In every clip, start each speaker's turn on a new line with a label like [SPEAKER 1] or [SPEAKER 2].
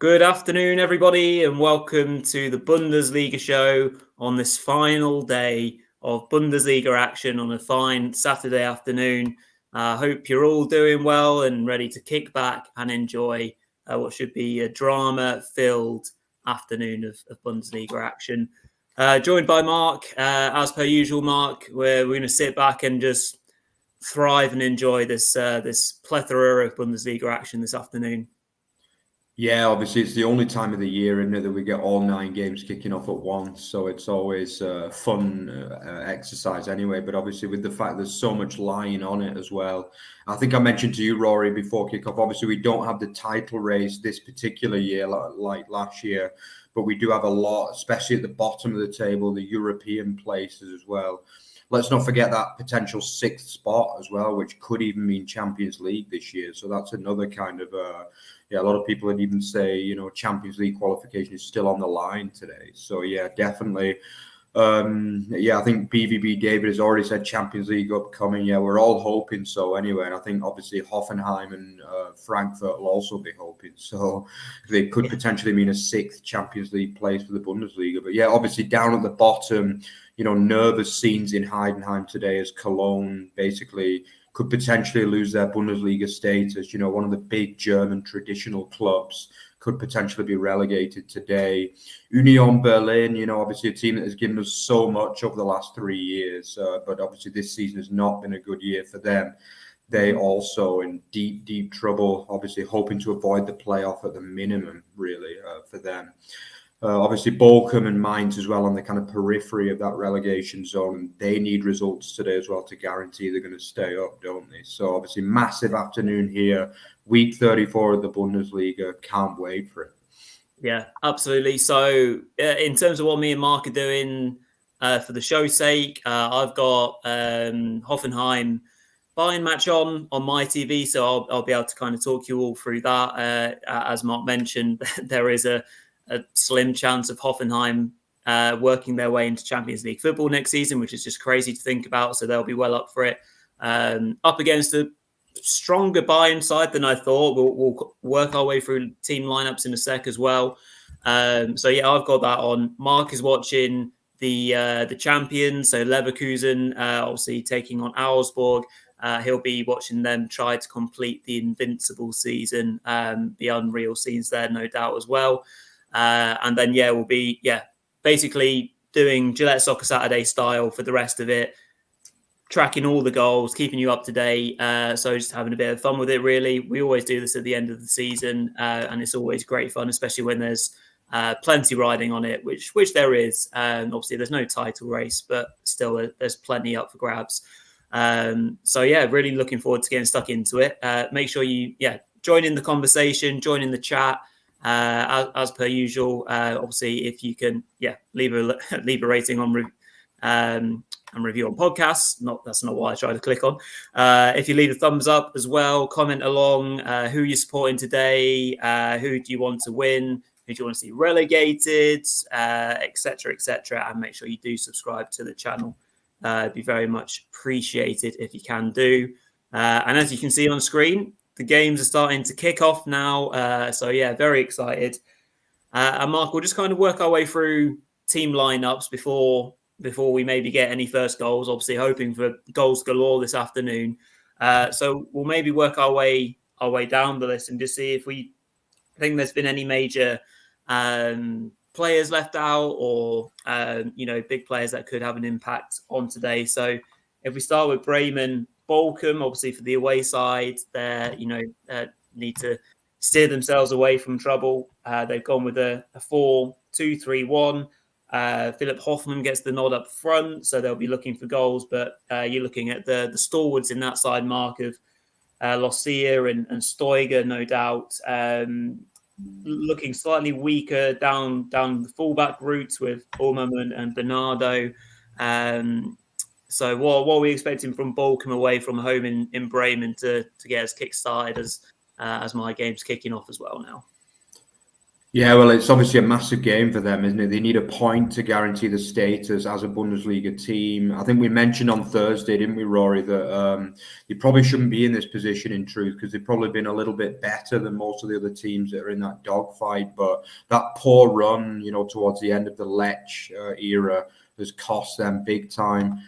[SPEAKER 1] Good afternoon, everybody, and welcome to the Bundesliga show on this final day of Bundesliga action on a fine Saturday afternoon. I hope you're all doing well and ready to kick back and enjoy what should be a drama-filled afternoon of Bundesliga action. Joined by Mark, as per usual, Mark. We're going to sit back and just thrive and enjoy this plethora of Bundesliga action this afternoon.
[SPEAKER 2] Yeah, obviously it's the only time of the year, isn't it, that we get all 9 games kicking off at once. So it's always a fun exercise anyway. But obviously with the fact there's so much lying on it as well. I think I mentioned to you, Rory, before kickoff, obviously we don't have the title race this particular year like last year. But we do have a lot, especially at the bottom of the table, the European places as well. Let's not forget that potential 6th spot as well, which could even mean Champions League this year. So that's another kind of, a lot of people would even say, Champions League qualification is still on the line today. So, yeah, definitely. I think BVB David has already said Champions League upcoming. Yeah, we're all hoping so anyway. And I think obviously Hoffenheim and Frankfurt will also be hoping. So they could potentially mean a 6th Champions League place for the Bundesliga. But yeah, obviously down at the bottom, nervous scenes in Heidenheim today as Cologne basically could potentially lose their Bundesliga status. One of the big German traditional clubs could potentially be relegated today. Union Berlin, obviously a team that has given us so much over the last 3 years, but obviously this season has not been a good year for them. They also in deep, deep trouble, obviously hoping to avoid the playoff at the minimum, really, for them. Obviously, Bochum and Mainz as well on the kind of periphery of that relegation zone. They need results today as well to guarantee they're going to stay up, don't they? So obviously, massive afternoon here. Week 34 of the Bundesliga. Can't wait for it.
[SPEAKER 1] Yeah, absolutely. So in terms of what me and Mark are doing for the show's sake, I've got Hoffenheim Bayern match on my TV. So I'll be able to kind of talk you all through that. As Mark mentioned, there is a slim chance of Hoffenheim working their way into Champions League football next season, which is just crazy to think about. So they'll be well up for it. Up against a stronger Bayern side than I thought. We'll work our way through team lineups in a sec as well. I've got that on. Mark is watching the champions, so Leverkusen, obviously taking on Augsburg. He'll be watching them try to complete the invincible season. The unreal scenes there, no doubt, as well. We'll be basically doing Gillette Soccer Saturday style for the rest of it, tracking all the goals, keeping you up to date. So just having a bit of fun with it, really. We always do this at the end of the season, and it's always great fun, especially when there's plenty riding on it, which there is. Obviously, there's no title race, but still there's plenty up for grabs. Really looking forward to getting stuck into it. Make sure you join in the conversation, join in the chat. As per usual, obviously, if you can, leave a rating on and review on podcasts. That's not what I try to click on. If you leave a thumbs up as well, comment along who you're supporting today, who do you want to win, who do you want to see relegated, etc., and make sure you do subscribe to the channel. It'd be very much appreciated if you can do. And as you can see on screen, the games are starting to kick off now. Very excited. And Mark, we'll just kind of work our way through team lineups before we maybe get any first goals. Obviously, hoping for goals galore this afternoon. So we'll maybe work our way down the list and just see if we think there's been any major players left out or big players that could have an impact on today. So if we start with Bremen. Bochum, obviously for the away side, they need to steer themselves away from trouble. They've gone with a 4-2-3-1. Philipp Hoffmann gets the nod up front, so they'll be looking for goals. But you're looking at the stalwarts in that side, Mark, of Losia and Steiger, no doubt. Looking slightly weaker down the fullback routes with Ormermann and Bernardo. So what are we expecting from Bochum away from home in Bremen to get us kick-started as my game's kicking off as well now?
[SPEAKER 2] Yeah, well, it's obviously a massive game for them, isn't it? They need a point to guarantee the status as a Bundesliga team. I think we mentioned on Thursday, didn't we, Rory, that they probably shouldn't be in this position in truth, because they've probably been a little bit better than most of the other teams that are in that dogfight. But that poor run, towards the end of the Lech era has cost them big time.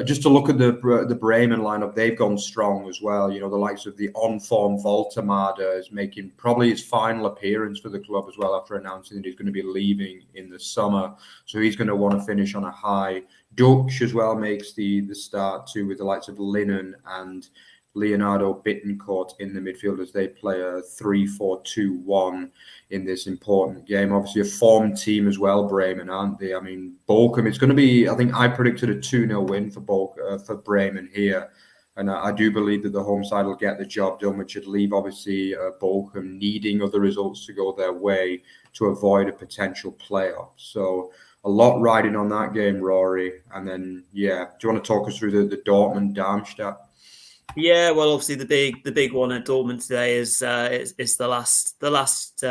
[SPEAKER 2] Just to look at the Bremen lineup, they've gone strong as well. The likes of the on-form Voltemade is making probably his final appearance for the club as well, after announcing that he's going to be leaving in the summer. So he's going to want to finish on a high. Dux as well makes the start too, with the likes of Linen and Leonardo Bittencourt in the midfield as they play a 3-4-2-1 in this important game. Obviously a formed team as well, Bremen, aren't they? I mean, Bochum, it's going to be, I think I predicted a 2-0 win for Bremen here. And I do believe that the home side will get the job done, which would leave obviously Bochum needing other results to go their way to avoid a potential playoff. So a lot riding on that game, Rory. And then, do you want to talk us through the Dortmund-Darmstadt?
[SPEAKER 1] Yeah, well, obviously the big one at Dortmund today is the last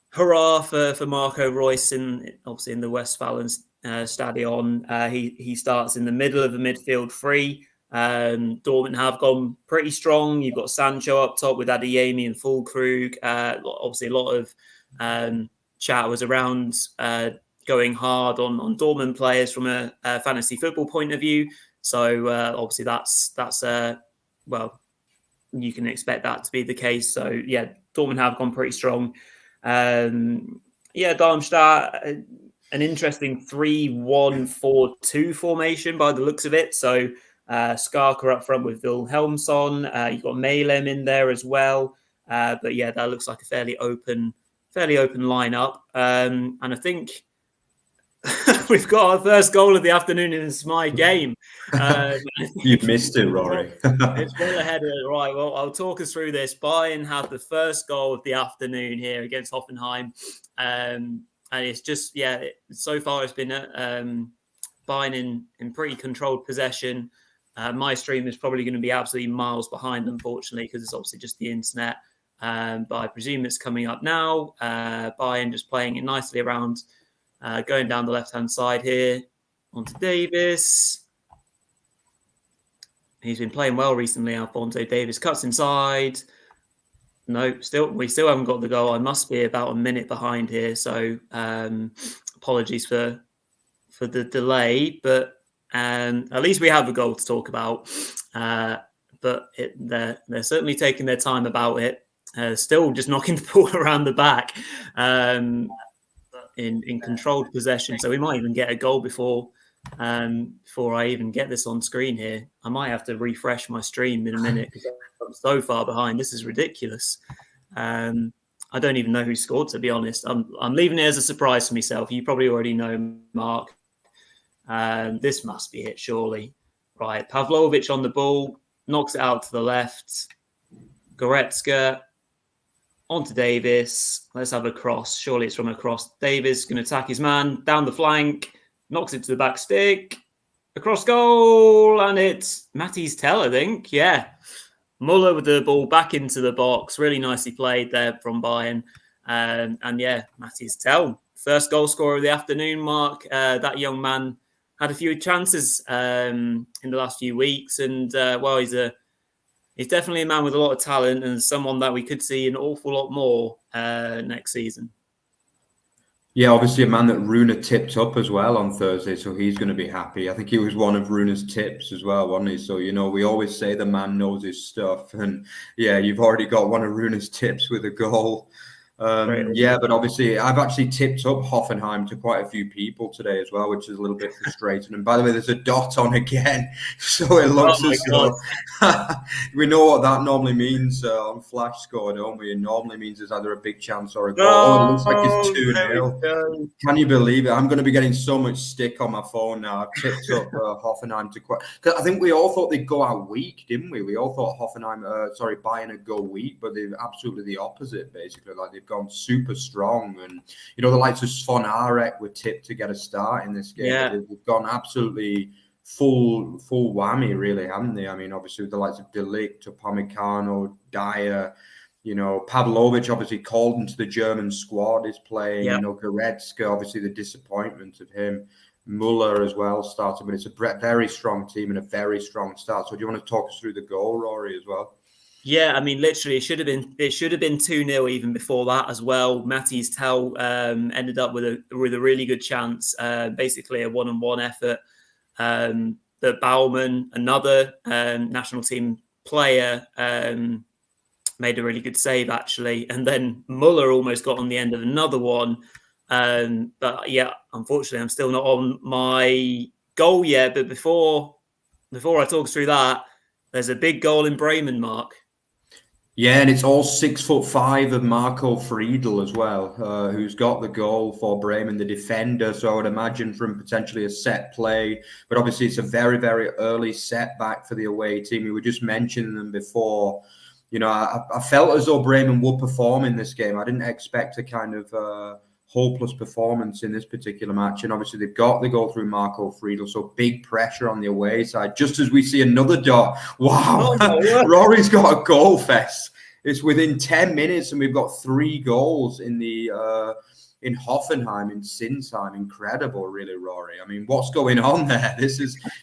[SPEAKER 1] hurrah for Marco Reus in the Westfalen Stadion. He starts in the middle of the midfield three. Dortmund have gone pretty strong. You've got Sancho up top with Adeyemi and Füllkrug. Obviously, a lot of chat was around going hard on Dortmund players from a fantasy football point of view. So obviously that's well, you can expect that to be the case. So yeah, Dortmund have gone pretty strong. Darmstadt, an interesting 3-1-4-2 formation by the looks of it. So Skarka up front with Wilhelmsson. You've got Malem in there as well. But yeah, that looks like a fairly open lineup. And I think we've got our first goal of the afternoon, and it's my game.
[SPEAKER 2] You've missed it, Rory.
[SPEAKER 1] It's well ahead of it. Right, well, I'll talk us through this. Bayern had the first goal of the afternoon here against Hoffenheim. And it's just, so far it's been Bayern in pretty controlled possession. My stream is probably going to be absolutely miles behind, unfortunately, because it's obviously just the internet. But I presume it's coming up now. Bayern just playing it nicely around. Going down the left-hand side here, onto Davis. He's been playing well recently, Alphonso Davis. Cuts inside. No, we still haven't got the goal. I must be about a minute behind here, so apologies for the delay. But at least we have a goal to talk about. But they're certainly taking their time about it. Still just knocking the ball around the back. In controlled possession, so we might even get a goal before I even get this on screen here. I might have to refresh my stream in a minute because I'm so far behind. This is ridiculous. I don't even know who scored, to be honest. I'm leaving it as a surprise for myself. You probably already know, Mark. This must be it, surely. Right, Pavlovic on the ball, knocks it out to the left. Goretzka onto Davis. Let's have a cross. Surely it's from a cross. Davis going to attack his man down the flank. Knocks it to the back stick. Across goal. And it's Matthijs Tell, I think. Yeah. Muller with the ball back into the box. Really nicely played there from Bayern. Matthijs Tell. First goal scorer of the afternoon, Mark. That young man had a few chances in the last few weeks. And, he's definitely a man with a lot of talent and someone that we could see an awful lot more next season.
[SPEAKER 2] Yeah, obviously a man that Runa tipped up as well on Thursday, so he's going to be happy. I think he was one of Runa's tips as well, wasn't he? So, we always say the man knows his stuff. And, you've already got one of Runa's tips with a goal. But obviously I've actually tipped up Hoffenheim to quite a few people today as well, which is a little bit frustrating. And by the way, there's a dot on again, so it looks as though we know what that normally means on Flash Score, don't we? It normally means there's either a big chance or a goal. It looks like it's 2-0. Can you believe it? I'm going to be getting so much stick on my phone now. I've tipped up Hoffenheim to quite. Cause I think we all thought they'd go out weak, didn't we? We all thought Bayern would go weak, but they're absolutely the opposite, basically. Like they've gone super strong, and the likes of Svan Arek were tipped to get a start in this game. Yeah. They've gone absolutely full whammy, really, haven't they? I mean, obviously with the likes of De Ligt, Upamecano, Dyer, Pavlovic obviously called into the German squad is playing.
[SPEAKER 1] Yep.
[SPEAKER 2] Goretzka, obviously the disappointment of him. Muller as well started, but it's a very strong team and a very strong start. So do you want to talk us through the goal, Rory, as well?
[SPEAKER 1] Yeah, I mean, literally, it should have been 2-0 even before that as well. Matthijs Tel ended up with a really good chance, basically a one-on-one effort. That Baumann, another national team player, made a really good save actually, and then Muller almost got on the end of another one. But yeah, unfortunately, I'm still not on my goal yet. But before I talk through that, there's a big goal in Bremen, Mark.
[SPEAKER 2] Yeah, and it's all 6'5" of Marco Friedl as well, who's got the goal for Bremen, the defender. So I would imagine from potentially a set play, but obviously it's a very, very early setback for the away team. We were just mentioning them before. I felt as though Bremen would perform in this game. I didn't expect a kind of hopeless performance in this particular match. And obviously they've got the goal through Marco Friedl, so big pressure on the away side. Just as we see another dot. Wow, Rory's got a goal fest. It's within 10 minutes and we've got 3 goals in in Hoffenheim, in Sinsheim. Incredible, really, Rory. I mean, what's going on there?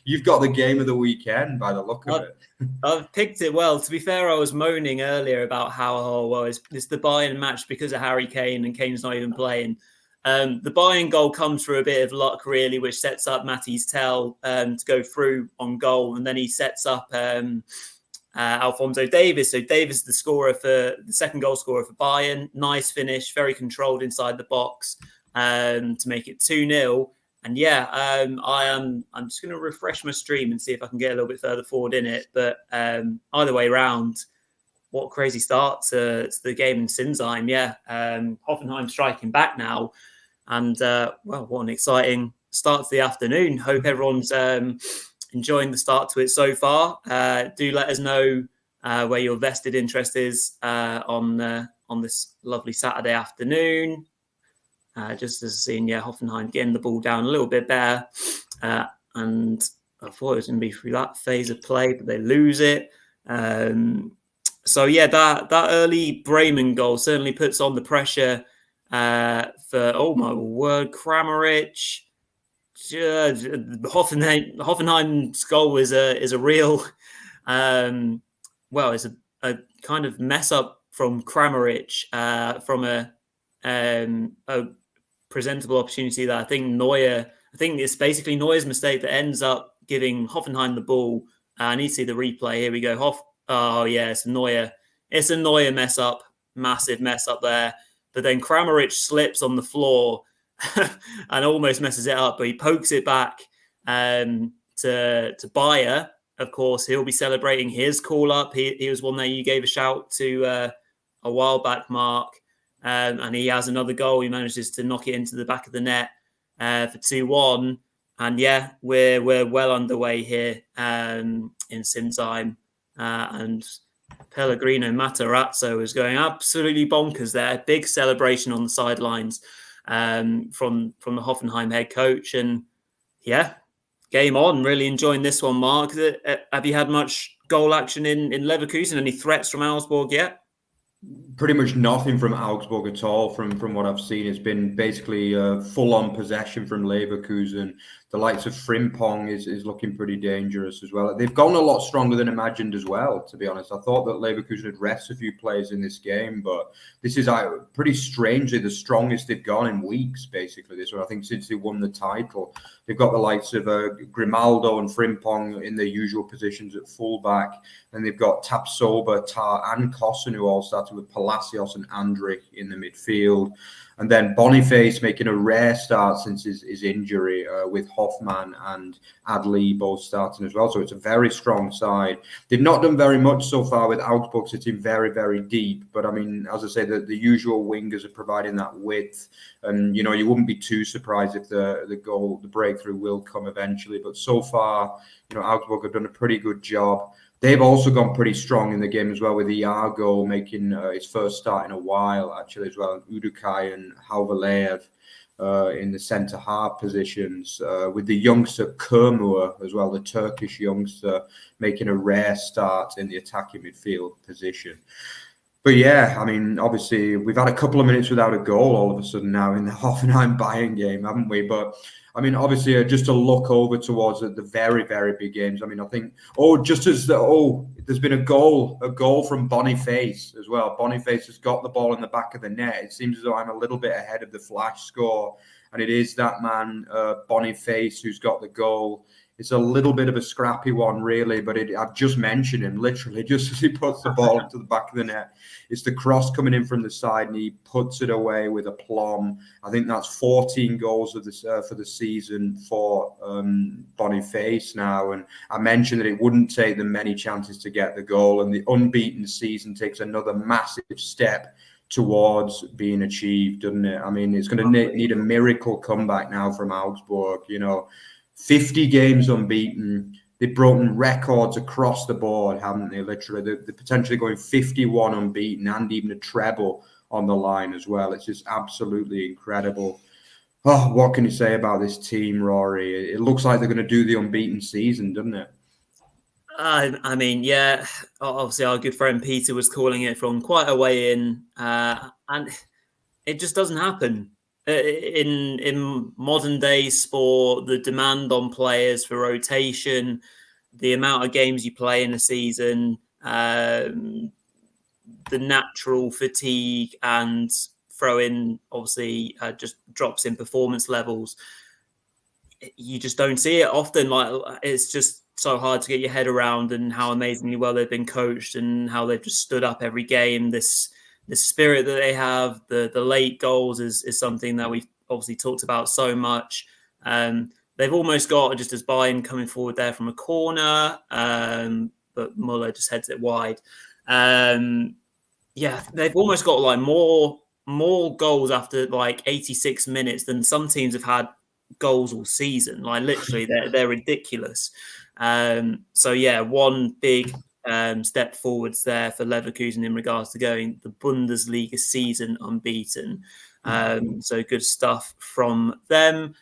[SPEAKER 2] You've got the game of the weekend by the look of it.
[SPEAKER 1] I've picked it well. To be fair, I was moaning earlier about how, it's the Bayern match because of Harry Kane and Kane's not even playing. The Bayern goal comes through a bit of luck, really, which sets up Matthijs Tel to go through on goal. And then he sets up Alphonso Davies. So Davies, the second goal scorer for Bayern. Nice finish, very controlled inside the box to make it 2-0. And yeah, I'm just going to refresh my stream and see if I can get a little bit further forward in it. But either way round, what a crazy start to the game in Sinsheim. Yeah, Hoffenheim striking back now. And what an exciting start to the afternoon. Hope everyone's enjoying the start to it so far. Do let us know where your vested interest is on this lovely Saturday afternoon. Just as seeing, Hoffenheim getting the ball down a little bit better. And I thought it was going to be through that phase of play, but they lose it. So yeah, that early Bremen goal certainly puts on the pressure for, oh my word, Kramaric. Hoffenheim's goal is a real, it's a kind of mess up from Kramaric from a presentable opportunity that I think it's basically Neuer's mistake that ends up giving Hoffenheim the ball. I need to see the replay. Here we go. It's a Neuer. It's a Neuer mess up, massive mess up there. But then Kramaric slips on the floor and almost messes it up, but he pokes it back to Bayer. Of course, he'll be celebrating his call up. He was one that you gave a shout to a while back, Mark. And he has another goal. He manages to knock it into the back of the net for 2-1. And yeah, we're well underway here in Sinsheim. And Pellegrino Matarazzo is going absolutely bonkers there. Big celebration on the sidelines from the Hoffenheim head coach. And yeah, game on. Really enjoying this one, Mark. Have you had much goal action in Leverkusen? Any threats from Augsburg yet?
[SPEAKER 2] Pretty much nothing from Augsburg at all. From what I've seen, it's been basically full-on possession from Leverkusen. The likes of Frimpong is looking pretty dangerous as well. They've gone a lot stronger than imagined as well, to be honest. I thought that Leverkusen had rested a few players in this game, but this is pretty strangely the strongest they've gone in weeks, basically, this one. I think since they won the title. They've got the likes of Grimaldo and Frimpong in their usual positions at fullback. And they've got Tapsoba, Tar and Kossen, who all started with Palacios and Andrich in the midfield. And then Boniface making a rare start since his injury with Hoffmann and Adli both starting as well. So it's a very strong side. They've not done very much so far with Augsburg sitting very, very deep. But I mean, as I say, the usual wingers are providing that width. And, you wouldn't be too surprised if the breakthrough will come eventually. But so far, Augsburg have done a pretty good job. They've also gone pretty strong in the game as well, with Iago making his first start in a while, actually, as well. And Udukai and Hauvalev in the centre-half positions, with the youngster Kermur as well, the Turkish youngster, making a rare start in the attacking midfield position. But yeah, I mean, obviously, we've had a couple of minutes without a goal all of a sudden now in the Hoffenheim Bayern game, haven't we? But I mean, obviously, just to look over towards the very, very big games. I mean, I think, there's been a goal from Boniface as well. Boniface has got the ball in the back of the net. It seems as though I'm a little bit ahead of the flash score, and it is that man, Boniface, who's got the goal. It's a little bit of a scrappy one, really, but I've just mentioned him literally just as he puts the ball into the back of the net. It's the cross coming in from the side, and he puts it away with aplomb. I think that's 14 goals of this for the season for Boniface now. And I mentioned that it wouldn't take them many chances to get the goal, and the unbeaten season takes another massive step towards being achieved, doesn't it? I mean, it's going to need a miracle comeback now from Augsburg, 50 games unbeaten. They've broken records across the board, haven't they? Literally, they're potentially going 51 unbeaten and even a treble on the line as well. It's just absolutely incredible. Oh, what can you say about this team, Rory? It looks like they're going to do the unbeaten season, doesn't it?
[SPEAKER 1] I mean, yeah, obviously our good friend Peter was calling it from quite a way in, and it just doesn't happen. In modern day sport, the demand on players for rotation, the amount of games you play in a season, the natural fatigue, and throw in obviously just drops in performance levels. You just don't see it often. Like, it's just so hard to get your head around, and how amazingly well they've been coached and how they've just stood up every game. The spirit that they have, the late goals is something that we've obviously talked about so much. They've almost got, just as Bayern coming forward there from a corner, but Muller just heads it wide. They've almost got like more goals after like 86 minutes than some teams have had goals all season. Like, literally, they're ridiculous. One big step forwards there for Leverkusen in regards to going the Bundesliga season unbeaten. So good stuff from them.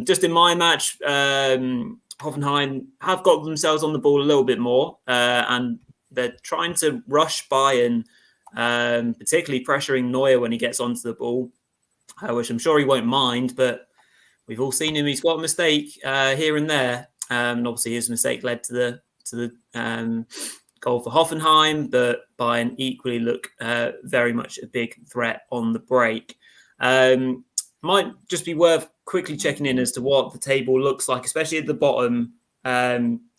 [SPEAKER 1] Just in my match, Hoffenheim have got themselves on the ball a little bit more, and they're trying to rush Bayern, particularly pressuring Neuer when he gets onto the ball, which I'm sure he won't mind, but we've all seen him. He's got a mistake here and there. And obviously his mistake led to the goal for Hoffenheim, but Bayern equally look very much a big threat on the break. Might just be worth quickly checking in as to what the table looks like, especially at the bottom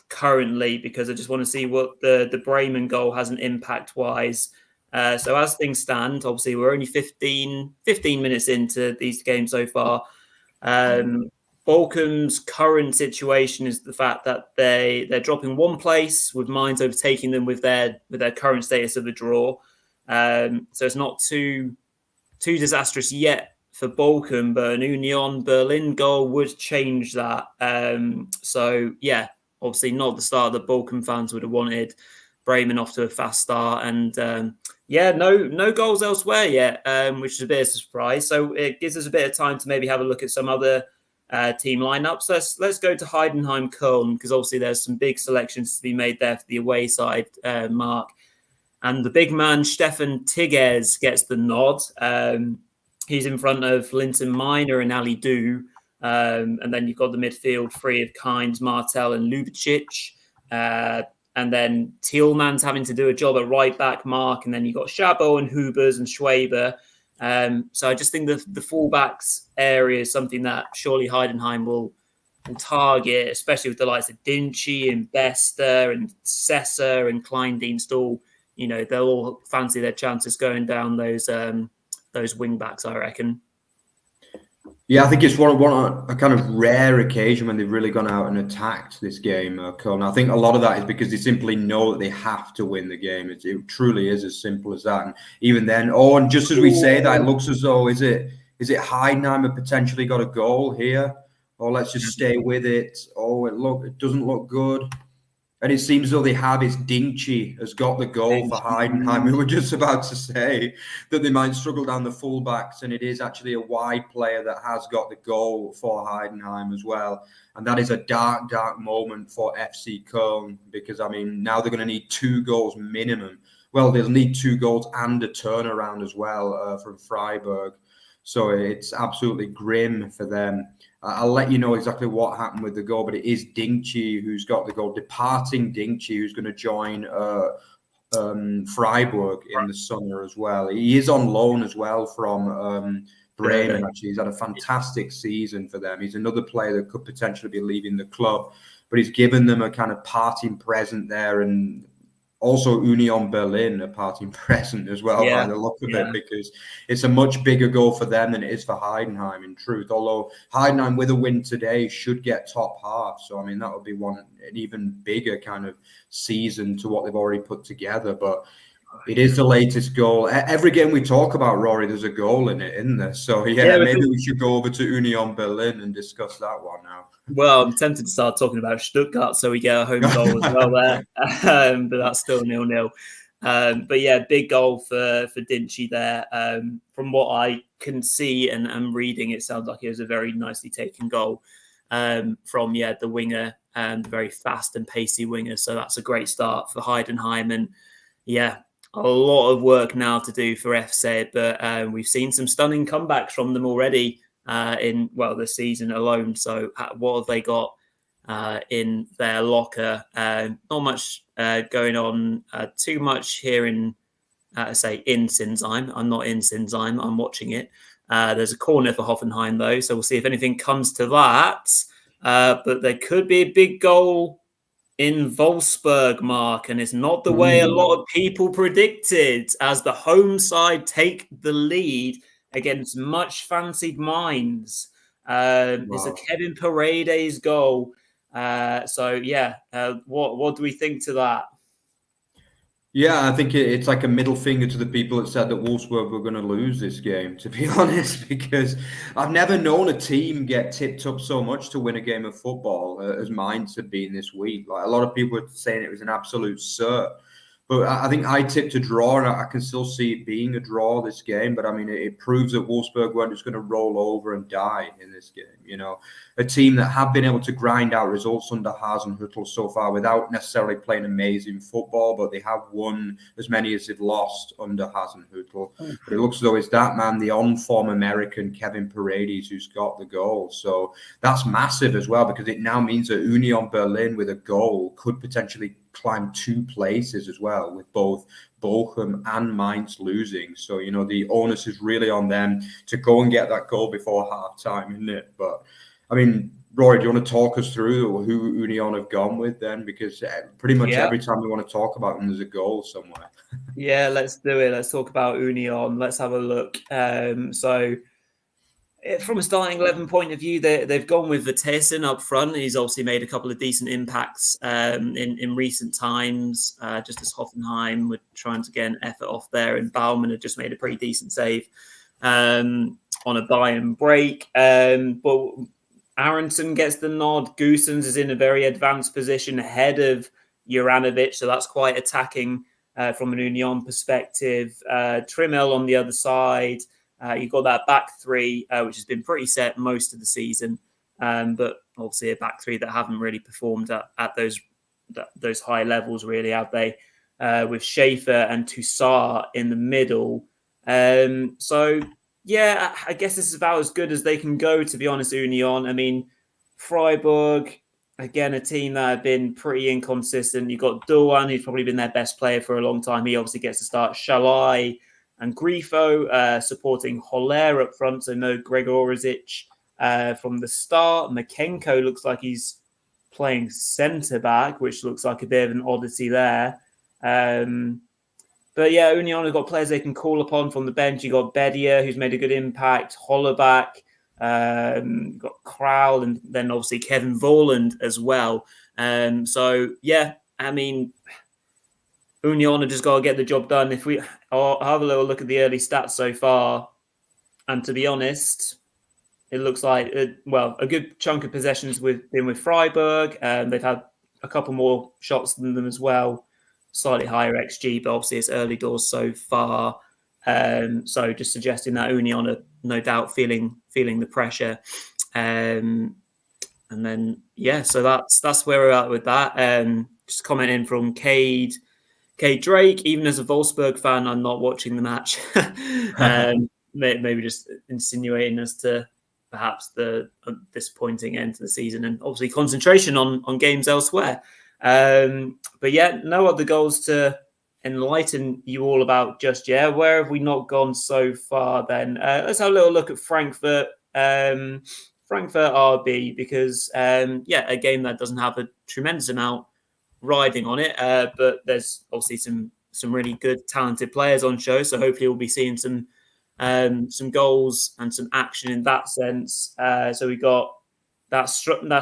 [SPEAKER 1] currently, because I just want to see what the Bremen goal has an impact-wise. So as things stand, obviously we're only 15 minutes into these games so far. Bochum's current situation is the fact that they're dropping one place, with Mainz overtaking them with their current status of a draw. So it's not too disastrous yet for Bochum, but an Union Berlin goal would change that. Obviously not the start that Bochum fans would have wanted. Bremen off to a fast start, and no goals elsewhere yet, which is a bit of a surprise. So it gives us a bit of time to maybe have a look at some other team lineups. Let's go to Heidenheim Köln, because obviously there's some big selections to be made there for the away side, Mark. And the big man, Stefan Tigges, gets the nod. He's in front of Linton Miner and Ali Du. And then you've got the midfield three of Kynes, Martel and Lubicic. And then Thielmann's having to do a job at right back, Mark. And then you've got Chabot and Hubers and Schwaber. So I just think the fullbacks area is something that surely Heidenheim will target, especially with the likes of Dinci and Bester and Sessa and Klein-Dienstall. They'll all fancy their chances going down those wing backs, I reckon.
[SPEAKER 2] Yeah, I think it's one a kind of rare occasion when they've really gone out and attacked this game, Köln. I think a lot of that is because they simply know that they have to win the game. It truly is as simple as that. And even then, and just as we say that, it looks as though is it Heidenheim have potentially got a goal here? Or let's just stay with it. It doesn't look good. And it seems as though they have. It's Dinci has got the goal for Heidenheim. We were just about to say that they might struggle down the fullbacks, and it is actually a wide player that has got the goal for Heidenheim as well. And that is a dark, dark moment for FC Köln, because, I mean, now they're going to need 2 goals minimum well, they'll need 2 goals and a turnaround as well from Freiburg. So it's absolutely grim for them. I'll let you know exactly what happened with the goal, but it is Dingchi who's got the goal, departing Dingchi, who's going to join Freiburg in the summer as well. He is on loan as well from Bremen, actually. He's had a fantastic season for them. He's another player that could potentially be leaving the club, but he's given them a kind of parting present there, and also Union Berlin a parting present as well, by the look of it, because it's a much bigger goal for them than it is for Heidenheim, in truth. Although Heidenheim, with a win today, should get top half. So, I mean, that would be an even bigger kind of season to what they've already put together. But it is the latest goal. Every game we talk about, Rory, there's a goal in it, isn't there? So, maybe we should go over to Union Berlin and discuss that one now.
[SPEAKER 1] Well, I'm tempted to start talking about Stuttgart, so we get a home goal as well there, but that's still 0-0. But yeah, big goal for Dingchi there. From what I can see and reading, it sounds like it was a very nicely taken goal from the winger, and very fast and pacey winger. So that's a great start for Heidenheim, and a lot of work now to do for FC. But we've seen some stunning comebacks from them already. In the season alone. So what have they got in their locker? Not much going on too much here in Sinsheim. I'm not in Sinsheim. I'm watching it. There's a corner for Hoffenheim though, so we'll see if anything comes to that. But there could be a big goal in Wolfsburg, Mark, and it's not the way a lot of people predicted, as the home side take the lead against much fancied Mainz. It's a Kevin Paredes goal. What do we think to that?
[SPEAKER 2] Yeah, I think it's like a middle finger to the people that said that Wolfsburg were going to lose this game, to be honest, because I've never known a team get tipped up so much to win a game of football as Mainz had been this week. Like, a lot of people were saying it was an absolute cert. But I think I tipped a draw, and I can still see it being a draw this game. But I mean, it proves that Wolfsburg weren't just going to roll over and die in this game. You know, a team that have been able to grind out results under Hasenhüttl so far without necessarily playing amazing football, but they have won as many as they've lost under Hasenhüttl. But it looks as though it's that man, the on-form American Kevin Paredes, who's got the goal. So that's massive as well, because it now means that Union Berlin with a goal could potentially climb 2 places as well, with both Bochum and Mainz losing. So, you know, the onus is really on them to go and get that goal before half-time, isn't it? But, I mean, Rory, do you want to talk us through who Union have gone with then? Because pretty much every time we want to talk about them, there's a goal somewhere.
[SPEAKER 1] Yeah, let's do it. Let's talk about Union. Let's have a look. From a starting 11 point of view, they've gone with Vitesse up front. He's obviously made a couple of decent impacts in recent times, just as Hoffenheim were trying to get an effort off there, and Baumann had just made a pretty decent save on a Bayern break. But Aronson gets the nod. Goossens is in a very advanced position ahead of Juranovic, so that's quite attacking from an Union perspective. Trimmel on the other side. You've got that back three, which has been pretty set most of the season, but obviously a back three that haven't really performed at those high levels, really, have they? With Schaefer and Toussaint in the middle. I guess this is about as good as they can go, to be honest, Union. I mean, Freiburg, again, a team that have been pretty inconsistent. You've got Douan, who's probably been their best player for a long time. He obviously gets to start. Shalai and Grifo supporting Holler up front, so no Gregorisic from the start. Makenko looks like he's playing centre-back, which looks like a bit of an oddity there. But yeah, Union have got players they can call upon from the bench. You've got Bedia, who's made a good impact, Hollerback, got Král, and then obviously Kevin Volland as well. I mean, Union have just got to get the job done. I'll have a little look at the early stats so far, and to be honest, it looks like a good chunk of possessions been with Freiburg. They've had a couple more shots than them as well, slightly higher XG, but obviously it's early doors so far. So just suggesting that Union are no doubt feeling the pressure, and then so that's where we're at with that. Just commenting from Cade. Okay, Drake, even as a Wolfsburg fan, I'm not watching the match. Maybe just insinuating as to perhaps the disappointing end to the season, and obviously concentration on games elsewhere. But yeah, no other goals to enlighten you all about just yet. Where have we not gone so far then? Let's have a little look at Frankfurt. Frankfurt RB, because a game that doesn't have a tremendous amount riding on it, but there's obviously some really good talented players on show, so hopefully we'll be seeing some goals and some action in that sense. So we got that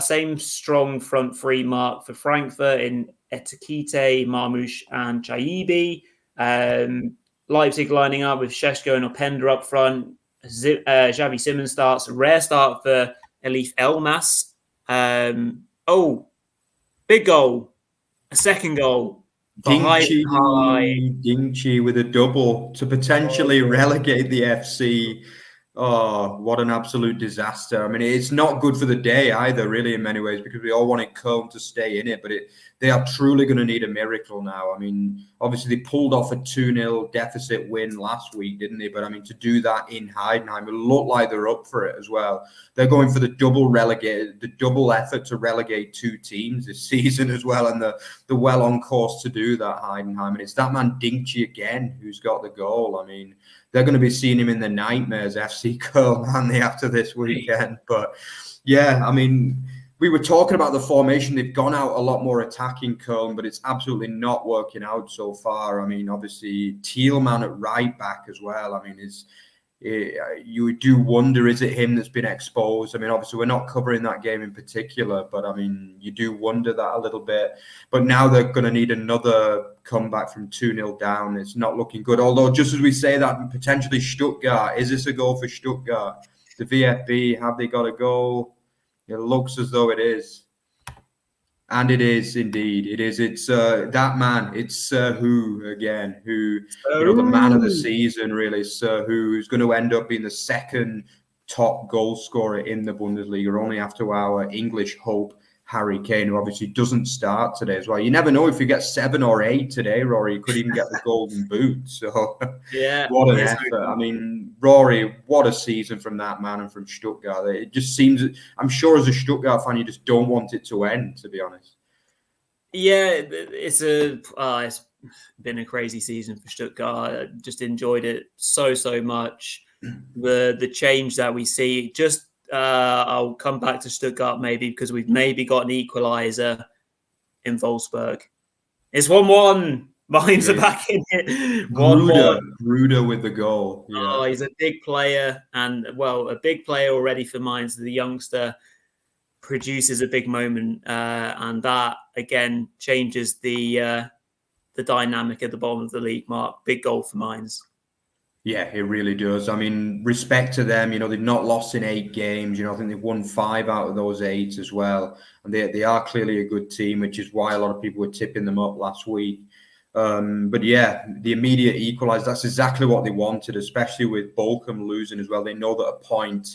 [SPEAKER 1] same strong front three mark for Frankfurt in Etikite, Marmoush and Chaibi. Leipzig lining up with Šeško and Openda up front. Xavi Simons starts. A rare start for Elif Elmas. Big goal. A second goal.
[SPEAKER 2] Dingchi with a double to potentially relegate the FC. Oh, what an absolute disaster. I mean, it's not good for the day either, really, in many ways, because we all wanted Köln to stay in it, but they are truly going to need a miracle now. I mean, obviously, they pulled off a 2-0 deficit win last week, didn't they? But, I mean, to do that in Heidenheim, it looked like they're up for it as well. They're going for the double effort to relegate two teams this season as well, and they're well on course to do that, Heidenheim. And it's that man Dingchi again who's got the goal. I mean, they're going to be seeing him in the nightmares, FC Köln, aren't they, after this weekend? But yeah, I mean, we were talking about the formation. They've gone out a lot more attacking Köln, but it's absolutely not working out so far. I mean, obviously, Thielmann at right back as well. I mean, you do wonder, is it him that's been exposed? I mean, obviously, we're not covering that game in particular, but I mean, you do wonder that a little bit. But now they're going to need another comeback from 2-0 down. It's not looking good. Although, just as we say that, potentially Stuttgart, is this a goal for Stuttgart? The VfB, have they got a goal? It looks as though it is. And it is indeed. It is. It's that man. It's who again? Who the man of the season, really? Who's going to end up being the second top goal scorer in the Bundesliga, only after our English hope Harry Kane, who obviously doesn't start today as well. You never know if you get 7 or 8 today, Rory. You could even get the golden boot. So
[SPEAKER 1] yeah,
[SPEAKER 2] what an effort. I mean, Rory, what a season from that man and from Stuttgart. It just seems, I'm sure as a Stuttgart fan, you just don't want it to end, to be honest.
[SPEAKER 1] Yeah, it's been a crazy season for Stuttgart. I just enjoyed it so much. The change that we see, just I'll come back to Stuttgart maybe because we've maybe got an equaliser in Wolfsburg. It's 1-1. Mainz are back in it. 1-1.
[SPEAKER 2] Gruder with the goal. Yeah.
[SPEAKER 1] Oh, he's a big player, and a big player already for Mainz. The youngster produces a big moment, and that again changes the dynamic at the bottom of the league. Mark, big goal for Mainz.
[SPEAKER 2] Yeah, it really does. I mean, respect to them. They've not lost in 8 games. I think they've won 5 out of those 8 as well. And they are clearly a good team, which is why a lot of people were tipping them up last week. But yeah, the immediate equaliser, that's exactly what they wanted, especially with Bochum losing as well. They know that a point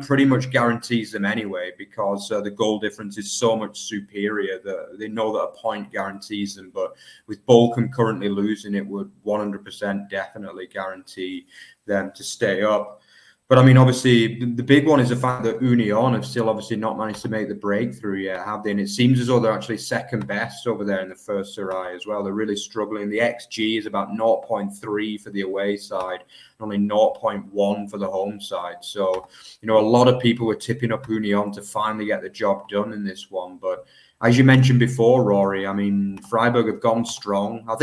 [SPEAKER 2] pretty much guarantees them anyway, because the goal difference is so much superior that they know that a point guarantees them. But with Bochum currently losing, it would 100% definitely guarantee them to stay up. But I mean, obviously, the big one is the fact that Union have still obviously not managed to make the breakthrough yet, have they? And it seems as though they're actually second best over there in the first Serie as well. They're really struggling. The XG is about 0.3 for the away side, and only 0.1 for the home side. So, a lot of people were tipping up Union to finally get the job done in this one. But as you mentioned before, Rory, I mean, Freiburg have gone strong. I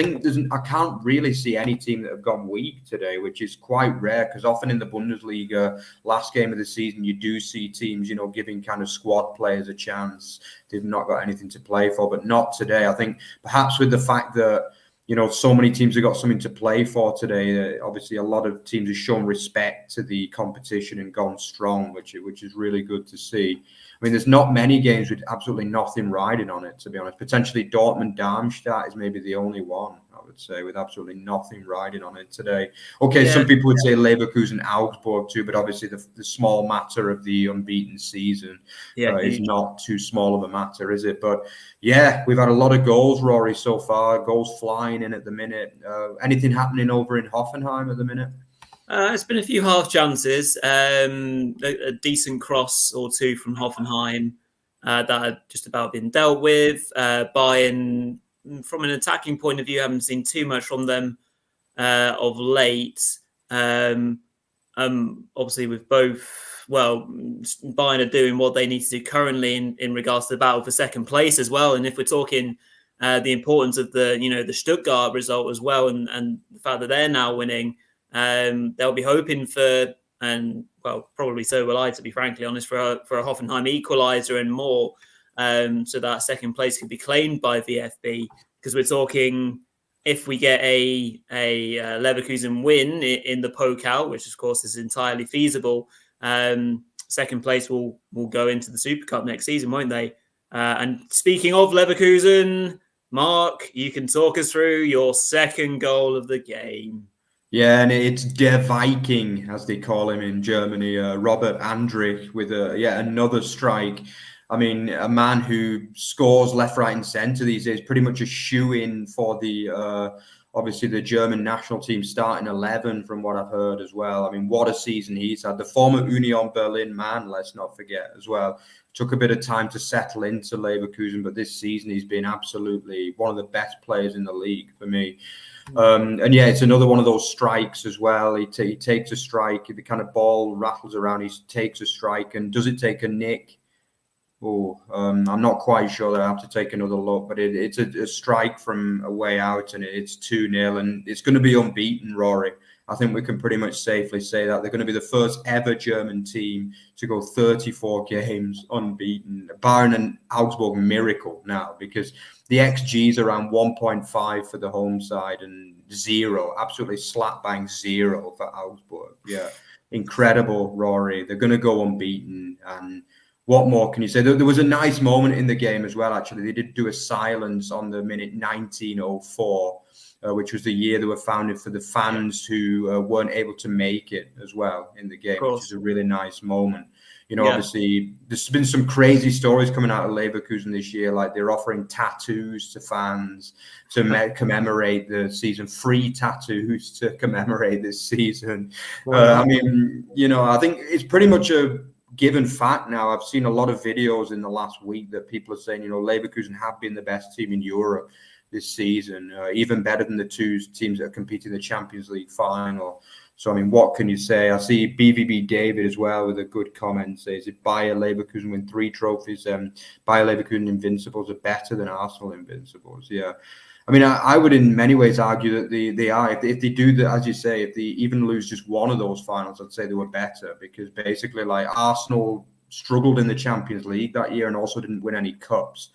[SPEAKER 2] can't really see any team that have gone weak today, which is quite rare, because often in the Bundesliga, last game of the season, you do see teams, giving kind of squad players a chance. They've not got anything to play for, but not today. I think perhaps with the fact that, so many teams have got something to play for today. Obviously, a lot of teams have shown respect to the competition and gone strong, which is really good to see. I mean, there's not many games with absolutely nothing riding on it, to be honest. Potentially Dortmund, Darmstadt is maybe the only one. I would say, with absolutely nothing riding on it today. Okay, some people would say Leverkusen, Augsburg too, but obviously the small matter of the unbeaten season is not too small of a matter, is it? But yeah, we've had a lot of goals, Rory, so far. Goals flying in at the minute. Anything happening over in Hoffenheim at the minute?
[SPEAKER 1] It's been a few half chances, a decent cross or two from Hoffenheim that have just about been dealt with. Bayern, from an attacking point of view, haven't seen too much from them of late. Obviously, with both, Bayern are doing what they need to do currently in regards to the battle for second place as well. And if we're talking the importance of the Stuttgart result as well, and the fact that they're now winning. They'll be hoping for, and probably so will I, to be frankly honest, for a Hoffenheim equaliser and more, so that second place could be claimed by VfB. Because we're talking, if we get a Leverkusen win in the Pokal, which of course is entirely feasible, second place will go into the Super Cup next season, won't they? And speaking of Leverkusen, Mark, you can talk us through your second goal of the game.
[SPEAKER 2] Yeah, and it's Der Viking, as they call him in Germany, Robert Andrich, with yet another strike. I mean, a man who scores left, right, and centre these days, pretty much a shoe-in for the obviously the German national team starting 11, from what I've heard as well. I mean, what a season he's had. The former Union Berlin man, let's not forget as well. Took a bit of time to settle into Leverkusen, but this season he's been absolutely one of the best players in the league for me. And yeah, it's another one of those strikes as well. He takes a strike, the kind of ball rattles around, he takes a strike, and does it take a nick? I'm not quite sure. I have to take another look, but it's a strike from a way out, and it's 2-0, and it's going to be unbeaten, Rory. I think we can pretty much safely say that they're going to be the first ever German team to go 34 games unbeaten. Bayern and Augsburg miracle now, because the XG is around 1.5 for the home side and 0, absolutely slap bang 0 for Augsburg. Yeah, incredible, Rory. They're going to go unbeaten, and what more can you say? There was a nice moment in the game as well, actually. They did do a silence on the minute 1904. Which was the year they were founded, for the fans who weren't able to make it as well in the game, which is a really nice moment. Obviously, there's been some crazy stories coming out of Leverkusen this year, like they're offering tattoos to fans to commemorate the season, free tattoos to commemorate this season. I mean, I think it's pretty much a given fact now. I've seen a lot of videos in the last week that people are saying, Leverkusen have been the best team in Europe this season, even better than the two teams that are competing in the Champions League final. So, I mean, what can you say? I see BVB David as well with a good comment. Says, if Bayer Leverkusen win 3 trophies, Bayer Leverkusen Invincibles are better than Arsenal Invincibles. Yeah. I mean, I would in many ways argue that they are. If they do that, as you say, if they even lose just one of those finals, I'd say they were better, because basically, like, Arsenal struggled in the Champions League that year and also didn't win any cups.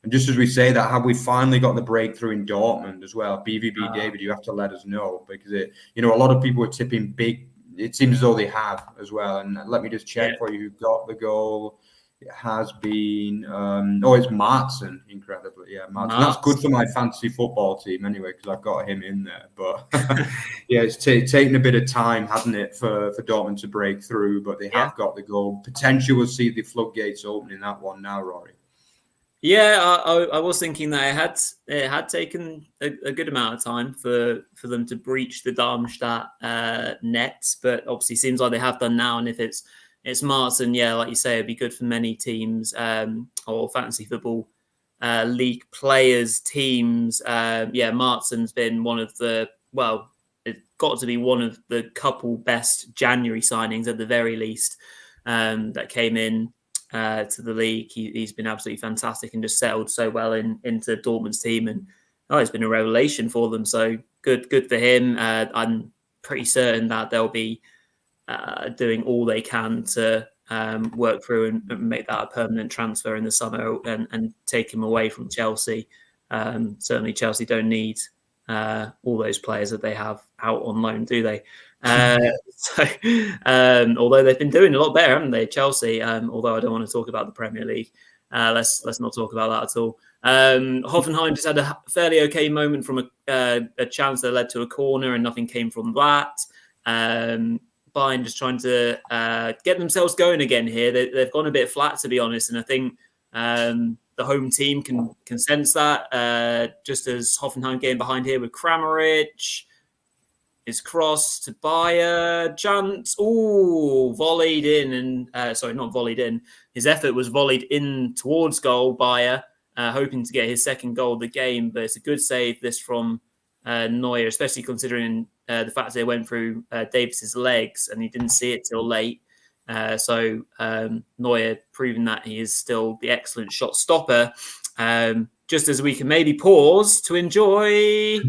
[SPEAKER 2] And just as we say that, have we finally got the breakthrough in Dortmund as well? BVB David, you have to let us know, because a lot of people are tipping big. It seems as though they have as well. And let me just check for you who got the goal. It has been it's Martsen, incredibly. Yeah, Martsen. That's good for my fantasy football team anyway, because I've got him in there. But yeah, it's taken a bit of time, hasn't it, for Dortmund to break through? But they have got the goal. Potentially, we'll see the floodgates opening that one now, Rory.
[SPEAKER 1] Yeah, I was thinking that it had taken a good amount of time for them to breach the Darmstadt net, but obviously seems like they have done now. And if it's Martsen, yeah, like you say, it'd be good for many teams or fantasy football league players teams. Martsen's been one of the it's got to be one of the couple best January signings at the very least that came in. To the league. He's been absolutely fantastic and just settled so well into Dortmund's team, and it's been a revelation for them. So good for him. I'm pretty certain that they'll be doing all they can to work through and make that a permanent transfer in the summer and take him away from Chelsea. Certainly Chelsea don't need all those players that they have out on loan, do they? Although they've been doing a lot better, haven't they, Chelsea? Although I don't want to talk about the Premier League, let's not talk about that at all. Hoffenheim just had a fairly okay moment from a chance that led to a corner, and nothing came from that. Bayern just trying to get themselves going again here. They've gone a bit flat, to be honest, and I think the home team can sense that. Just as Hoffenheim getting behind here with Kramaric. His cross to Bayer, chance, volleyed in, and sorry, not volleyed in. His effort was volleyed in towards goal, Bayer, hoping to get his second goal of the game. But it's a good save, this from Neuer, especially considering the fact they went through Davis's legs and he didn't see it till late. So Neuer proving that he is still the excellent shot stopper. Just as we can maybe pause to enjoy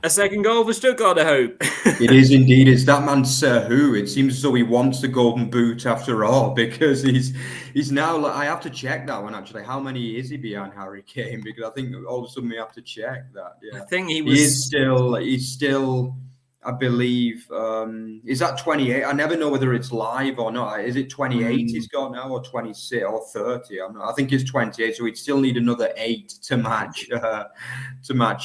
[SPEAKER 1] a second goal for Stuttgart, I hope.
[SPEAKER 2] It is indeed. It's that man, who. It seems as though he wants the golden boot after all, because he's now. I have to check that one actually. How many is he behind Harry Kane? Because I think all of a sudden we have to check that. Yeah,
[SPEAKER 1] I think
[SPEAKER 2] he's still. I believe is that 28? I never know whether it's live or not. Is it 28 he's got now, or 26 or 30? I think it's 28. So he'd still need another 8 to match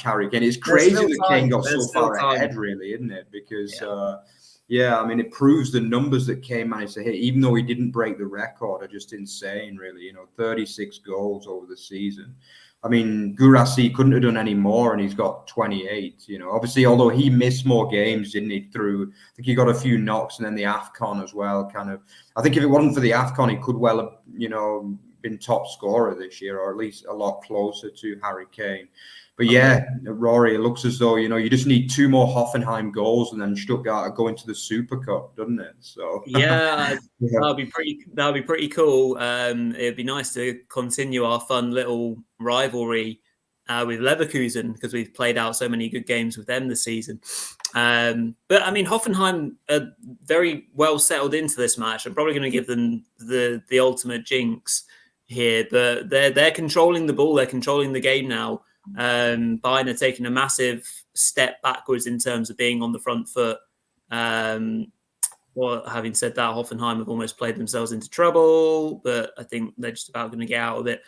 [SPEAKER 2] Harry Kane. It's crazy that Kane got so far ahead, really, isn't it? Because I mean, it proves the numbers that Kane managed to hit, even though he didn't break the record, are just insane, really. 36 goals over the season. I mean, Guirassy couldn't have done any more, and he's got 28. Obviously, although he missed more games, didn't he? I think he got a few knocks, and then the AFCON as well. I think if it wasn't for the AFCON, he could well have, been top scorer this year, or at least a lot closer to Harry Kane. But yeah, Rory, it looks as though you just need 2 more Hoffenheim goals, and then Stuttgart are going to the Super Cup, doesn't it? So
[SPEAKER 1] that'll be pretty cool. It'd be nice to continue our fun little rivalry with Leverkusen, because we've played out so many good games with them this season. But I mean, Hoffenheim are very well settled into this match. I'm probably going to give them the ultimate jinx here, but they're controlling the ball. They're controlling the game now. Bayern are taking a massive step backwards in terms of being on the front foot. Well, having said that, Hoffenheim have almost played themselves into trouble, but I think they're just about going to get out of it.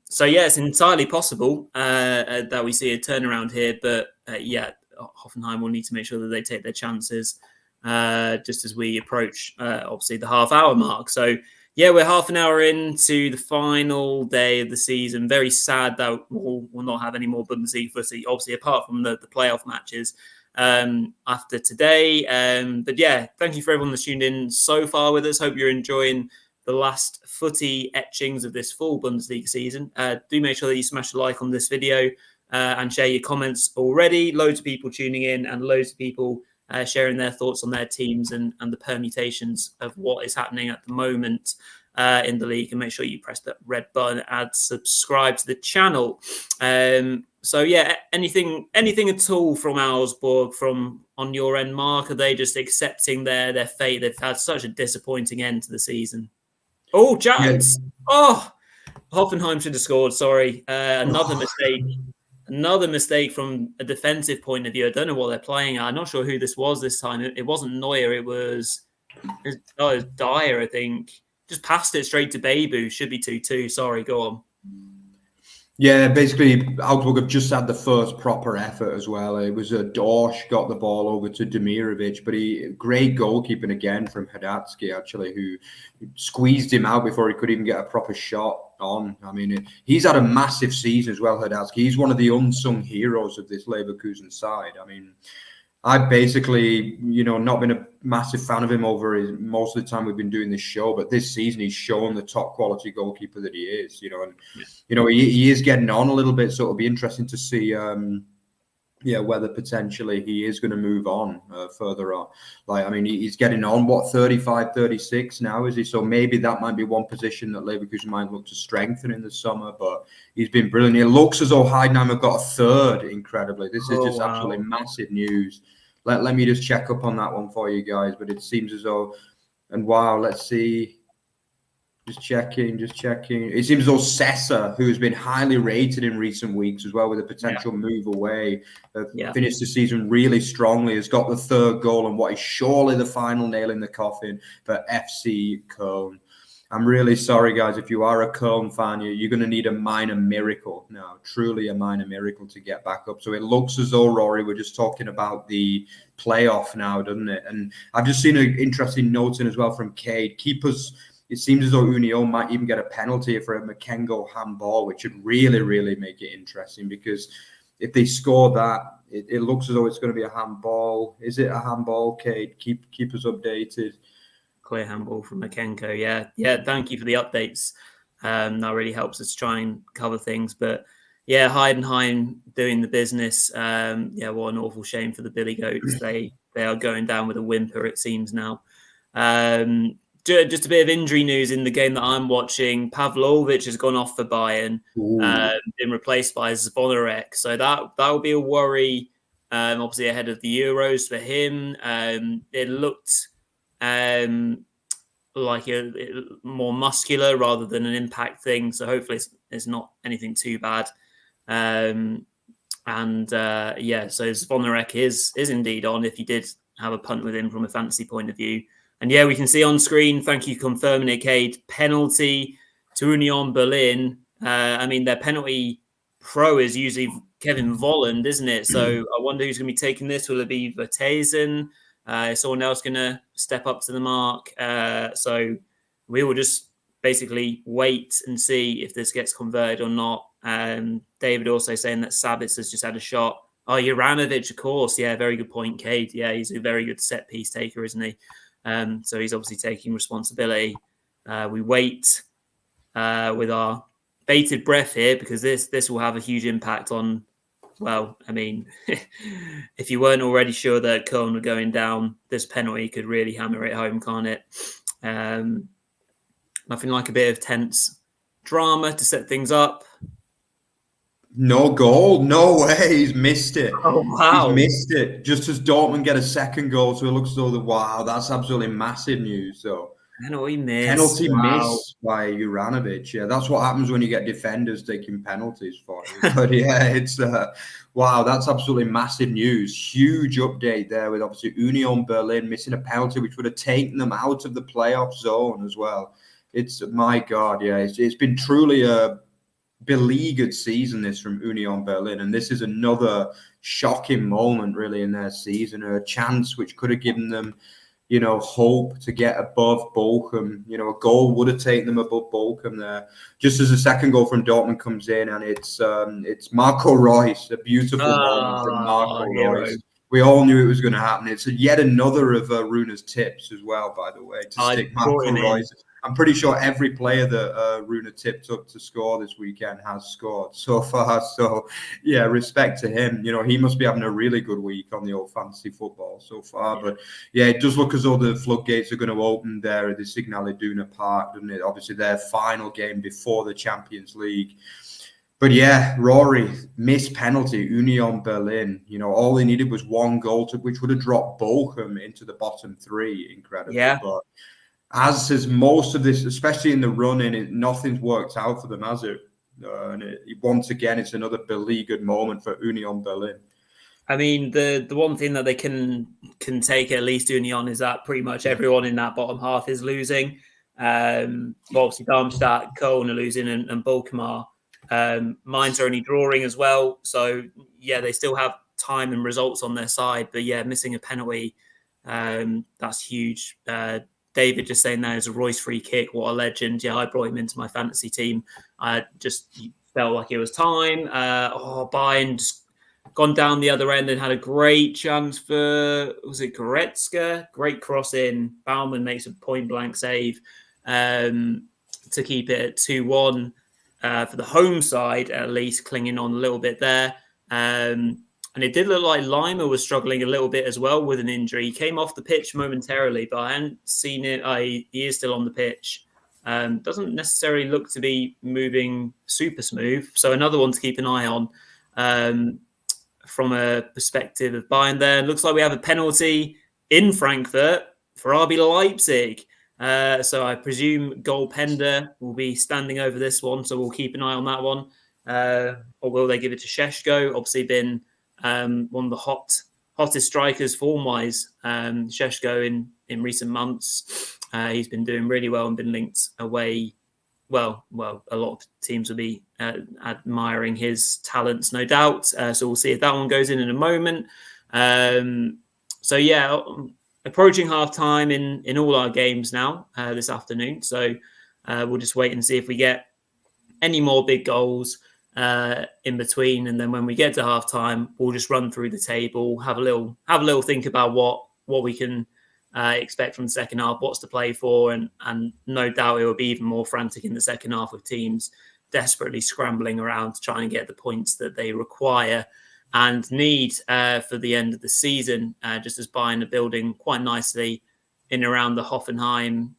[SPEAKER 1] So yeah, it's entirely possible that we see a turnaround here, but Hoffenheim will need to make sure that they take their chances just as we approach obviously the half-hour mark. So yeah, we're half an hour into the final day of the season. Very sad that we'll not have any more Bundesliga footy, obviously, apart from the playoff matches after today. But yeah, thank you for everyone that's tuned in so far with us. Hope you're enjoying the last footy etchings of this full Bundesliga season. Do make sure that you smash a like on this video and share your comments already. Loads of people tuning in, and loads of people sharing their thoughts on their teams and the permutations of what is happening at the moment in the league. And make sure you press that red button and subscribe to the channel. So yeah, anything at all from Augsburg, from on your end, Mark? Are they just accepting their fate? They've had such a disappointing end to the season. Oh, chance! Yeah. Oh, Hoffenheim should have scored. Sorry, another mistake. Another mistake from a defensive point of view. I don't know what they're playing at. I'm not sure who this was this time. It wasn't Neuer. It was Dyer, I think. Just passed it straight to Babu. Should be 2-2. Sorry, go on.
[SPEAKER 2] Yeah, basically, Augsburg have just had the first proper effort as well. It was Dorsch got the ball over to Demirovic, but great goalkeeping again from Hadatsky, actually, who squeezed him out before he could even get a proper shot on. I mean, he's had a massive season as well, Hadatsky. He's one of the unsung heroes of this Leverkusen side. I mean, I've basically, not been a massive fan of him over most of the time we've been doing this show, but this season he's shown the top quality goalkeeper that he is, he is getting on a little bit, so it'll be interesting to see, whether potentially he is going to move on further on. He's getting on, 35, 36 now, is he? So maybe that might be one position that Leverkusen might look to strengthen in the summer, but he's been brilliant. It looks as though Heidenheim have got a third, incredibly. This is just absolutely massive news. Let me just check up on that one for you guys, but it seems as though, let's see. Just checking. It seems as though Sessa, who has been highly rated in recent weeks as well, with a potential move away, finished the season really strongly, has got the third goal and what is surely the final nail in the coffin for FC Köln. I'm really sorry, guys. If you are a Köln fan, you're going to need a minor miracle now, truly a minor miracle to get back up. So it looks as though, Rory, we're just talking about the playoff now, doesn't it? And I've just seen an interesting note in as well from Cade. Keepers, it seems as though Union might even get a penalty for a Makengo handball, which would really, really make it interesting, because if they score that, it looks as though it's going to be a handball. Is it a handball, Cade? Keep us updated.
[SPEAKER 1] Clear handball from Makenko. Yeah. Thank you for the updates. That really helps us try and cover things. But yeah, Heidenheim doing the business. What an awful shame for the Billy Goats. They are going down with a whimper, it seems now. Just a bit of injury news in the game that I'm watching. Pavlovic has gone off for Bayern, been replaced by Zvonarek. So that will be a worry, obviously ahead of the Euros for him. It looked like a more muscular rather than an impact thing. So hopefully it's not anything too bad. So Zvonarek is indeed on if you did have a punt with him from a fantasy point of view. And yeah, we can see on screen, thank you for confirming it, Cade, penalty to Union Berlin. Their penalty pro is usually Kevin Volland, isn't it? So I wonder who's going to be taking this. Will it be Vertesen? Is someone else going to step up to the mark? So we will just basically wait and see if this gets converted or not. David also saying that Sabitz has just had a shot. Oh, Juranovic, of course. Yeah, very good point, Cade. Yeah, he's a very good set piece taker, isn't he? So he's obviously taking responsibility. We wait with our bated breath here, because this will have a huge impact on, if you weren't already sure that Köln were going down, this penalty could really hammer it home, can't it? Nothing like a bit of tense drama to set things up.
[SPEAKER 2] No goal. No way. He's missed it.
[SPEAKER 1] Oh, wow.
[SPEAKER 2] He's missed it. Just as Dortmund get a second goal. So it looks as though that's absolutely massive news. So
[SPEAKER 1] penalty miss.
[SPEAKER 2] Penalty miss by Juranovic. Yeah, that's what happens when you get defenders taking penalties for you. But yeah, it's wow, that's absolutely massive news. Huge update there with obviously Union Berlin missing a penalty, which would have taken them out of the playoff zone as well. It's, my God, yeah, it's been truly a beleaguered season, this, from Union Berlin, and this is another shocking moment really in their season, a chance which could have given them, hope to get above Bochum. A goal would have taken them above Bochum there. Just as a second goal from Dortmund comes in, and it's Marco Reus, a beautiful moment from Marco Reus. We all knew it was going to happen. It's yet another of Runa's tips as well, by the way, to stick Marco Reus. I'm pretty sure every player that Runa tipped up to score this weekend has scored so far. So, yeah, respect to him. He must be having a really good week on the old fantasy football so far. But, yeah, it does look as though the floodgates are going to open there at the Signal Iduna Park, doesn't it? Obviously, their final game before the Champions League. But, yeah, Rory, missed penalty, Union Berlin. All they needed was one goal, which would have dropped Bochum into the bottom three. Incredible.
[SPEAKER 1] Yeah.
[SPEAKER 2] But as has most of this, especially in the run-in, nothing's worked out for them, has it? Once again, it's another beleaguered moment for Union Berlin.
[SPEAKER 1] The one thing that they can take, at least Union, is that pretty much everyone in that bottom half is losing. Obviously, Darmstadt, Köln are losing, and Bochum are. Mainz are only drawing as well. So, yeah, they still have time and results on their side. But, yeah, missing a penalty, that's huge. David just saying that is a Royce free kick. What a legend. Yeah, I brought him into my fantasy team. I just felt like it was time. Bayern just gone down the other end and had a great chance for, was it Goretzka? Great cross in. Baumann makes a point-blank save to keep it at 2-1 for the home side, at least, clinging on a little bit there. And it did look like Lima was struggling a little bit as well with an injury. He came off the pitch momentarily, but I hadn't seen it. He is still on the pitch. Doesn't necessarily look to be moving super smooth. So another one to keep an eye on from a perspective of Bayern there. Looks like we have a penalty in Frankfurt for RB Leipzig. So I presume Goalpender will be standing over this one. So we'll keep an eye on that one. Or will they give it to Šeško? Obviously been one of the hottest strikers form-wise. Šeško in in recent months. He's been doing really well and been linked away. Well, a lot of teams will be admiring his talents, no doubt. So we'll see if that one goes in a moment. So yeah, approaching half time in all our games now this afternoon. So we'll just wait and see if we get any more big goals in between, and then when we get to half time, we'll just run through the table, have a little think about what we can expect from the second half, what's to play for, and no doubt it will be even more frantic in the second half with teams desperately scrambling around to try and get the points that they require and need for the end of the season, just as Bayern are building quite nicely in around the Hoffenheim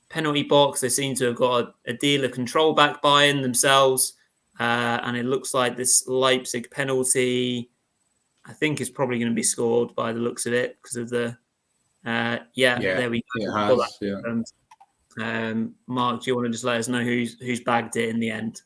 [SPEAKER 1] penalty box. They seem to have got a deal of control back Bayern themselves, and it looks like this Leipzig penalty, I think, is probably going to be scored by the looks of it because of the there we go.
[SPEAKER 2] It has,
[SPEAKER 1] Mark, do you want to just let us know who's bagged it in the end?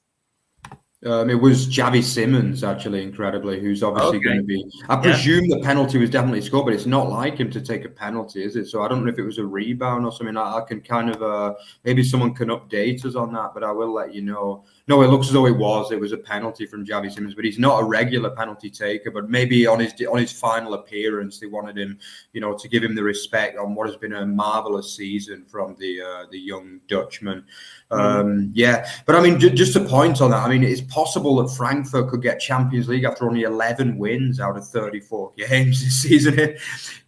[SPEAKER 2] It was Xavi Simons, actually, incredibly, who's obviously going to be... I presume the penalty was definitely scored, but it's not like him to take a penalty, is it? So I don't know if it was a rebound or something. I can kind of... maybe someone can update us on that, but I will let you know. No, it looks as though it was a penalty from Xavi Simons, but he's not a regular penalty taker. But maybe on his final appearance, they wanted him, to give him the respect on what has been a marvelous season from the young Dutchman. But I mean, just a point on that. I mean, it's possible that Frankfurt could get Champions League after only 11 wins out of 34 games this season.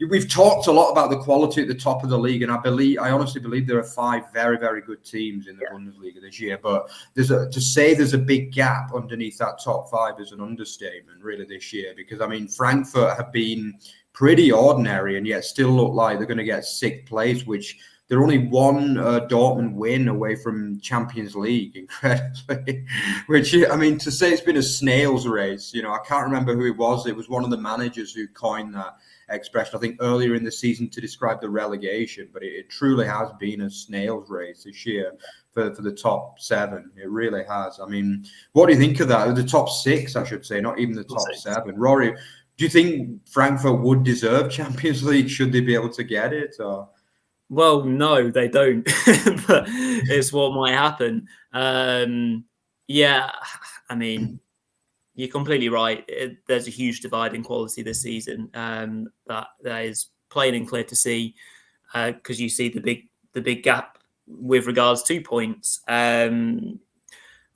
[SPEAKER 2] We've talked a lot about the quality at the top of the league, and I honestly believe there are 5 very, very good teams in the Bundesliga this year. But to say there's a big gap underneath that top 5 is an understatement, really, this year, because I mean, Frankfurt have been pretty ordinary and yet still look like they're going to get 6th place, which they're only one Dortmund win away from Champions League, incredibly. Which, I mean, to say it's been a snail's race, I can't remember who it was. It was one of the managers who coined that expression, I think, earlier in the season to describe the relegation. But it truly has been a snail's race this year for the top 7. It really has. I mean, what do you think of that? The top 6, I should say, not even the top 7. Rory, do you think Frankfurt would deserve Champions League? Should they be able to get it? Or...
[SPEAKER 1] Well, no, they don't, but it's what might happen. I mean, you're completely right. There's a huge divide in quality this season. That is plain and clear to see, because you see the big gap with regards to points.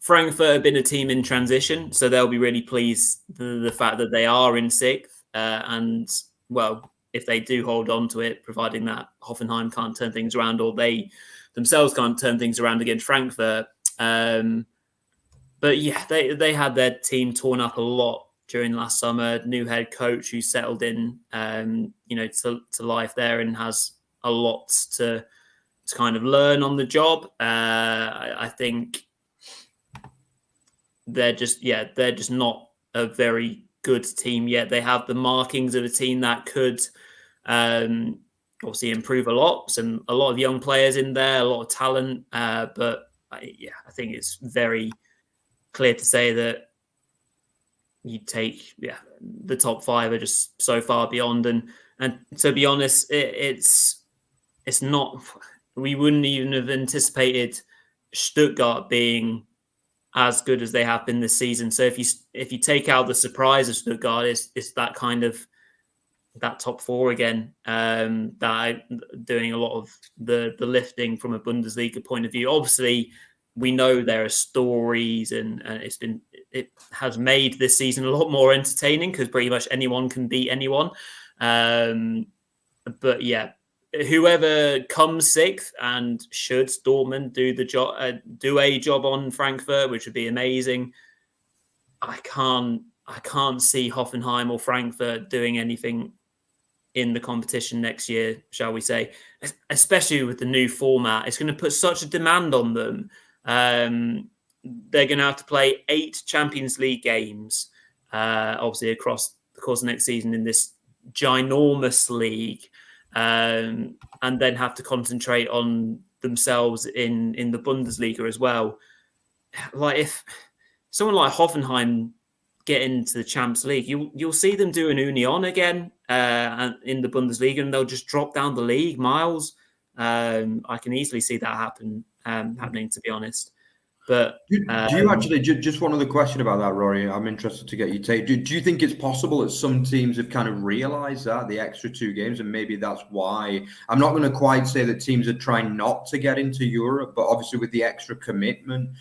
[SPEAKER 1] Frankfurt have been a team in transition, so they'll be really pleased the fact that they are in 6th, and well, if they do hold on to it, providing that Hoffenheim can't turn things around or they themselves can't turn things around against Frankfurt. But yeah, they had their team torn up a lot during last summer. New head coach who settled in, to life there and has a lot to kind of learn on the job. I think they're just not a very good team yet. They have the markings of a team that could obviously improve a lot. A lot of young players in there, a lot of talent. But I think it's very clear to say that you take the top 5 are just so far beyond. And to be honest, it's not. We wouldn't even have anticipated Stuttgart being as good as they have been this season. So if you take out the surprise of Stuttgart, it's that kind of that top 4 again, that doing a lot of the lifting from a Bundesliga point of view. Obviously, we know there are stories, and it has made this season a lot more entertaining because pretty much anyone can beat anyone. But yeah, whoever comes 6th, and should Dortmund do a job on Frankfurt, which would be amazing. I can't see Hoffenheim or Frankfurt doing anything in the competition next year, shall we say, especially with the new format. It's going to put such a demand on them. They're going to have to play 8 Champions League games, obviously across the course of next season in this ginormous league. And then have to concentrate on themselves in the Bundesliga as well. Like if someone like Hoffenheim get into the Champions League, you'll see them do an Union again in the Bundesliga, and they'll just drop down the league miles. I can easily see that happening, to be honest. But
[SPEAKER 2] do you actually, just one other question about that, Rory? I'm interested to get your take. Do you think it's possible that some teams have kind of realised that, the extra 2 games, and maybe that's why, I'm not going to quite say that teams are trying not to get into Europe, but obviously with the extra commitment,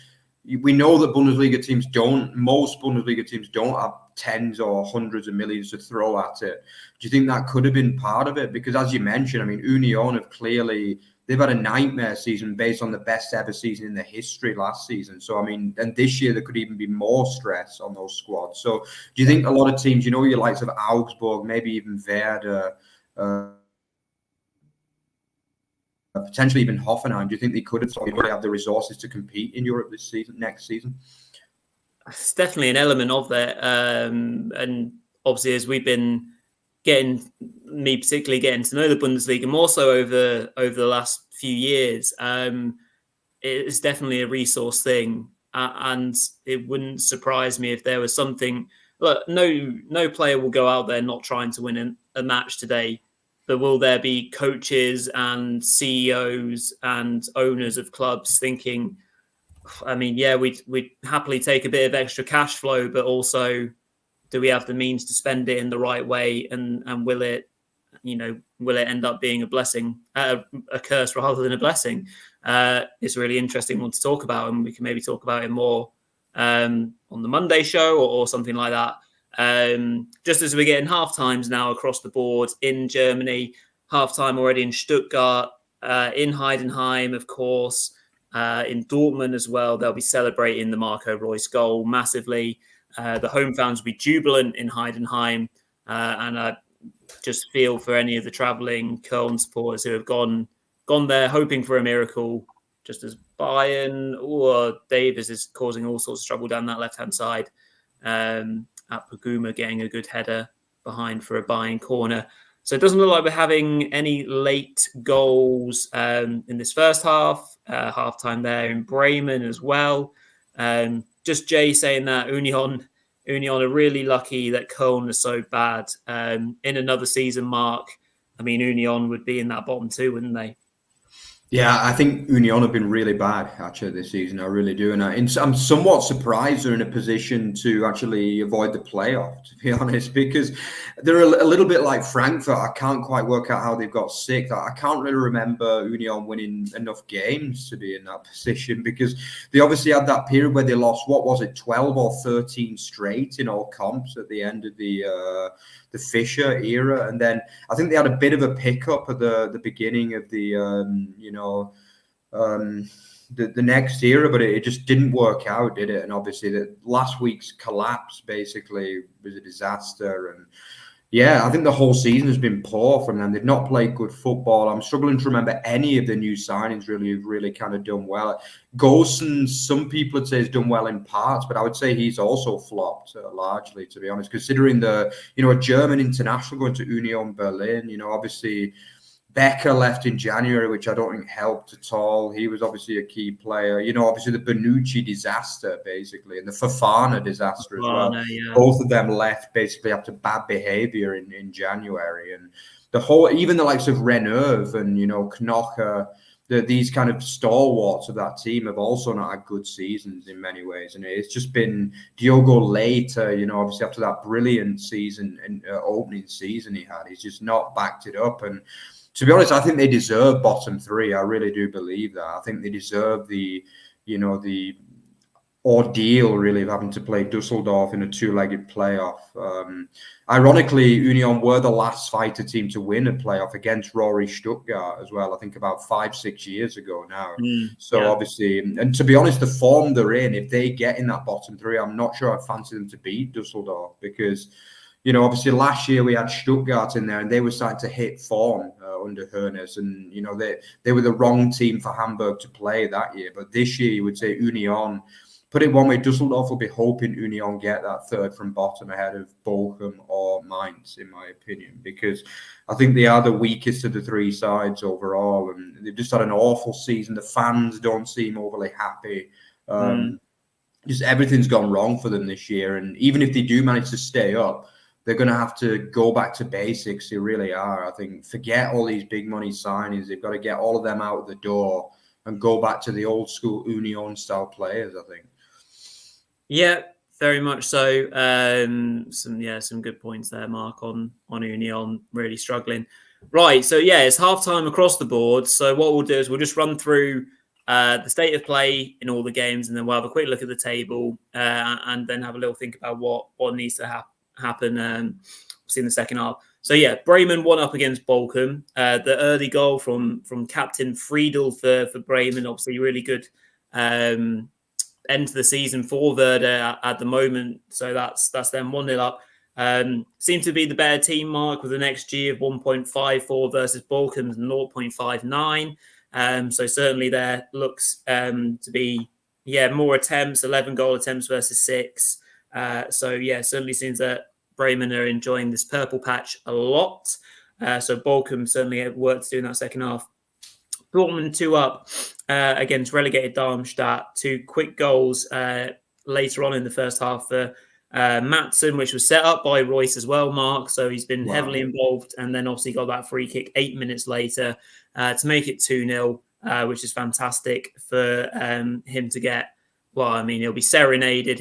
[SPEAKER 2] we know that most Bundesliga teams don't have tens or hundreds of millions to throw at it. Do you think that could have been part of it? Because as you mentioned, I mean, Union have clearly, they've had a nightmare season based on the best ever season in the history last season. So, I mean, and this year there could even be more stress on those squads. So do you think a lot of teams, you know, your likes of Augsburg, maybe even Werder, potentially even Hoffenheim, do you think they could have the resources to compete in Europe next season?
[SPEAKER 1] It's definitely an element of that. And obviously, as we've been particularly getting to know the Bundesliga more so over the last few years, it's definitely a resource thing. And it wouldn't surprise me if there was something. Look, no player will go out there not trying to win a match today. But will there be coaches and CEOs and owners of clubs thinking, I mean, yeah, we'd happily take a bit of extra cash flow, but also, do we have the means to spend it in the right way? And will it end up being a blessing, a curse rather than a blessing? It's a really interesting one to talk about, and we can maybe talk about it more on the Monday show or something like that. Just as we're getting half times now across the board in Germany, half time already in Stuttgart, in Heidenheim, of course, in Dortmund as well. They'll be celebrating the Marco Reus goal massively. The home fans will be jubilant in Heidenheim, and I just feel for any of the travelling Köln supporters who have gone there hoping for a miracle, just as Bayern or Davis is causing all sorts of trouble down that left-hand side. At Paguma getting a good header behind for a Bayern corner. So it doesn't look like we're having any late goals in this first half. Half-time there in Bremen as well. Just Jay saying that Union are really lucky that Köln is so bad. In another season, Mark, I mean, Union would be in that bottom 2, wouldn't they?
[SPEAKER 2] Yeah, I think Union have been really bad actually this season. I really do, and I'm somewhat surprised they're in a position to actually avoid the playoff, to be honest, because they're a little bit like Frankfurt. I can't quite work out how they've got 6th. I can't really remember Union winning enough games to be in that position, because they obviously had that period where they lost, 12 or 13 straight in all comps at the end of the Fischer era, and then I think they had a bit of a pickup at the beginning of the next era, but it just didn't work out, did it? And obviously the last week's collapse basically was a disaster. And yeah, I think the whole season has been poor from them. They've not played good football. I'm struggling to remember any of the new signings really kind of done well. Gosens, some people would say has done well in parts, but I would say he's also flopped largely, to be honest, considering a German international going to Union Berlin. Obviously Becker left in January, which I don't think helped at all. He was obviously a key player. Obviously the Bonucci disaster, basically, and the Fofana disaster as well. Yeah. Both of them left basically after bad behaviour in January. And even the likes of Reneuve and, Knoche, these kind of stalwarts of that team have also not had good seasons in many ways. And it's just been Diogo Leite, obviously after that brilliant season and opening season he had, he's just not backed it up. And to be honest, I think they deserve bottom 3. I really do believe that. I think they deserve the ordeal, really, of having to play Düsseldorf in a 2-legged playoff. Ironically, Union were the last fighter team to win a playoff against Rory Stuttgart as well, I think about 5-6 years ago now. Obviously, and to be honest, the form they're in, if they get in that bottom 3, I'm not sure I'd fancy them to beat Düsseldorf, because obviously last year we had Stuttgart in there and they were starting to hit form under Hoeneß, and they were the wrong team for Hamburg to play that year. But this year you would say Union, put it one way, Düsseldorf will be hoping Union get that 3rd from bottom ahead of Bochum or Mainz, in my opinion, because I think they are the weakest of the 3 sides overall, and they've just had an awful season. The fans don't seem overly happy. just everything's gone wrong for them this year. And even if they do manage to stay up, they're going to have to go back to basics. They really are. I think forget all these big money signings. They've got to get all of them out the door and go back to the old school Union style players, I think.
[SPEAKER 1] Yeah, very much so. Some good points there, Mark, on Union really struggling. Right, so yeah, it's halftime across the board. So what we'll do is we'll just run through the state of play in all the games, and then we'll have a quick look at the table, and then have a little think about what needs to happen in the second half. So yeah, Bremen 1-up against Bochum. The early goal from captain Friedel for Bremen, obviously really good end to the season for Werder at the moment. So that's them 1-0 up. Seem to be the better team, Mark, with an XG of 1.54 versus Bochum's 0.59. So certainly there looks to be more attempts, 11 goal attempts versus 6. So yeah, certainly seems that Bremen are enjoying this purple patch a lot. So Bochum certainly had work to do in that second half. Dortmund 2-up against relegated Darmstadt. 2 quick goals later on in the first half for Matson, which was set up by Royce as well, Mark. So he's been heavily involved, and then obviously got that free kick 8 minutes later to make it 2-0, which is fantastic for him to get. Well, I mean, he'll be serenaded.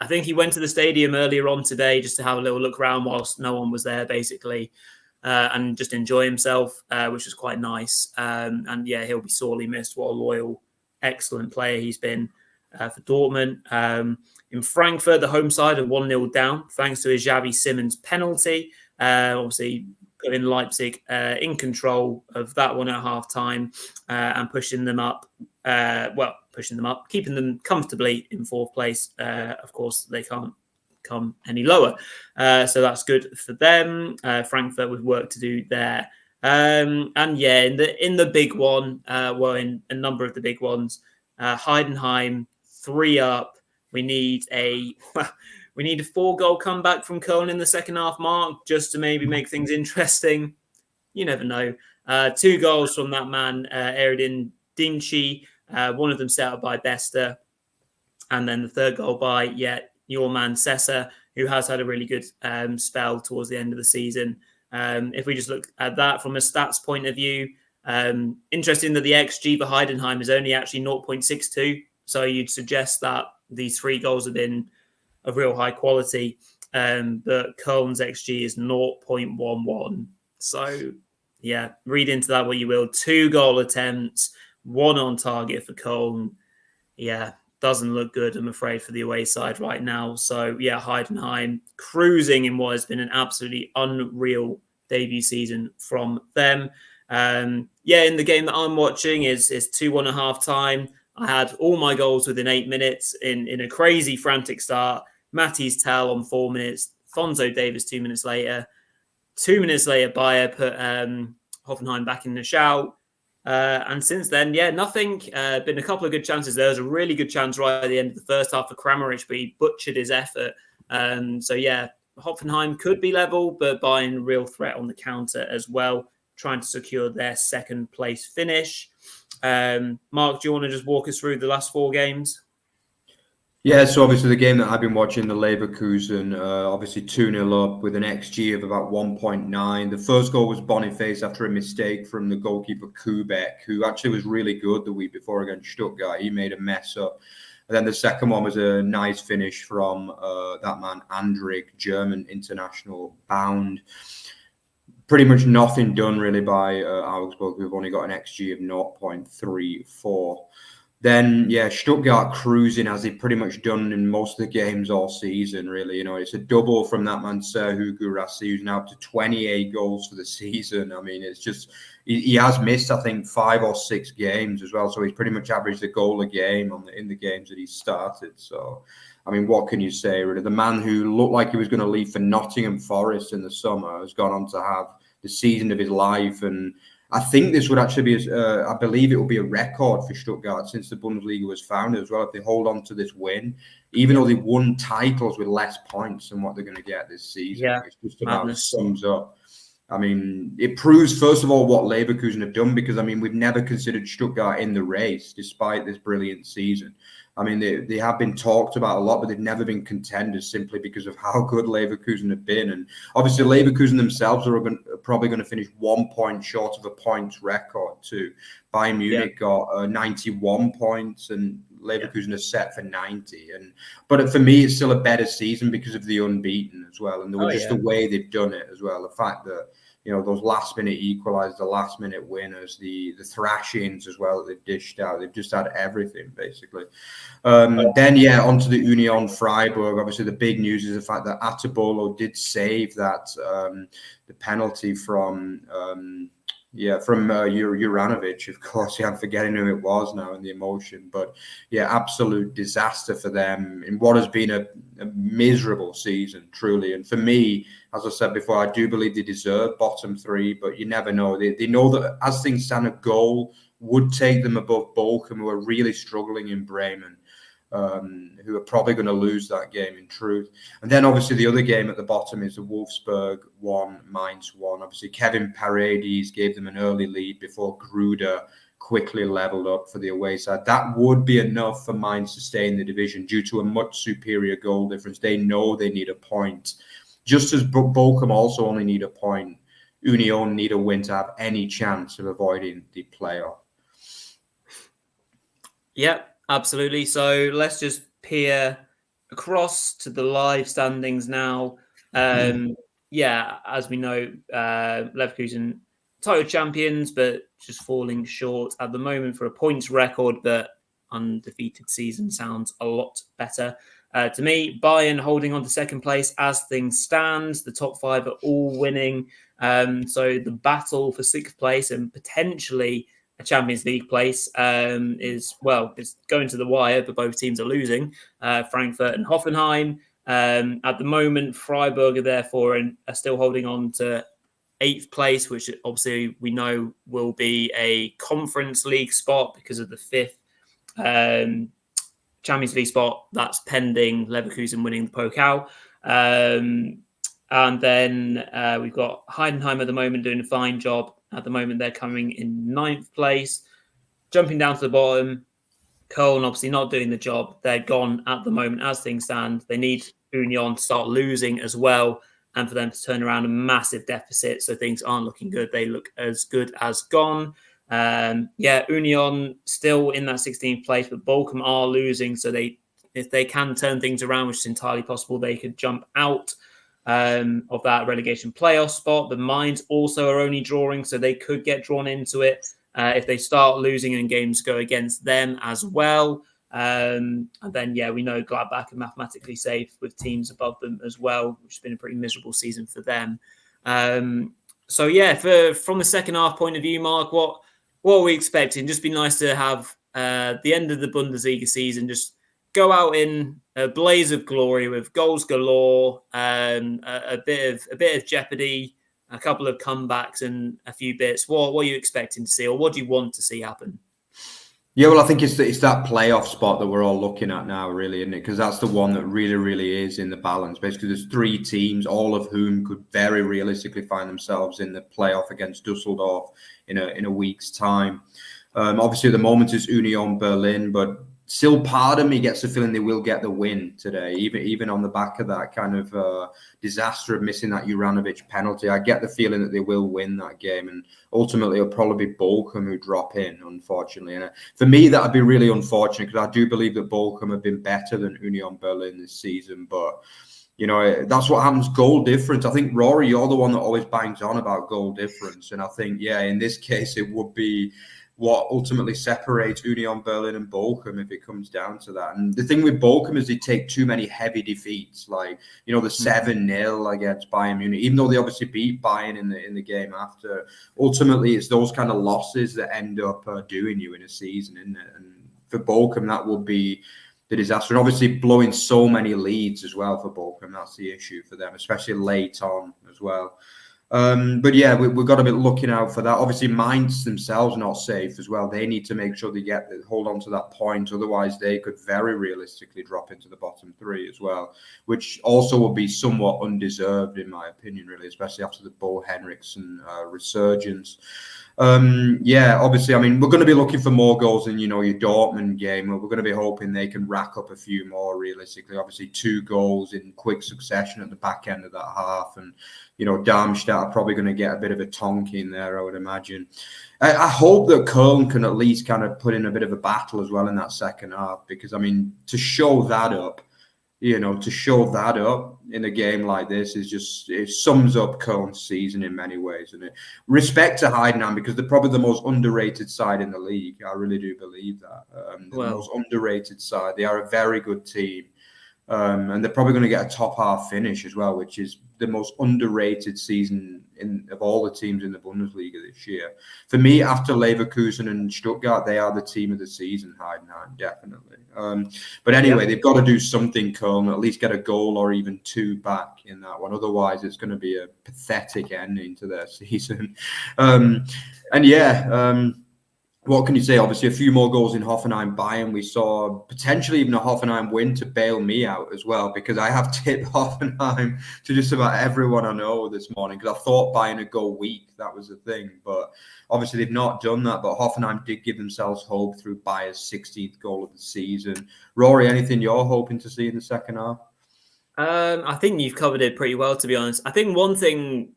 [SPEAKER 1] I think he went to the stadium earlier on today just to have a little look around whilst no one was there, basically. And just enjoy himself, which was quite nice. And yeah, he'll be sorely missed. What a loyal, excellent player he's been for Dortmund. In Frankfurt, the home side are 1-0 down thanks to a Xavi Simons penalty. Obviously, putting Leipzig in control of that one at half time and pushing them up, keeping them comfortably in 4th place. Of course, they can't come any lower. So that's good for them. Frankfurt with work to do there. And yeah, in the big one, in a number of the big ones, Heidenheim 3-up. We need a 4-goal comeback from Köln in the second half, Mark, just to maybe make things interesting. You never know. 2 goals from that man, Eredin Dinci. One of them set up by Bester. And then the 3rd goal by, your man Sessa, who has had a really good spell towards the end of the season. If we just look at that from a stats point of view, interesting that the XG for Heidenheim is only actually 0.62. So you'd suggest that these 3 goals have been of real high quality. But Köln's XG is 0.11. So yeah, read into that what you will. 2 goal attempts, 1 on target for Köln. Yeah, doesn't look good, I'm afraid, for the away side right now. So yeah, Heidenheim cruising in what has been an absolutely unreal debut season from them. In the game that I'm watching is 2-1 at half time. I had all my goals within 8 minutes in a crazy frantic start. Matty's Tell on 4 minutes. Fonzo Davis 2 minutes later. 2 minutes later, Bayer put Hoffenheim back in the shout. And since then, nothing. Been a couple of good chances. There was a really good chance right at the end of the first half for Kramaric, but he butchered his effort. Hoffenheim could be level, but Bayern real threat on the counter as well, trying to secure their 2nd place finish. Mark, do you want to just walk us through the last 4 games?
[SPEAKER 2] Yeah, so obviously the game that I've been watching, the Leverkusen, obviously 2-0 up with an XG of about 1.9. The first goal was Boniface after a mistake from the goalkeeper Kubek, who actually was really good the week before against Stuttgart. He made a mess up. And then the second one was a nice finish from that man, Andrik, German international bound. Pretty much nothing done really by Augsburg, who've only got an XG of 0.34. Then, Stuttgart cruising as they've pretty much done in most of the games all season, really. You know, it's a double from that man, Serhu Guirassy, who's now up to 28 goals for the season. I mean, it's just, he has missed, I think, 5 or 6 games as well. So he's pretty much averaged a goal a game in the games that he's started. So, I mean, what can you say, really? The man who looked like he was going to leave for Nottingham Forest in the summer has gone on to have the season of his life. And I think this would actually be, I believe it will be a record for Stuttgart since the Bundesliga was founded as well. If they hold on to this win, even though they won titles with less points than what they're going to get this season, it's just about sums up. I mean, it proves, first of all, what Leverkusen have done, because, I mean, we've never considered Stuttgart in the race, despite this brilliant season. I mean, they have been talked about a lot, but they've never been contenders simply because of how good Leverkusen have been. And obviously, Leverkusen themselves are probably going to finish 1 point short of a points record too. Bayern Munich got 91 points, and Leverkusen is set for 90. But for me, it's still a better season because of the unbeaten as well, and the way they've done it as well. The fact that, you know, those last-minute equalizers, the last-minute winners, the thrashings as well that they've dished out. They've just had everything, basically. Then, onto the Union Freiburg. Obviously, the big news is the fact that Atabolo did save that, the penalty from Juranovic, of course. I'm forgetting who it was now in the emotion. But, absolute disaster for them in what has been a miserable season, truly. And for me, as I said before, I do believe they deserve bottom three, but you never know. They know that as things stand, a goal would take them above Bochum, who are really struggling in Bremen, who are probably going to lose that game in truth. And then obviously the other game at the bottom is the Wolfsburg 1, Mainz 1. Obviously Kevin Paredes gave them an early lead before Gruder quickly leveled up for the away side. That would be enough for Mainz to stay in the division due to a much superior goal difference. They know they need a point. Just as Bochum also only need a point, Union need a win to have any chance of avoiding the playoff.
[SPEAKER 1] Yep, absolutely. So let's just peer across to the live standings now. As we know, Leverkusen title champions, but just falling short at the moment for a points record, but undefeated season sounds a lot better. To me, Bayern holding on to second place as things stand. The top five are all winning. So the battle for sixth place and potentially a Champions League place is going to the wire, but both teams are losing. Frankfurt and Hoffenheim. At the moment, Freiburg are therefore are still holding on to eighth place, which obviously we know will be a Conference League spot because of the fifth Champions League spot. That's pending Leverkusen winning the Pokal. And then we've got Heidenheim at the moment doing a fine job. At the moment, they're coming in ninth place. Jumping down to the bottom, Köln obviously not doing the job. They're gone at the moment as things stand. They need Union to start losing as well, and for them to turn around a massive deficit so things aren't looking good. They look as good as gone. Union still in that 16th place, but Bochum are losing. So if they can turn things around, which is entirely possible, they could jump out of that relegation playoff spot. The Mainz also are only drawing, so they could get drawn into it if they start losing and games go against them as well. And then, we know Gladbach are mathematically safe with teams above them as well, which has been a pretty miserable season for them. From the second half point of view, Mark, what are we expecting? Just be nice to have the end of the Bundesliga season just go out in a blaze of glory with goals galore, a bit of jeopardy, a couple of comebacks, and a few bits. What are you expecting to see, or what do you want to see happen?
[SPEAKER 2] Yeah, well, I think it's that playoff spot that we're all looking at now, really, isn't it? Because that's the one that really, really is in the balance. Basically, there's three teams, all of whom could very realistically find themselves in the playoff against Düsseldorf in a week's time. Obviously, at the moment, it's Union Berlin, but still part of me gets the feeling they will get the win today, even on the back of that kind of disaster of missing that Juranovic penalty. I get the feeling that they will win that game, and ultimately it'll probably be Bochum who drop in, unfortunately. And for me, that would be really unfortunate, because I do believe that Bochum have been better than Union Berlin this season, but that's what happens. Goal difference. I think, Rory, you're the one that always bangs on about goal difference, and I think, in this case, it would be what ultimately separates Union Berlin and Bochum if it comes down to that. And the thing with Bochum is they take too many heavy defeats, like, the 7-0 against Bayern Munich, even though they obviously beat Bayern in the game after. Ultimately, it's those kind of losses that end up doing you in a season, isn't it? And for Bochum, that would be the disaster. And obviously blowing so many leads as well for Bochum, that's the issue for them, especially late on as well. But yeah, we've got to be looking out for that. Obviously, Mainz themselves are not safe as well. They need to make sure they hold on to that point. Otherwise, they could very realistically drop into the bottom three as well, which also would be somewhat undeserved, in my opinion, really, especially after the Bo Henriksen resurgence. Yeah, obviously, I mean, we're going to be looking for more goals in, your Dortmund game. We're going to be hoping they can rack up a few more realistically. Obviously, 2 goals in quick succession at the back end of that half. And, Darmstadt are probably going to get a bit of a tonk in there, I would imagine. I hope that Köln can at least kind of put in a bit of a battle as well in that second half, because, I mean, to show that up in a game like this it sums up Köln's season in many ways. And respect to Heidenheim, because they're probably the most underrated side in the league. I really do believe that. The most underrated side. They are a very good team. And they're probably going to get a top half finish as well, which is the most underrated season of all the teams in the Bundesliga this year. For me, after Leverkusen and Stuttgart, they are the team of the season, Heidenheim, definitely. But anyway, They've got to do something, Köln, at least get a goal or even 2 back in that one. Otherwise, it's going to be a pathetic ending to their season. What can you say? Obviously, a few more goals in Hoffenheim, Bayern. We saw potentially even a Hoffenheim win to bail me out as well, because I have tipped Hoffenheim to just about everyone I know this morning, because I thought Bayern would go weak. That was the thing. But obviously, they've not done that. But Hoffenheim did give themselves hope through Bayer's 16th goal of the season. Rory, anything you're hoping to see in the second half?
[SPEAKER 1] I think you've covered it pretty well, to be honest. I think one thing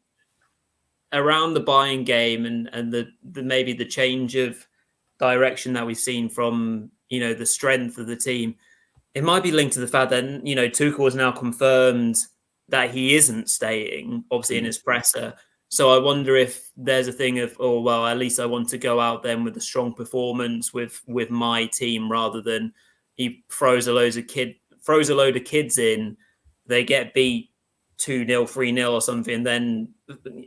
[SPEAKER 1] around the Bayern game and the maybe the change of direction that we've seen from the strength of the team, it might be linked to the fact that Tuchel has now confirmed that he isn't staying, obviously, in his presser. So I wonder if there's a thing of, at least I want to go out then with a strong performance with my team, rather than he throws a load of kids in, they get beat 2-0, 3-0 or something, then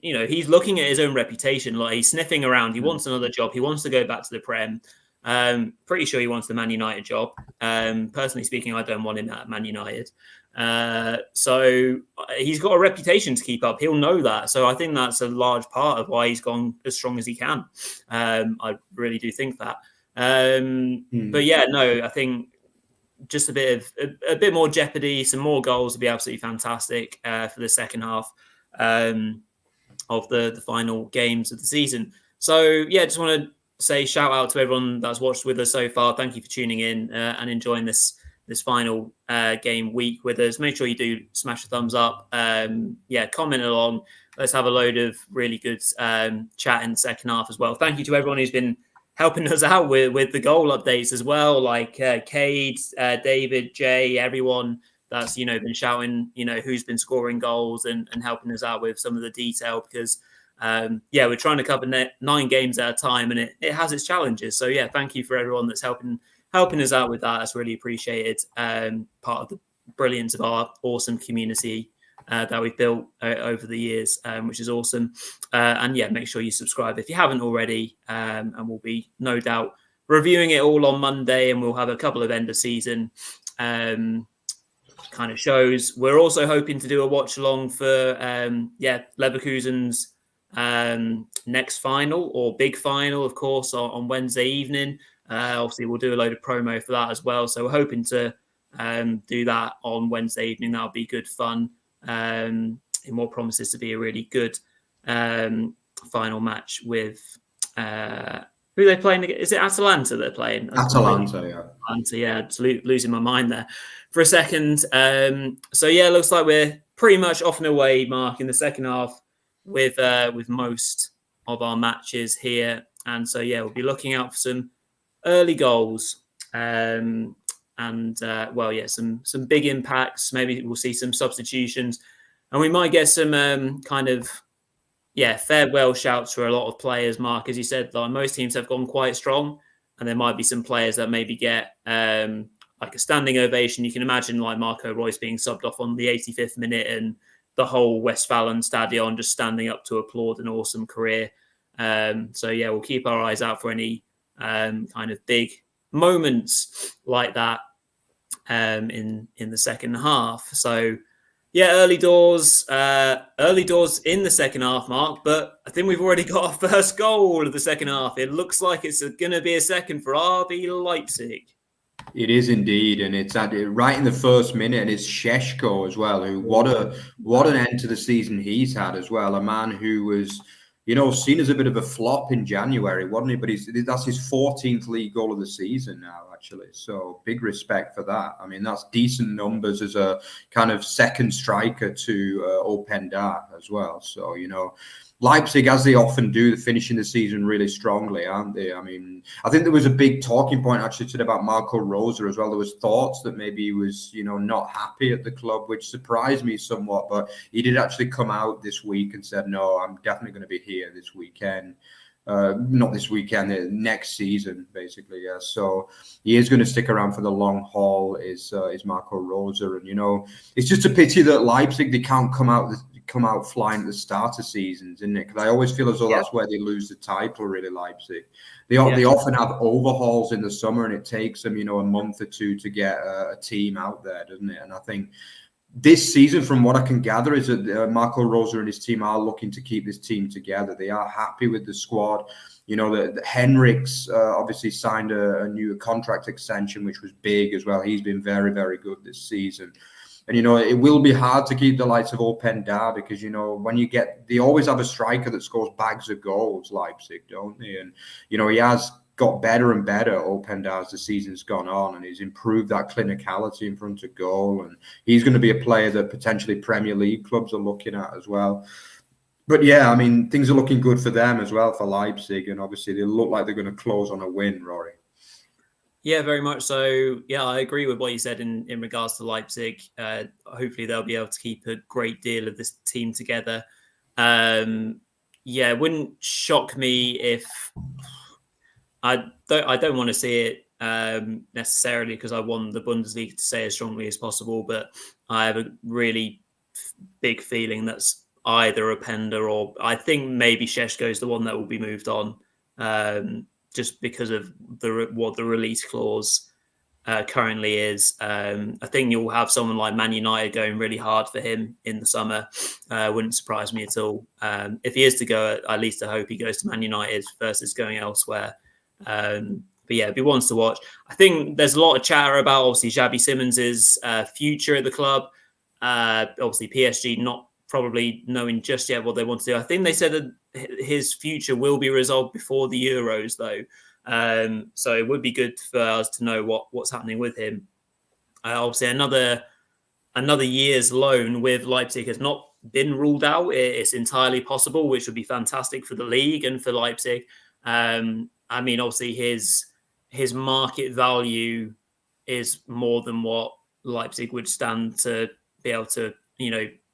[SPEAKER 1] he's looking at his own reputation. Like, he's sniffing around. He wants another job. He wants to go back to the Prem. Pretty sure he wants the Man United job. Personally speaking, I don't want him at Man United. So he's got a reputation to keep up. He'll know that. So I think that's a large part of why he's gone as strong as he can. I really do think that. But yeah, no, I think just a bit more jeopardy, some more goals would be absolutely fantastic for the second half of the final games of the season. So yeah, just want to say shout out to everyone that's watched with us so far. Thank you for tuning in and enjoying this final game week with us. Make sure you do smash a thumbs up. Comment along. Let's have a load of really good chat in the second half as well. Thank you to everyone who's been helping us out with the goal updates as well, like Cade, David, Jay, everyone that's been shouting who's been scoring goals and helping us out with some of the detail, because we're trying to cover 9 games at a time, and it has its challenges. So yeah, thank you for everyone that's helping us out with that. That's really appreciated. Part of the brilliance of our awesome community that we've built over the years, which is awesome. Make sure you subscribe if you haven't already, and we'll be no doubt reviewing it all on Monday, and we'll have a couple of end of season kind of shows. We're also hoping to do a watch along for Leverkusen's next final, or big final, of course, on Wednesday evening. Obviously, we'll do a load of promo for that as well. So we're hoping to do that on Wednesday evening. That'll be good fun. In what promises to be a really good final match with who are they playing? Is it Atalanta they're playing?
[SPEAKER 2] Atalanta,
[SPEAKER 1] yeah. Just losing my mind there for a second. Looks like we're pretty much off and away, Mark, in the second half with most of our matches here. And so, we'll be looking out for some early goals. Some big impacts. Maybe we'll see some substitutions, and we might get some farewell shouts for a lot of players. Mark, as you said, like, most teams have gone quite strong, and there might be some players that maybe get like a standing ovation. You can imagine like Marco Reus being subbed off on the 85th minute, and the whole Westfalenstadion just standing up to applaud an awesome career. We'll keep our eyes out for any kind of big moments like that in the second half. So Yeah, early doors in the second half, Mark, but I think we've already got our first goal of the second half. It looks like it's going to be a second for RB Leipzig.
[SPEAKER 2] It is indeed, and it's right in the first minute, and it's Šeško as well. Who what an end to the season he's had as well. A man who was, seen as a bit of a flop in January, wasn't he? But that's his 14th league goal of the season now, actually. So big respect for that. I mean, that's decent numbers as a kind of second striker to Openda as well. So Leipzig, as they often do, they're finishing the season really strongly, aren't they? I mean, I think there was a big talking point actually today about Marco Rose as well. There was thoughts that maybe he was, not happy at the club, which surprised me somewhat. But he did actually come out this week and said, "No, I'm definitely going to be here this weekend. Not this weekend, next season, basically." Yeah. So he is going to stick around for the long haul. Is Marco Rose, and it's just a pity that Leipzig they can't come out flying at the start of seasons, isn't it? Because I always feel as though that's where they lose the title, really, Leipzig. They often have overhauls in the summer, and it takes them, a month or two to get a team out there, doesn't it? And I think this season, from what I can gather, is that Marco Rose and his team are looking to keep this team together. They are happy with the squad. The Henriks obviously signed a new contract extension, which was big as well. He's been very, very good this season. And, it will be hard to keep the likes of Openda because, when they always have a striker that scores bags of goals, Leipzig, don't they? And, he has got better and better, Openda, as the season's gone on, and he's improved that clinicality in front of goal. And he's going to be a player that potentially Premier League clubs are looking at as well. But yeah, I mean, things are looking good for them as well, for Leipzig. And obviously they look like they're going to close on a win, Rory.
[SPEAKER 1] Yeah, very much so. Yeah, I agree with what you said in regards to Leipzig. Hopefully they'll be able to keep a great deal of this team together. It wouldn't shock me if I don't want to see it necessarily because I want the Bundesliga to stay as strongly as possible, but I have a really big feeling that's either Openda or I think maybe Šeško is the one that will be moved on. Just because of what the release clause currently is. I think you'll have someone like Man United going really hard for him in the summer. Wouldn't surprise me at all. If he is to go, at least I hope he goes to Man United versus going elsewhere. But yeah, it'd be ones to watch. I think there's a lot of chatter about obviously Xabi Simons's future at the club. Obviously PSG not probably knowing just yet what they want to do. I think they said that his future will be resolved before the Euros, though. So it would be good for us to know what's happening with him. Obviously, another year's loan with Leipzig has not been ruled out. It's entirely possible, which would be fantastic for the league and for Leipzig. I mean, obviously, his market value is more than what Leipzig would stand to be able to,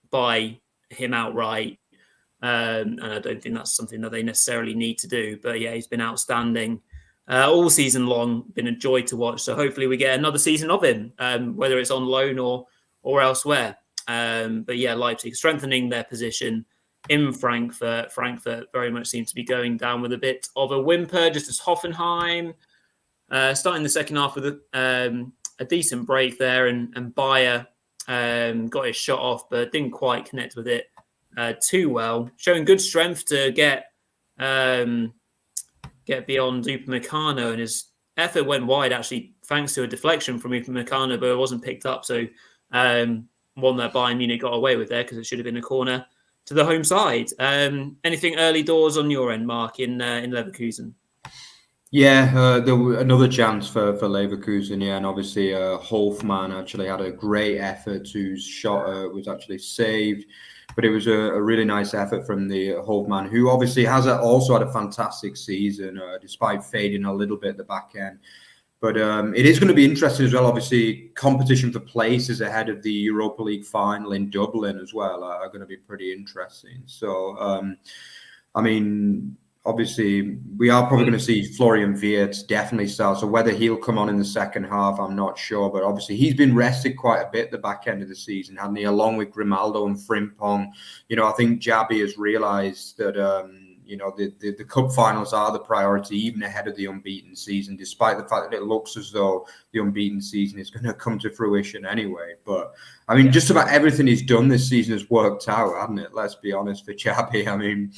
[SPEAKER 1] buy him outright. And I don't think that's something that they necessarily need to do. But yeah, he's been outstanding all season long, been a joy to watch. So hopefully we get another season of him, whether it's on loan or elsewhere. But yeah, Leipzig strengthening their position in Frankfurt. Frankfurt very much seems to be going down with a bit of a whimper, just as Hoffenheim. Starting the second half with a decent break there, and Bayer got his shot off, but didn't quite connect with it too well. Showing good strength to get beyond Upamecano, and his effort went wide actually thanks to a deflection from Upamecano, but it wasn't picked up. So one that Bayern Munich got away with there because it should have been a corner to the home side. Anything early doors on your end, Mark, in Leverkusen?
[SPEAKER 2] Yeah, there was another chance for Leverkusen, and obviously Hofmann actually had a great effort whose shot was actually saved, but it was a really nice effort from the Hofmann, who obviously has also had a fantastic season, despite fading a little bit at the back end. But it is going to be interesting as well. Obviously, competition for places ahead of the Europa League final in Dublin as well are going to be pretty interesting. So, I mean, obviously, we are probably going to see Florian Wirtz definitely start. So whether he'll come on in the second half, I'm not sure. But obviously, he's been rested quite a bit the back end of the season, hasn't he? Along with Grimaldo and Frimpong. I think Xabi has realised that you know, the cup finals are the priority, even ahead of the unbeaten season, despite the fact that it looks as though the unbeaten season is going to come to fruition anyway. But I mean, just about everything he's done this season has worked out, hasn't it? Let's be honest, for Xabi. I mean,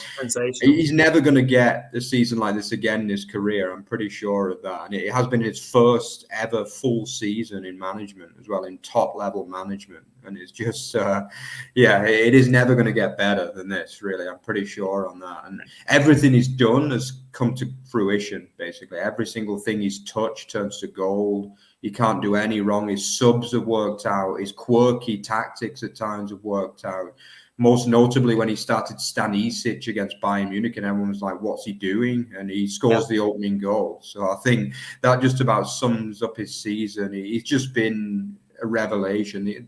[SPEAKER 2] he's never going to get a season like this again in his career. I'm pretty sure of that. And it has been his first ever full season in management as well, in top level management. And it's just, it is never going to get better than this, really. I'm pretty sure on that. And everything he's done has come to fruition, basically. Every single thing he's touched turns to gold. He can't do any wrong. His subs have worked out. His quirky tactics at times have worked out. Most notably when he started Stanisic against Bayern Munich, and everyone was like, what's he doing? And he scores the opening goal. So I think that just about sums up his season. He's just been a revelation.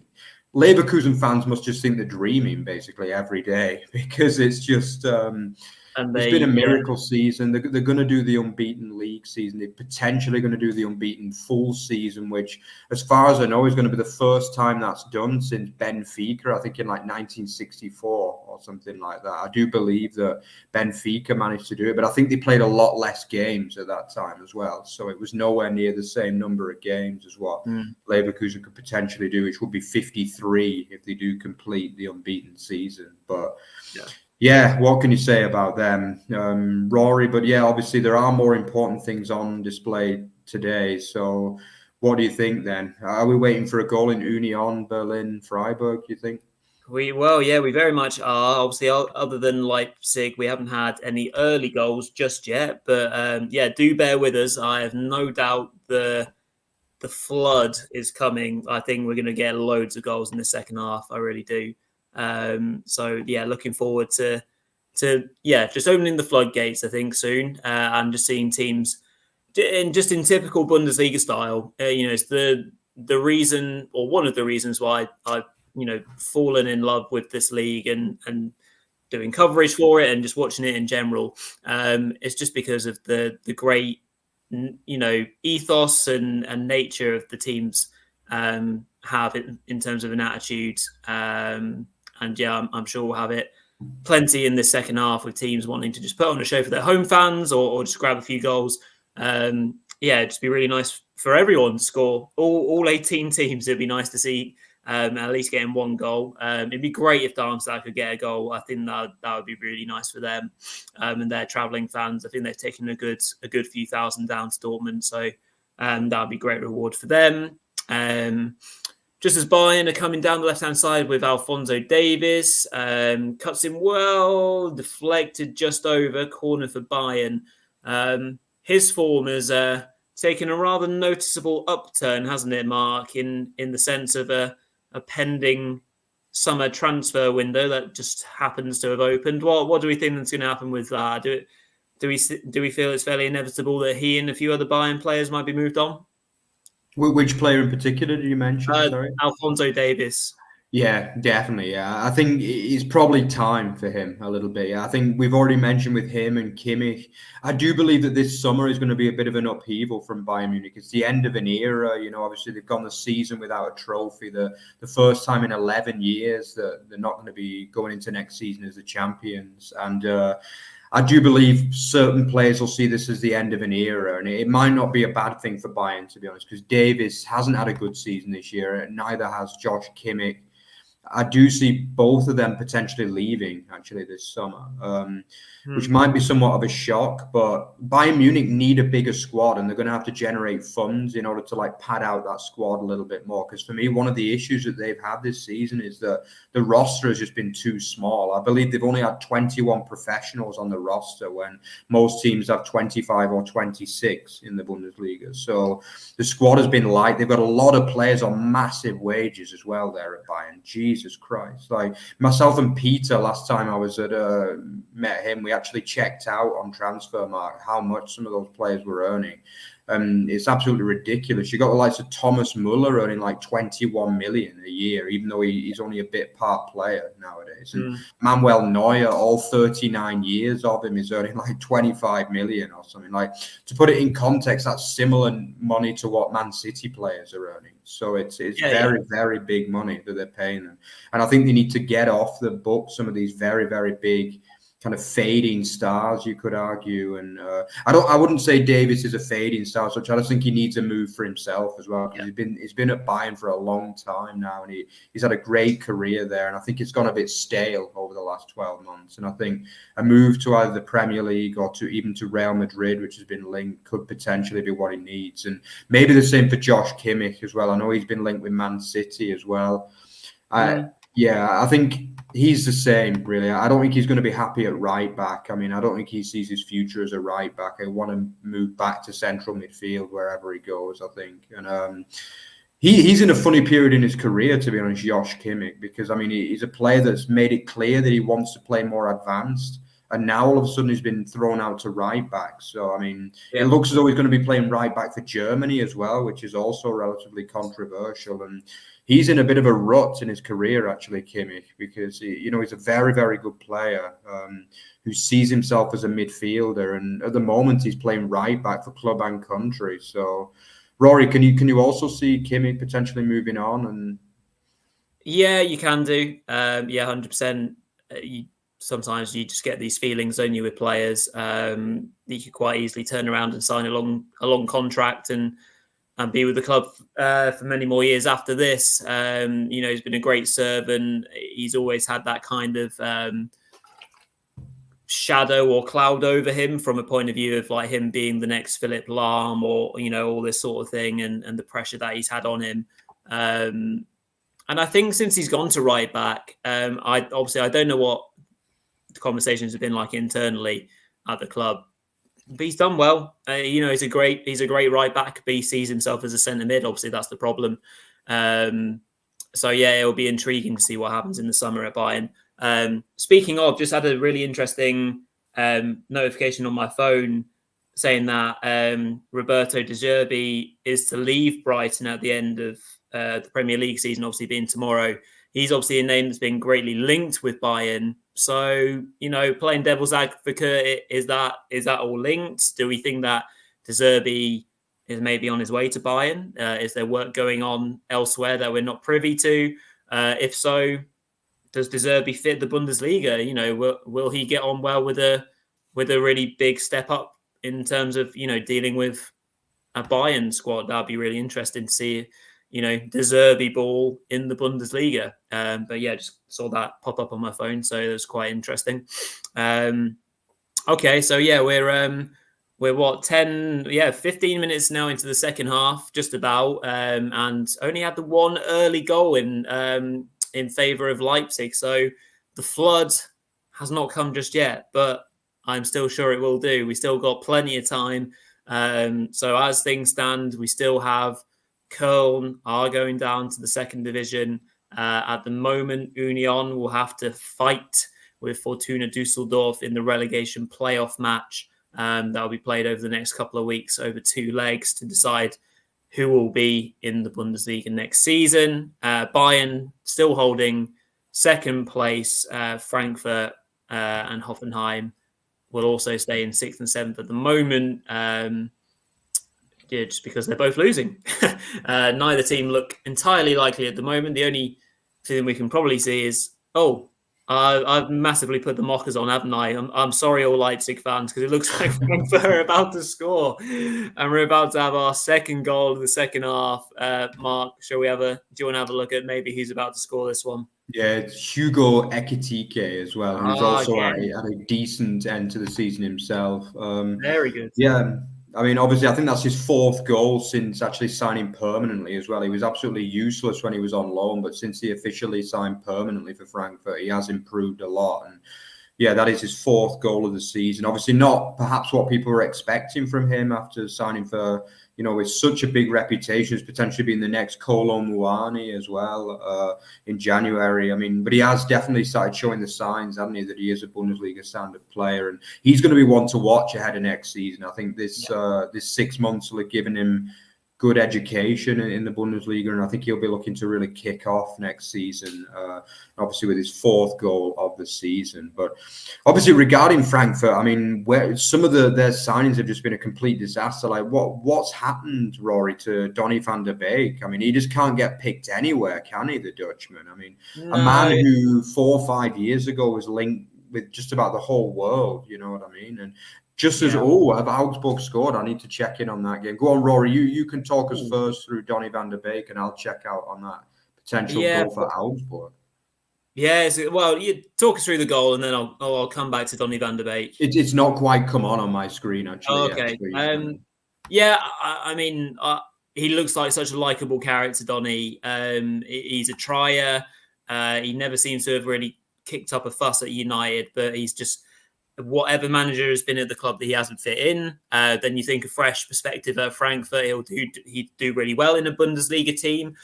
[SPEAKER 2] Leverkusen fans must just think they're dreaming basically every day, because it's just it's been a miracle season. They're going to do the unbeaten league season. They're potentially going to do the unbeaten full season, which, as far as I know, is going to be the first time that's done since Benfica, I think in like 1964 or something like that. I do believe that Benfica managed to do it, but I think they played a lot less games at that time as well. So it was nowhere near the same number of games as what Leverkusen could potentially do, which would be 53 if they do complete the unbeaten season. But yeah, what can you say about them, Rory? But yeah, obviously there are more important things on display today. So what do you think then? Are we waiting for a goal in Union Berlin, Freiburg, do you think?
[SPEAKER 1] We very much are. Obviously, other than Leipzig, we haven't had any early goals just yet. But do bear with us. I have no doubt the flood is coming. I think we're going to get loads of goals in the second half. I really do. Looking forward to just opening the floodgates, I think, soon, and just seeing teams in typical Bundesliga style. It's the reason, or one of the reasons, why I've fallen in love with this league and doing coverage for it and just watching it in general. It's just because of the great ethos and nature of the teams have in terms of an attitude. I'm sure we'll have it plenty in the second half, with teams wanting to just put on a show for their home fans or just grab a few goals. It'd just be really nice for everyone to score. All 18 teams, it'd be nice to see at least getting one goal. It'd be great if Darmstadt could get a goal. I think that would be really nice for them and their travelling fans. I think they've taken a good few thousand down to Dortmund, so that would be great reward for them. Just as Bayern are coming down the left-hand side with Alphonso Davies, cuts in well, deflected just over, corner for Bayern. His form has taken a rather noticeable upturn, hasn't it, Mark, in the sense of a pending summer transfer window that just happens to have opened. What do we think that's going to happen with that? Do we feel it's fairly inevitable that he and a few other Bayern players might be moved on?
[SPEAKER 2] Which player in particular did you mention? Sorry,
[SPEAKER 1] Alphonso Davies.
[SPEAKER 2] Yeah, definitely. Yeah, I think it's probably time for him a little bit. I think we've already mentioned with him and Kimmich. I do believe that this summer is going to be a bit of an upheaval from Bayern Munich. It's the end of an era. Obviously they've gone the season without a trophy. The first time in 11 years that they're not going to be going into next season as the champions. And I do believe certain players will see this as the end of an era, and it might not be a bad thing for Bayern, to be honest, because Davies hasn't had a good season this year, and neither has Josh Kimmich. I do see both of them potentially leaving actually this summer, which might be somewhat of a shock. But Bayern Munich need a bigger squad, and they're going to have to generate funds in order to pad out that squad a little bit more. Because for me, one of the issues that they've had this season is that the roster has just been too small. I believe they've only had 21 professionals on the roster when most teams have 25 or 26 in the Bundesliga. So the squad has been light. They've got a lot of players on massive wages as well there at Bayern. Jesus Christ. Myself and Peter, last time I was met him, we actually checked out on Transfermarkt how much some of those players were earning. It's absolutely ridiculous. You got the likes of Thomas Muller earning 21 million a year, even though he's only a bit part player nowadays. And Manuel Neuer, all 39 years of him, is earning 25 million or something. To put it in context, that's similar money to what Man City players are earning. So it's very, very big money that they're paying them. And I think they need to get off the book some of these very, very big kind of fading stars, you could argue. And I wouldn't say Davis is a fading star, so I just think he needs a move for himself as well. Yeah. He's been at Bayern for a long time now, and he's had a great career there. And I think it's gone a bit stale over the last 12 months. And I think a move to either the Premier League or even to Real Madrid, which has been linked, could potentially be what he needs. And maybe the same for Josh Kimmich as well. I know he's been linked with Man City as well. Yeah, I think he's the same, really. I don't think he's going to be happy at right back. I mean, I don't think he sees his future as a right back. I want to move back to central midfield wherever he goes, I think. And he's in a funny period in his career, to be honest, Josh Kimmich, because, I mean, he's a player that's made it clear that he wants to play more advanced. And now all of a sudden he's been thrown out to right back. So, I mean, it looks as though he's going to be playing right back for Germany as well, which is also relatively controversial. And he's in a bit of a rut in his career, actually, Kimmich, because, he's a very, very good player who sees himself as a midfielder. And at the moment, he's playing right back for club and country. So, Rory, can you also see Kimmich potentially moving on? And
[SPEAKER 1] yeah, you can do. 100%. Sometimes you just get these feelings, don't you, with players. You could quite easily turn around and sign a long contract and be with the club for many more years after this. He's been a great servant. He's always had that kind of shadow or cloud over him from a point of view of like him being the next Philipp Lahm or, all this sort of thing and the pressure that he's had on him. And I think since he's gone to right back, I don't know what the conversations have been like internally at the club, but he's done well. He's a great right back, but he sees himself as a centre mid. Obviously, that's the problem. So yeah, it'll be intriguing to see what happens in the summer at Bayern. Speaking of, just had a really interesting notification on my phone saying that Roberto De Zerbi is to leave Brighton at the end of the Premier League season, obviously being tomorrow. He's obviously a name that's been greatly linked with Bayern. So, playing devil's advocate, is that all linked? Do we think that De Zerbi is maybe on his way to Bayern? Is there work going on elsewhere that we're not privy to? If so, does De Zerbi fit the Bundesliga? Will he get on well with a really big step up in terms of, dealing with a Bayern squad? That'd be really interesting to see. De Zerbi ball in the Bundesliga. But yeah, just saw that pop up on my phone. So it was quite interesting. Okay. So yeah, we're what, 15 minutes now into the second half, just about, and only had the one early goal in favor of Leipzig. So the flood has not come just yet, but I'm still sure it will do. We still got plenty of time. So as things stand, we still have Köln are going down to the second division. At the moment, Union will have to fight with Fortuna Düsseldorf in the relegation playoff match. That will be played over the next couple of weeks over 2 legs to decide who will be in the Bundesliga next season. Bayern still holding second place. Frankfurt and Hoffenheim will also stay in 6th and 7th at the moment. Just because they're both losing. Neither team look entirely likely at the moment. The only thing we can probably see is, I've massively put the mockers on, haven't I? I'm sorry, all Leipzig fans, because it looks like we're about to score. And we're about to have our second goal of the second half. Mark, do you want to have a look at maybe who's about to score this one?
[SPEAKER 2] Yeah, it's Hugo Ekitike as well, who's also had a decent end to the season himself.
[SPEAKER 1] Very good.
[SPEAKER 2] Yeah. I mean, obviously, I think that's his 4th goal since actually signing permanently as well. He was absolutely useless when he was on loan, but since he officially signed permanently for Frankfurt, he has improved a lot. And yeah, that is his 4th goal of the season. Obviously, not perhaps what people were expecting from him after signing for, with such a big reputation as potentially being the next Kolo Muani as well in January. I mean, but he has definitely started showing the signs, hasn't he, that he is a Bundesliga standard player, and he's going to be one to watch ahead of next season. I think this 6 months will have given him good education in the Bundesliga, and I think he'll be looking to really kick off next season, obviously with his 4th goal of the season. But obviously regarding Frankfurt, I mean, where some of their signings have just been a complete disaster. Like what's happened, Rory, to Donny van der Beek? I mean, he just can't get picked anywhere, can he, the Dutchman? I mean, a man who 4 or 5 years ago was with just about the whole world. You know what I mean? And just as have Augsburg scored? I need to check in on that game. Go on, Rory. You can talk us first through Donny van der Beek, and I'll check out on that potential goal for Augsburg.
[SPEAKER 1] Yeah, well, you talk us through the goal, and then I'll come back to Donny van der Beek.
[SPEAKER 2] It's not quite come on my screen, actually.
[SPEAKER 1] Oh, okay. I mean, he looks like such a likable character, Donny. He's a trier. He never seems to have really kicked up a fuss at United, but he's just whatever manager has been at the club that he hasn't fit in. Then you think a fresh perspective at Frankfurt, he'd do really well in a Bundesliga team.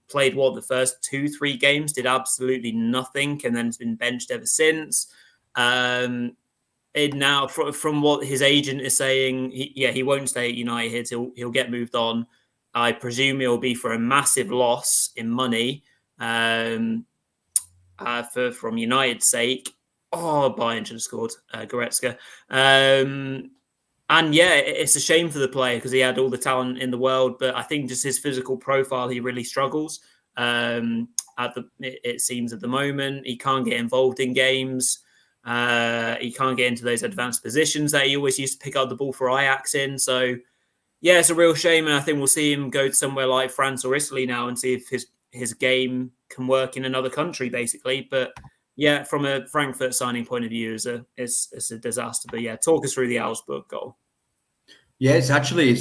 [SPEAKER 1] Played the first 2-3 games, did absolutely nothing, and then has been benched ever since. Now, from what his agent is saying, he won't stay at United. He'll get moved on. I presume it'll be for a massive loss in money from United's sake. Oh, Bayern should have scored, Goretzka. And yeah, it's a shame for the player because he had all the talent in the world, but I think just his physical profile, he really struggles. It seems at the moment he can't get involved in games. He can't get into those advanced positions that he always used to pick up the ball for Ajax in. So yeah, it's a real shame, and I think we'll see him go to somewhere like France or Italy now and see if his game can work in another country, basically. But yeah, from a Frankfurt signing point of view, it's a disaster. But yeah, talk us through the Augsburg goal.
[SPEAKER 2] Yeah, it's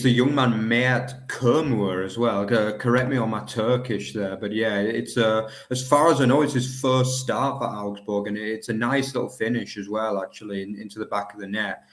[SPEAKER 2] the young man Mert Kermur as well. Correct me on my Turkish there, but yeah, it's as far as I know, it's his first start for Augsburg, and it's a nice little finish as well, actually, into the back of the net.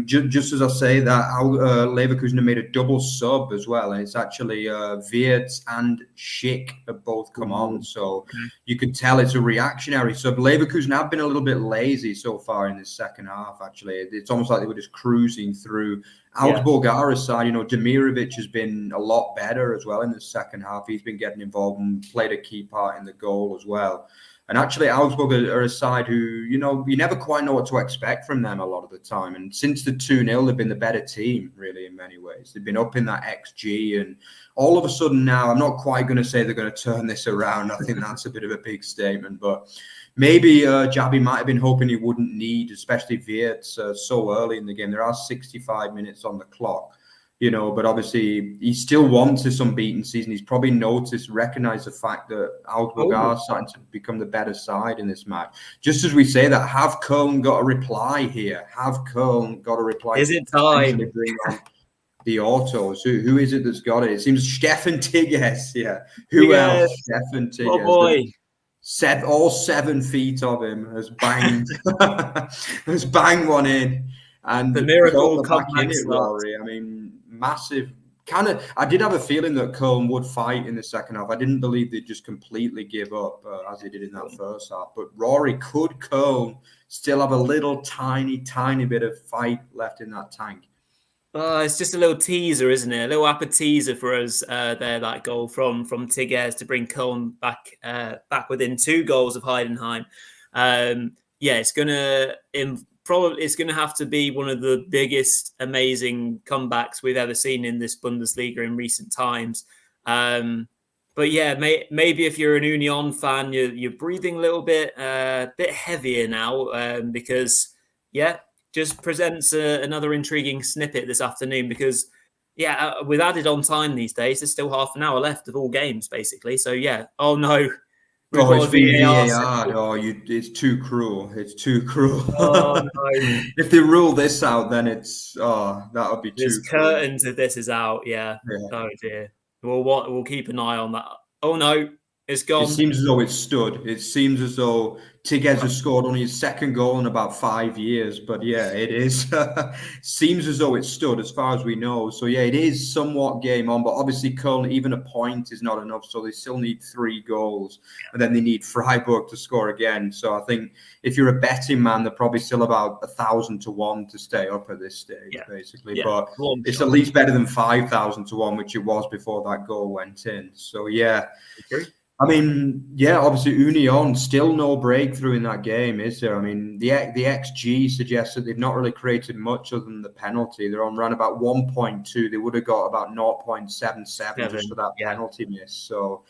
[SPEAKER 2] Just as I say that, Leverkusen have made a double sub as well, and it's actually Wirtz and Schick have both come on, so you can tell it's a reactionary sub. Leverkusen have been a little bit lazy so far in this second half, actually. It's almost like they were just cruising through. Augsburg are a side, Demirovic has been a lot better as well in the second half. He's been getting involved and played a key part in the goal as well. And actually, Augsburg are a side who, you never quite know what to expect from them a lot of the time. And since the 2-0, they've been the better team, really, in many ways. They've been up in that XG. And all of a sudden now, I'm not quite going to say they're going to turn this around. I think that's a bit of a big statement. But maybe Jabi might have been hoping he wouldn't need, especially Wirtz, so early in the game. There are 65 minutes on the clock. But obviously he still wants this unbeaten season. He's probably recognized the fact that Augsburg are starting to become the better side in this match. Just as we say that, have Köln got a reply here? Have Köln got a reply?
[SPEAKER 1] Is it time?
[SPEAKER 2] Bring on the autos. Who is it that's got it? It seems Stefan Tigges. Yeah. Who else? Stefan Tigges.
[SPEAKER 1] Oh boy.
[SPEAKER 2] All 7 feet of him has banged one in. And
[SPEAKER 1] the miracle
[SPEAKER 2] back in it, Rory. I mean, massive. I did have a feeling that Köln would fight in the second half. I didn't believe they'd just completely give up as they did in that first half. But Rory, could Köln still have a little tiny bit of fight left in that tank?
[SPEAKER 1] It's just a little teaser, isn't it? A little appetizer for us there, that goal from Tigges to bring Köln back within 2 goals of Heidenheim. It's going to have to be one of the biggest, amazing comebacks we've ever seen in this Bundesliga in recent times. But yeah, maybe if you're an Union fan, you're breathing a little bit heavier now because just presents another intriguing snippet this afternoon because with added on time these days, there's still half an hour left of all games basically. So oh no.
[SPEAKER 2] It's VAR. It's too cruel. It's too cruel.
[SPEAKER 1] Oh, no.
[SPEAKER 2] If they rule this out, then that would be too
[SPEAKER 1] There's curtains if this is out, yeah. Oh, dear. We'll keep an eye on that. Oh, no. It's gone.
[SPEAKER 2] It seems as though it's stood. It seems as though Tigges has scored only his second goal in about 5 years. But yeah, it is. Seems as though it's stood as far as we know. So yeah, it is somewhat game on. But obviously, Köln, even a point is not enough. So they still need 3 goals. And then they need Freiburg to score again. So I think if you're a betting man, they're probably still about 1,000 to 1 to stay up at this stage, basically. Yeah. But it's at least better than 5,000 to 1, which it was before that goal went in. So yeah. Okay. I mean, obviously Union, still no breakthrough in that game, is there? I mean, the XG suggests that they've not really created much other than the penalty. They're on around about 1.2. They would have got about 0.77 just for that penalty miss. So,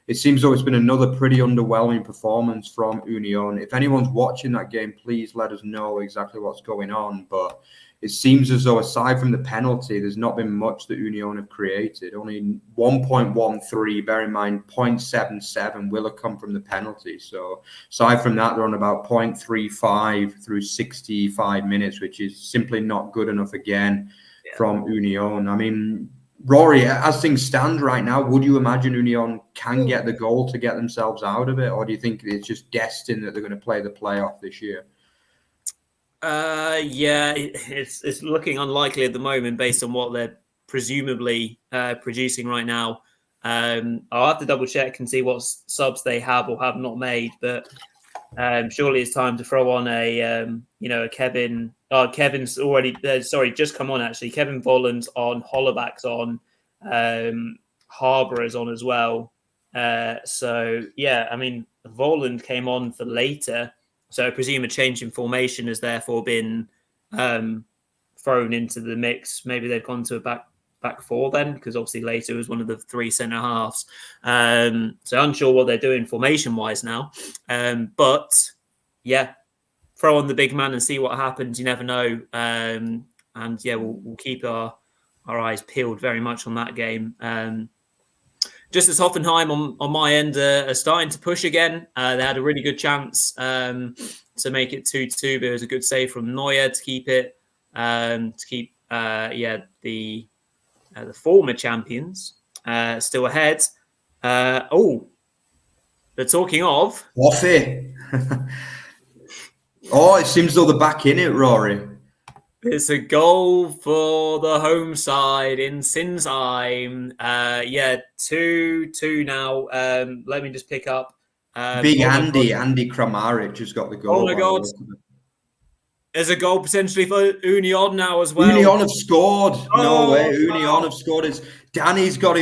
[SPEAKER 2] it seems though it's been another pretty underwhelming performance from Union. If anyone's watching that game, please let us know exactly what's going on. But it seems as though aside from the penalty, there's not been much that Union have created. Only 1.13, bear in mind 0.77 will have come from the penalty. So aside from that, they're on about 0.35 through 65 minutes, which is simply not good enough again from Union. I mean, Rory, as things stand right now, would you imagine Union can get the goal to get themselves out of it? Or do you think it's just destined that they're going to play the playoff this year?
[SPEAKER 1] It's looking unlikely at the moment based on what they're presumably producing right now. I'll have to double check and see what subs they have or have not made, but surely it's time to throw on a Kevin. Kevin's already just come on actually. Kevin Volland's on, Hollaback's on, Harbour is on as well. Volland came on for later. So I presume a change in formation has therefore been thrown into the mix. Maybe they've gone to a back four then, because obviously later was one of the three centre halves. So unsure what they're doing formation-wise now. But yeah, throw on the big man and see what happens. You never know. We'll keep our eyes peeled very much on that game. Just as Hoffenheim on my end are starting to push again. They had a really good chance to make it 2-2, but it was a good save from Neuer to keep it. The former champions still ahead. They're talking of...
[SPEAKER 2] Waffy. It seems though they're back in it, Rory.
[SPEAKER 1] It's a goal for the home side in Sinsheim. 2-2 now. Let me just pick up.
[SPEAKER 2] Big Andy Kramaric just got the goal.
[SPEAKER 1] Oh my God. There's a goal potentially for Union now as well.
[SPEAKER 2] Union have scored. No way. Union have scored. Benedict's got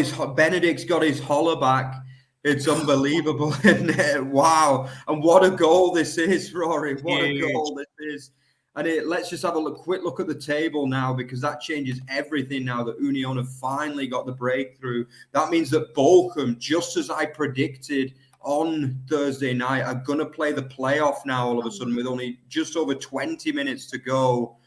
[SPEAKER 2] his Hollaback. It's unbelievable, isn't it? Wow. And what a goal this is, Rory. What a goal this is. And let's just have a quick look at the table now, because that changes everything now that Union have finally got the breakthrough. That means that Bochum, just as I predicted on Thursday night, are going to play the playoff now all of a sudden with only just over 20 minutes to go.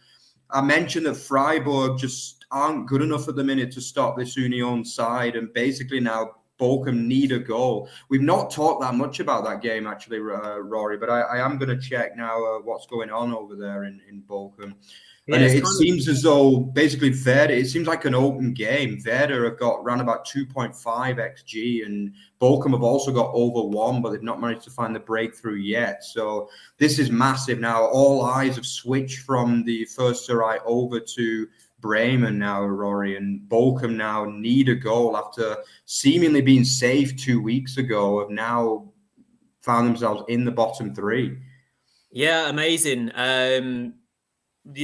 [SPEAKER 2] I mentioned that Freiburg just aren't good enough at the minute to stop this Union side. And basically now Bochum need a goal. We've not talked that much about that game, actually, Rory, but I am going to check now what's going on over there in Bochum. Yeah, and it seems as though basically Werder, it seems like an open game. Werder have got around about 2.5 XG, and Bochum have also got over 1, but they've not managed to find the breakthrough yet. So this is massive now. All eyes have switched from the first right over to Bremen now, Rory, and Bochum now need a goal after seemingly being safe 2 weeks ago, have now found themselves in the bottom three.
[SPEAKER 1] Yeah, amazing.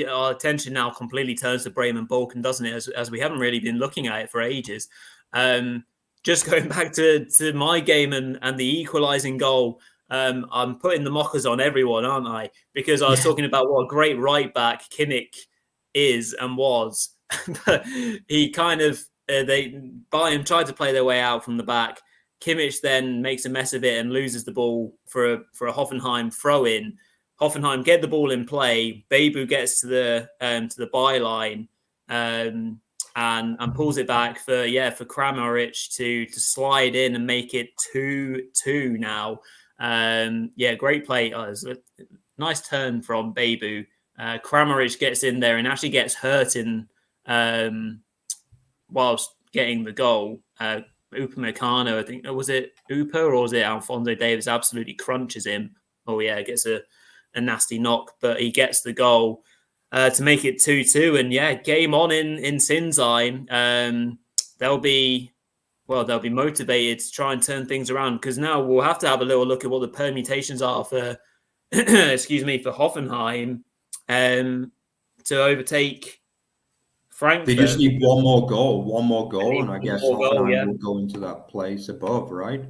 [SPEAKER 1] Our attention now completely turns to Bremen Bochum, doesn't it? As we haven't really been looking at it for ages. Just going back to my game and the equalising goal, I'm putting the mockers on everyone, aren't I? Because I was talking about what a great right back Kimmich is and was. But he kind of Bayern tried to play their way out from the back. Kimmich then makes a mess of it and loses the ball for a Hoffenheim throw in. Hoffenheim get the ball in play. Bebu gets to the byline and pulls it back for Kramaric to slide in and make it 2-2 now. Great play. It was a nice turn from Bebu. Kramaric gets in there and actually gets hurt whilst getting the goal. Upamecano, I think, was it Upa or was it Alphonso Davies? Absolutely crunches him. Gets a nasty knock, but he gets the goal to make it 2-2. And game on in Sinsheim. They'll be motivated to try and turn things around, because now we'll have to have a little look at what the permutations are for for Hoffenheim to overtake Frankfurt.
[SPEAKER 2] They just need one more goal, and I guess Hoffenheim will go into that place above, right?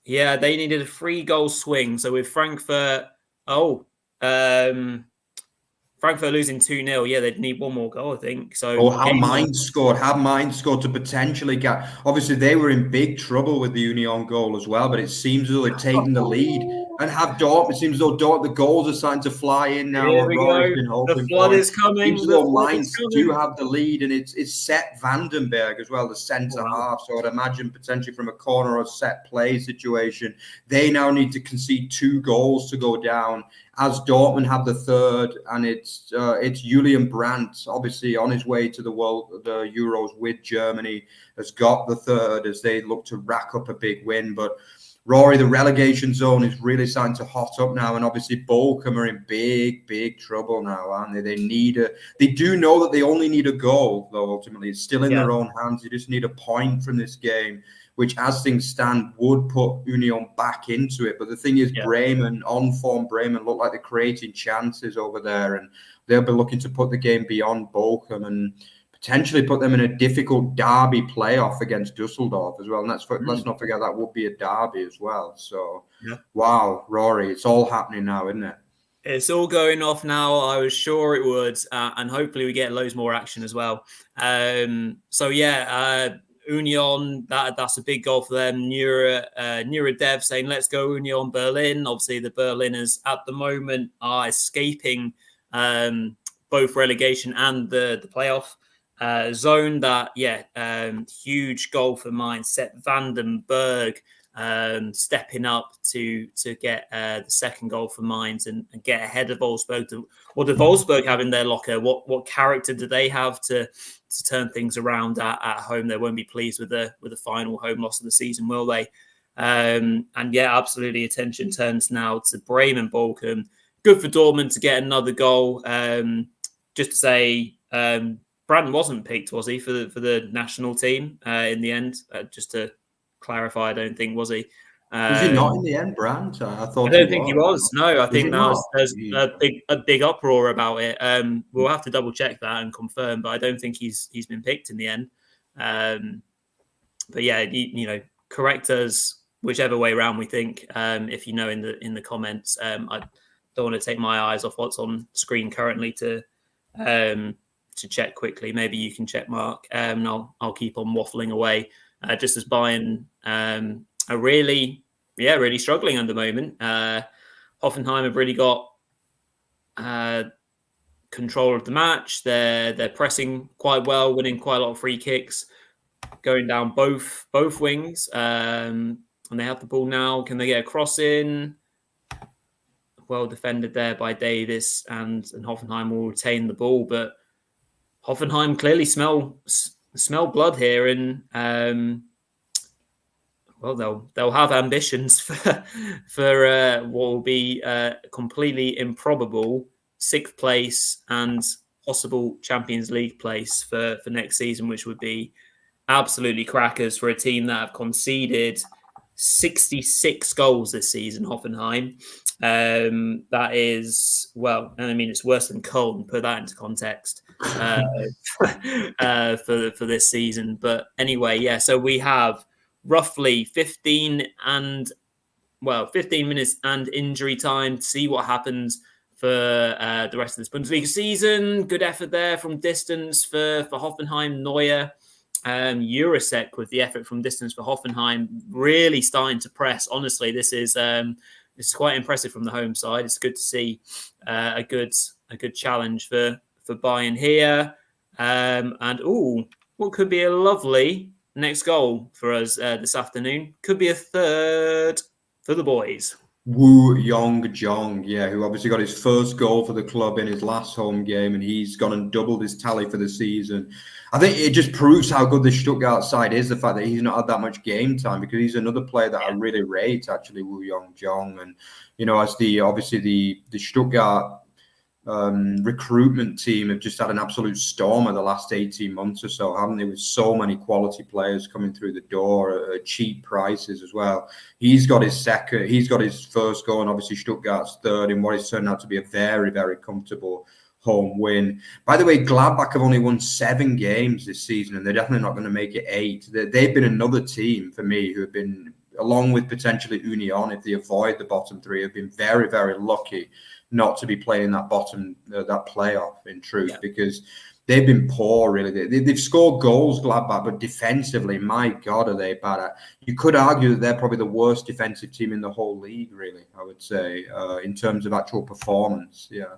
[SPEAKER 1] Yeah, they needed a 3-goal swing. So with Frankfurt, Frankfurt losing 2-0. Yeah, they'd need one more goal, I think. So,
[SPEAKER 2] or had Mainz scored to potentially get. Obviously, they were in big trouble with the Union goal as well, but it seems as though they've taken the lead and have Dortmund. It seems as though the goals are starting to fly in now.
[SPEAKER 1] Here we
[SPEAKER 2] Rory's
[SPEAKER 1] go.
[SPEAKER 2] been hoping
[SPEAKER 1] The flood
[SPEAKER 2] for.
[SPEAKER 1] is coming.
[SPEAKER 2] Seems as though Mainz do have the lead, and it's Set Vandenberg as well, the centre half. So I'd imagine potentially from a corner or set play situation, they now need to concede 2 goals to go down, as Dortmund have the third, and it's Julian Brandt, obviously on his way to the Euros with Germany, has got the third as they look to rack up a big win. But Rory, the relegation zone is really starting to hot up now, and obviously Bochum are in big trouble now, aren't they? They do know that they only need a goal, though. Ultimately, it's still in their own hands. You just need a point from this game, which, as things stand, would put Union back into it. But the thing is, Bremen, on-form Bremen, look like they're creating chances over there, and they'll be looking to put the game beyond Bochum and potentially put them in a difficult derby playoff against Düsseldorf as well. And let's not forget that would be a derby as well. So, wow, Rory, it's all happening now, isn't it?
[SPEAKER 1] It's all going off now. I was sure it would, and hopefully we get loads more action as well. Union, that's a big goal for them. Nura Dev saying, let's go Union Berlin. Obviously, the Berliners at the moment are escaping both relegation and the playoff zone. Huge goal for Mainz. Set Vandenberg stepping up to get the second goal for Mainz and get ahead of Wolfsburg. What do Wolfsburg have in their locker? What character do they have to turn things around at home? They won't be pleased with the final home loss of the season, will they? Absolutely. Attention turns now to Bremen Bochum. Good for Dortmund to get another goal. Just to say, Brandon wasn't picked, was he, for the national team in the end? Just to clarify, I don't think, was he?
[SPEAKER 2] Was he not in the end, Brandt? I
[SPEAKER 1] don't think he was. No, I think there's a big uproar about it. We'll have to double check that and confirm, but I don't think he's been picked in the end. Correct us whichever way around we think. If you know in the comments, I don't want to take my eyes off what's on screen currently to check quickly. Maybe you can check, Mark. And I'll keep on waffling away. Just as Bayern are really struggling at the moment. Hoffenheim have really got control of the match. They're pressing quite well, winning quite a lot of free kicks, going down both wings. And they have the ball now. Can they get a cross in? Well defended there by Davis, and Hoffenheim will retain the ball. But Hoffenheim clearly smell blood here, and they'll have ambitions for what will be completely improbable 6th place and possible Champions League place for next season, which would be absolutely crackers for a team that have conceded 66 goals this season. Hoffenheim, that is, it's worse than Köln. Put that into context for this season. But anyway, so we have roughly 15 minutes and injury time to see what happens for the rest of this Bundesliga season. Good effort there from distance for Hoffenheim. Neuer, Jurasek with the effort from distance for Hoffenheim, really starting to press. Honestly, this is quite impressive from the home side. It's good to see a good challenge for Bayern here. What could be a lovely next goal for us this afternoon. Could be a third for the boys.
[SPEAKER 2] Woo Yong-jong, who obviously got his first goal for the club in his last home game, and he's gone and doubled his tally for the season. I think it just proves how good the Stuttgart side is, the fact that he's not had that much game time, because he's another player that I really rate, actually, Woo Yong-jong. And, as the Stuttgart recruitment team have just had an absolute storm of the last 18 months or so, haven't they, with so many quality players coming through the door at cheap prices as well. He's got his first goal, and obviously Stuttgart's third in what has turned out to be a very, very comfortable home win. By the way, Gladbach have only won 7 games this season, and they're definitely not going to make it 8. They've been another team for me who have been, along with potentially Union, if they avoid the bottom 3, have been very, very lucky not to be playing that bottom, that playoff in truth, because they've been poor, really. They've scored goals, Gladbach, but defensively, my God, are they bad. You could argue that they're probably the worst defensive team in the whole league, really, I would say, in terms of actual performance. Yeah.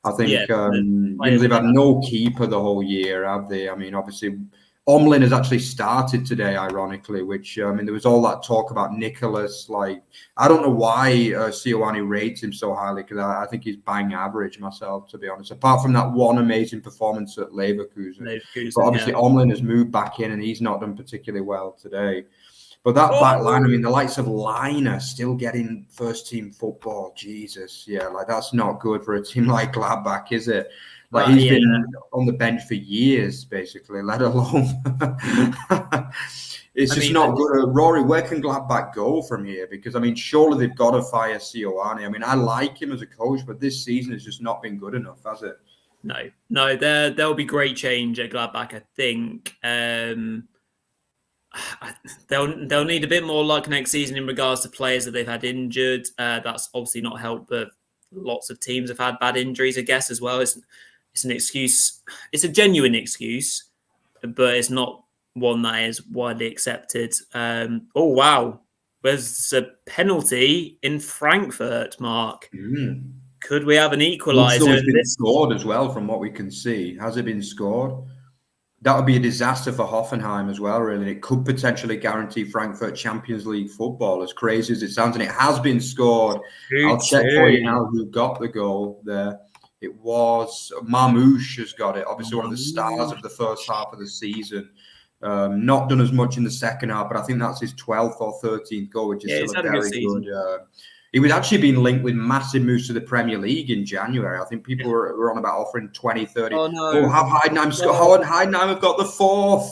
[SPEAKER 2] I think they've had no keeper the whole year, have they? I mean, obviously, Omlin has actually started today, ironically, which, I mean, there was all that talk about Nicholas. Like, I don't know why Sioane rates him so highly, because I think he's bang average myself, to be honest, apart from that one amazing performance at Leverkusen. But obviously, Omlin has moved back in, and he's not done particularly well today. But that back line, I mean, the likes of Liner still getting first-team football. Jesus, yeah, like, that's not good for a team like Gladbach, is it? Like, he's been on the bench for years, basically, let alone... It's just not good. Rory, where can Gladbach go from here? Because, I mean, surely they've got to fire Sioane. I mean, I like him as a coach, but this season has just not been good enough, has it?
[SPEAKER 1] No, there'll be great change at Gladbach, I think. They'll need a bit more luck next season in regards to players that they've had injured. That's obviously not helped, but lots of teams have had bad injuries, I guess, as well. It's an excuse. It's a genuine excuse, but it's not one that is widely accepted. Oh, wow. There's a penalty in Frankfurt, Mark. Could we have an equaliser?
[SPEAKER 2] So it's been scored as well, from what we can see. Has it been scored? That would be a disaster for Hoffenheim as well, really. It could potentially guarantee Frankfurt Champions League football, as crazy as it sounds. And it has been scored. I'll check for you now who got the goal there. It was Marmouche has got it. Obviously, one of the stars of the first half of the season. Not done as much in the second half, but I think that's his 12th or 13th goal, which is still a very good. He was actually being linked with massive moves to the Premier League in January. I think people were on about offering 20, 30. Have Heidenheim scored? Heidenheim have got the fourth.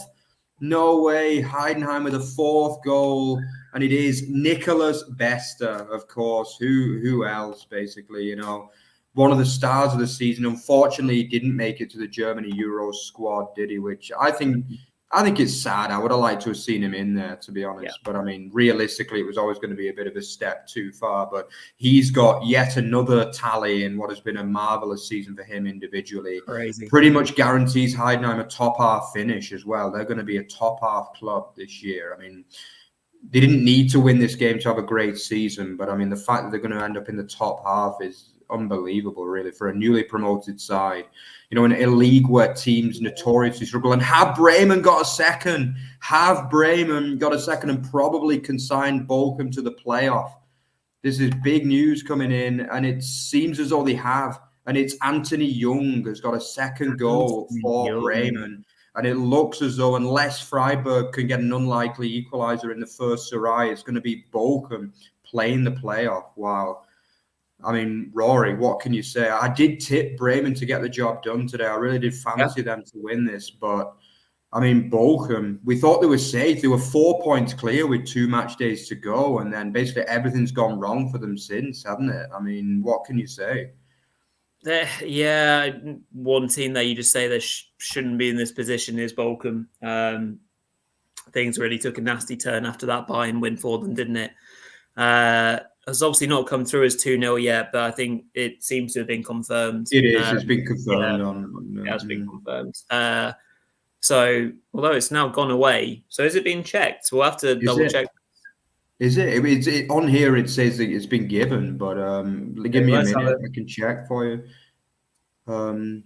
[SPEAKER 2] No way. Heidenheim with a fourth goal. And it is Nicholas Bester, of course. Who else, basically, you know. One of the stars of the season. Unfortunately, he didn't make it to the Germany Euros squad, did he? Which I think it's sad. I would have liked to have seen him in there, to be honest. But, I mean, realistically, it was always going to be a bit of a step too far. But he's got yet another tally in what has been a marvellous season for him individually.
[SPEAKER 1] Crazy.
[SPEAKER 2] Pretty much guarantees Heidenheim a top-half finish as well. They're going to be a top-half club this year. I mean, they didn't need to win this game to have a great season. But, I mean, the fact that they're going to end up in the top half is unbelievable, really, for a newly promoted side. You know, in a league where teams notoriously struggle. And have Bremen got a second? Have Bremen got a second and probably consigned Bochum to the playoff? This is big news coming in, and it seems as though they have. And it's Anthony Jung has got a second goal for Bremen. And it looks as though, unless Freiburg can get an unlikely equaliser in the first Sarai, it's going to be Bochum playing the playoff. Wow. I mean, Rory, what can you say? I did tip Bremen to get the job done today. I really did fancy them to win this. But, I mean, Bochum, we thought they were safe. They were 4 points clear with 2 match days to go. And then basically everything's gone wrong for them since, hasn't it? I mean, what can you say?
[SPEAKER 1] One team that you just say that shouldn't be in this position is Bochum. Things really took a nasty turn after that Bayern win for them, didn't it? Has obviously not come through as 2-0 yet, but I think it seems to have been confirmed.
[SPEAKER 2] It is. It's been confirmed.
[SPEAKER 1] It has been confirmed. So, although it's now gone away, so has it been checked? We'll have to double check.
[SPEAKER 2] Is it? It's on here. It says that it's been given, but give me a minute. I can check for you.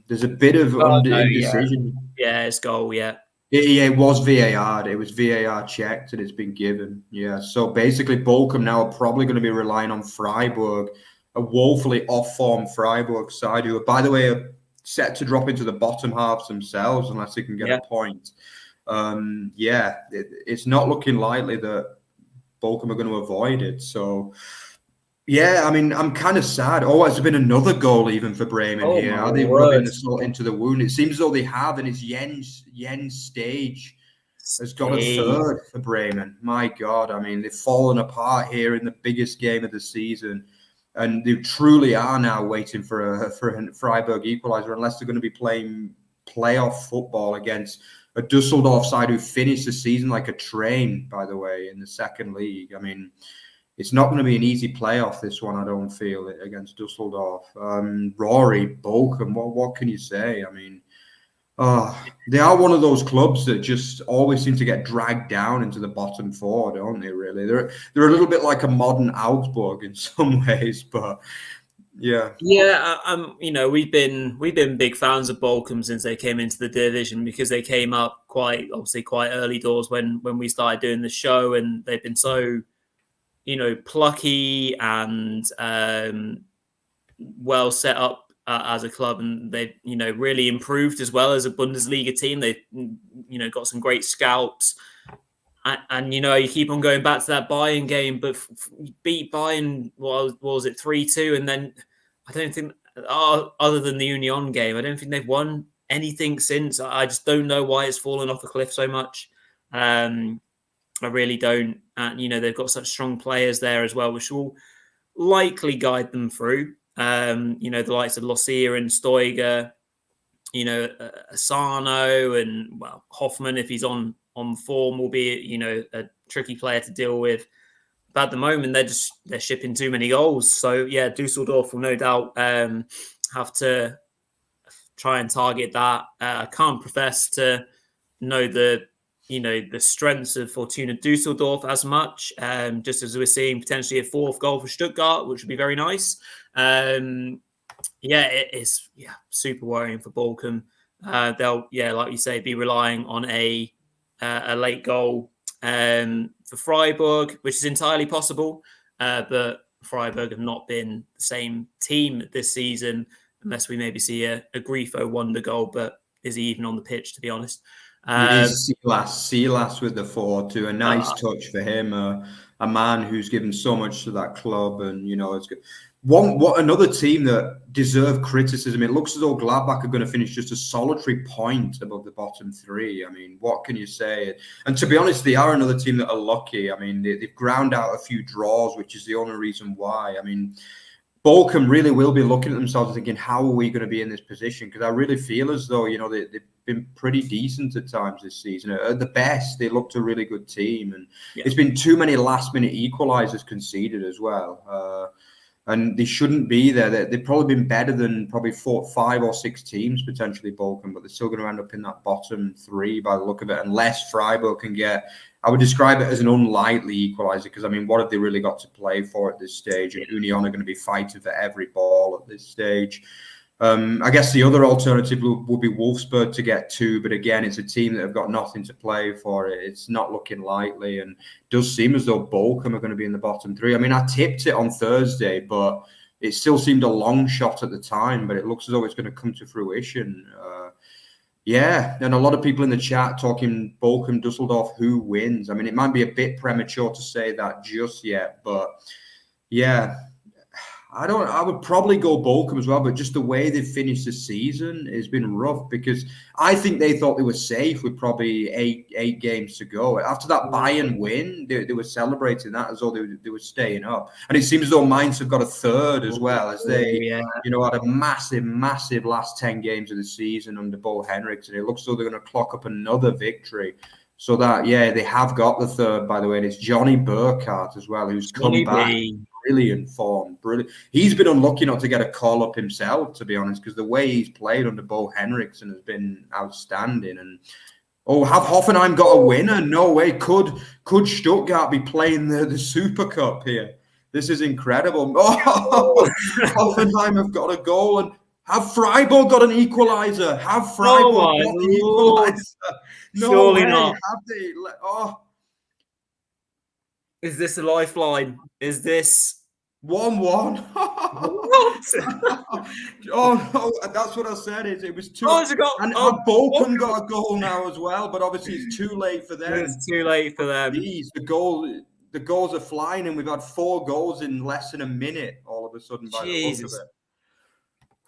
[SPEAKER 2] There's a bit of indecision.
[SPEAKER 1] It's goal. Yeah.
[SPEAKER 2] It was VAR. It was VAR checked and it's been given. Yeah. So basically, Bochum now are probably going to be relying on Freiburg, a woefully off-form Freiburg side who, by the way, are set to drop into the bottom halves themselves unless they can get a point. It's not looking likely that Bochum are going to avoid it. So, yeah, I mean, I'm kind of sad. Oh, has there been another goal even for Bremen here? Are they rubbing the salt into the wound? It seems as though they have, and it's Jens Stage has got a third for Bremen. My God, I mean, they've fallen apart here in the biggest game of the season, and they truly are now waiting for a Freiburg equaliser, unless they're going to be playing playoff football against a Düsseldorf side who finished the season like a train, by the way, in the second league. I mean, it's not going to be an easy playoff, this one, I don't feel, against Dusseldorf. Rory, Bochum, what can you say? I mean, they are one of those clubs that just always seem to get dragged down into the bottom four, don't they, really? They're a little bit like a modern Augsburg in some ways, but yeah.
[SPEAKER 1] You know, we've been big fans of Bochum since they came into the division, because they came up quite early doors when we started doing the show, and they've been so, you know, plucky and well set up as a club, and they've, you know, really improved as well as a Bundesliga team. They've, you know, got some great scouts, and you know, you keep on going back to that Bayern game, but beat Bayern, what was it, 3-2, and then I don't think, other than the Union game, I don't think they've won anything since. I just don't know why it's fallen off a cliff so much. I really don't. And, you know, they've got such strong players there as well, which will likely guide them through. You know, the likes of Losia and Stoiger, you know, Asano, and, well, Hoffman, if he's on form, will be, you know, a tricky player to deal with. But at the moment, they're shipping too many goals. So, yeah, Dusseldorf will no doubt have to try and target that. I can't profess to know the strengths of Fortuna Düsseldorf as much, just as we're seeing potentially a fourth goal for Stuttgart, which would be very nice. It is super worrying for Bochum. They'll, like you say, be relying on a late goal for Freiburg, which is entirely possible. But Freiburg have not been the same team this season, unless we maybe see a Grifo wonder goal. But is he even on the pitch, to be honest?
[SPEAKER 2] It is Silas with the 4-2. A nice touch for him. A man who's given so much to that club, and you know, it's good. Another team that deserve criticism. It looks as though Gladbach are going to finish just a solitary point above the bottom three. I mean, what can you say? And to be honest, they are another team that are lucky. I mean, they've ground out a few draws, which is the only reason why. I mean, Bochum really will be looking at themselves and thinking, how are we going to be in this position? Because I really feel as though, you know, they've been pretty decent at times this season. At the best, they looked a really good team. And it's been too many last-minute equalisers conceded as well. And they shouldn't be there. They've probably been better than probably 5 or 6 teams, potentially, Bochum, but they're still going to end up in that bottom 3 by the look of it, unless Freiburg can get... I would describe it as an unlikely equaliser, because, I mean, what have they really got to play for at this stage? And Union are going to be fighting for every ball at this stage. I guess the other alternative would be Wolfsburg to get 2, but again, it's a team that have got nothing to play for. It's not looking likely, and it does seem as though Bochum are going to be in the bottom 3. I mean, I tipped it on Thursday, but it still seemed a long shot at the time, but it looks as though it's going to come to fruition. And a lot of people in the chat talking Bochum, Dusseldorf, who wins. I mean, it might be a bit premature to say that just yet, but yeah, I would probably go Bochum as well, but just the way they've finished the season has been rough, because I think they thought they were safe with probably eight games to go. After that Bayern win, they were celebrating that as though they were staying up. And it seems as though Mainz have got a third as well, as they you know, had a massive last 10 games of the season under Bo Henriks, and it looks as though they're going to clock up another victory. So that, they have got the third, by the way, and it's Johnny Burkhardt as well, who's come back. Brilliant form. Brilliant. He's been unlucky not to get a call up himself, to be honest, because the way he's played under Bo Henriksen has been outstanding. And have Hoffenheim got a winner? No way. Could Stuttgart be playing the Super Cup here? This is incredible. Hoffenheim have got a goal, and have Freiburg got an equaliser? Have Freiburg got an equaliser? No, surely way. Not. Have they?
[SPEAKER 1] Is this a lifeline? Is this
[SPEAKER 2] 1-1?
[SPEAKER 1] What?
[SPEAKER 2] No, that's what I said. It was 2. Bochum got a goal now as well, but obviously it's too late for them.
[SPEAKER 1] It's too late for them.
[SPEAKER 2] Jeez, the goals are flying, and we've had 4 goals in less than a minute all of a sudden by the look of it.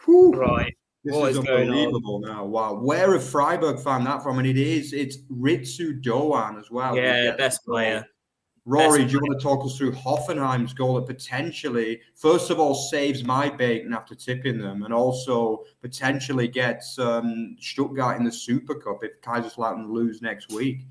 [SPEAKER 1] Whew. Right.
[SPEAKER 2] This is unbelievable now. Wow. Where have Freiburg found that from? And it's Ritsu Doan as well.
[SPEAKER 1] Yeah, best player.
[SPEAKER 2] Rory, do you want to talk us through Hoffenheim's goal that potentially, first of all, saves my bacon after tipping them, and also potentially gets Stuttgart in the Super Cup if Kaiserslautern lose next week?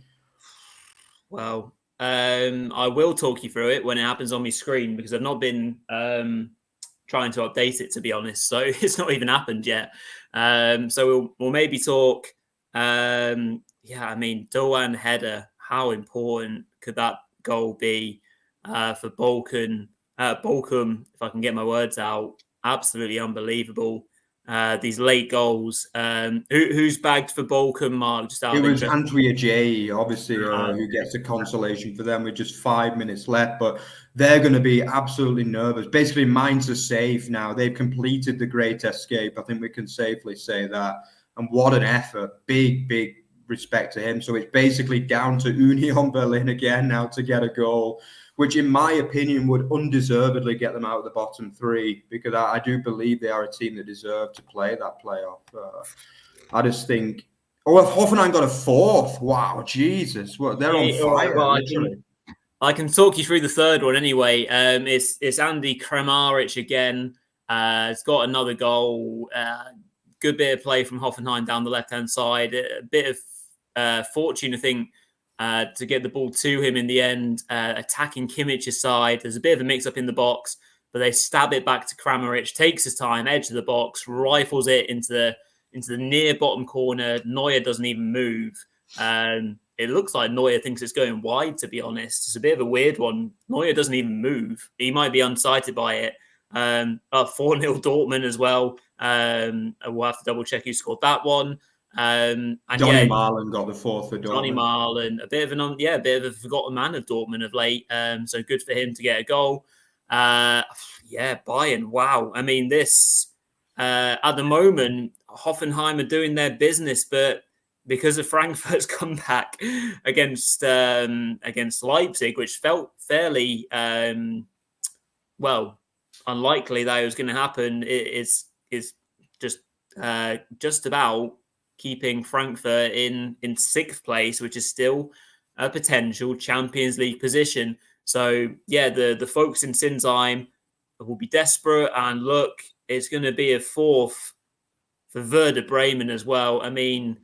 [SPEAKER 1] Well, I will talk you through it when it happens on my screen because I've not been trying to update it, to be honest. So it's not even happened yet. So we'll maybe talk. Yeah, I mean, Doan header. How important could that goal be for Bochum? Bochum, if I can get my words out, absolutely unbelievable. These late goals. Who's bagged for Bochum, Mark? Just out
[SPEAKER 2] It
[SPEAKER 1] of
[SPEAKER 2] was
[SPEAKER 1] interest.
[SPEAKER 2] Antwi Ajayi, obviously, who gets a consolation for them with just 5 minutes left. But they're going to be absolutely nervous. Basically, Mainz are safe now. They've completed the great escape. I think we can safely say that. And what an effort. Big respect to him. So it's basically down to Union Berlin again now to get a goal, which in my opinion would undeservedly get them out of the bottom three, because I do believe they are a team that deserve to play that playoff. I just think, oh, if Hoffenheim got a fourth, wow, Jesus, well, they're on fire,
[SPEAKER 1] Well,
[SPEAKER 2] literally.
[SPEAKER 1] I can talk you through the third one anyway. It's Andy Kramaric again. It's got another goal. Good bit of play from Hoffenheim down the left-hand side. A bit of fortune, I think, to get the ball to him in the end. Attacking Kimmich's side. There's a bit of a mix-up in the box, but they stab it back to Kramaric. Takes his time, edge of the box, rifles it into the near bottom corner. Neuer doesn't even move. It looks like Neuer thinks it's going wide, to be honest. It's a bit of a weird one. Neuer doesn't even move. He might be unsighted by it. 4-0 Dortmund as well. We'll have to double check who scored that one. And
[SPEAKER 2] Johnny Marlin got the fourth for Dortmund.
[SPEAKER 1] Johnny Marlin, a bit of a forgotten man of Dortmund of late. So good for him to get a goal. Bayern. Wow. I mean, this at the moment, Hoffenheim are doing their business, but because of Frankfurt's comeback against Leipzig, which felt fairly unlikely that it was going to happen, is just about keeping Frankfurt in sixth place, which is still a potential Champions League position. So yeah, the folks in Sinsheim will be desperate, and look, it's going to be a fourth for Werder Bremen as well. I mean,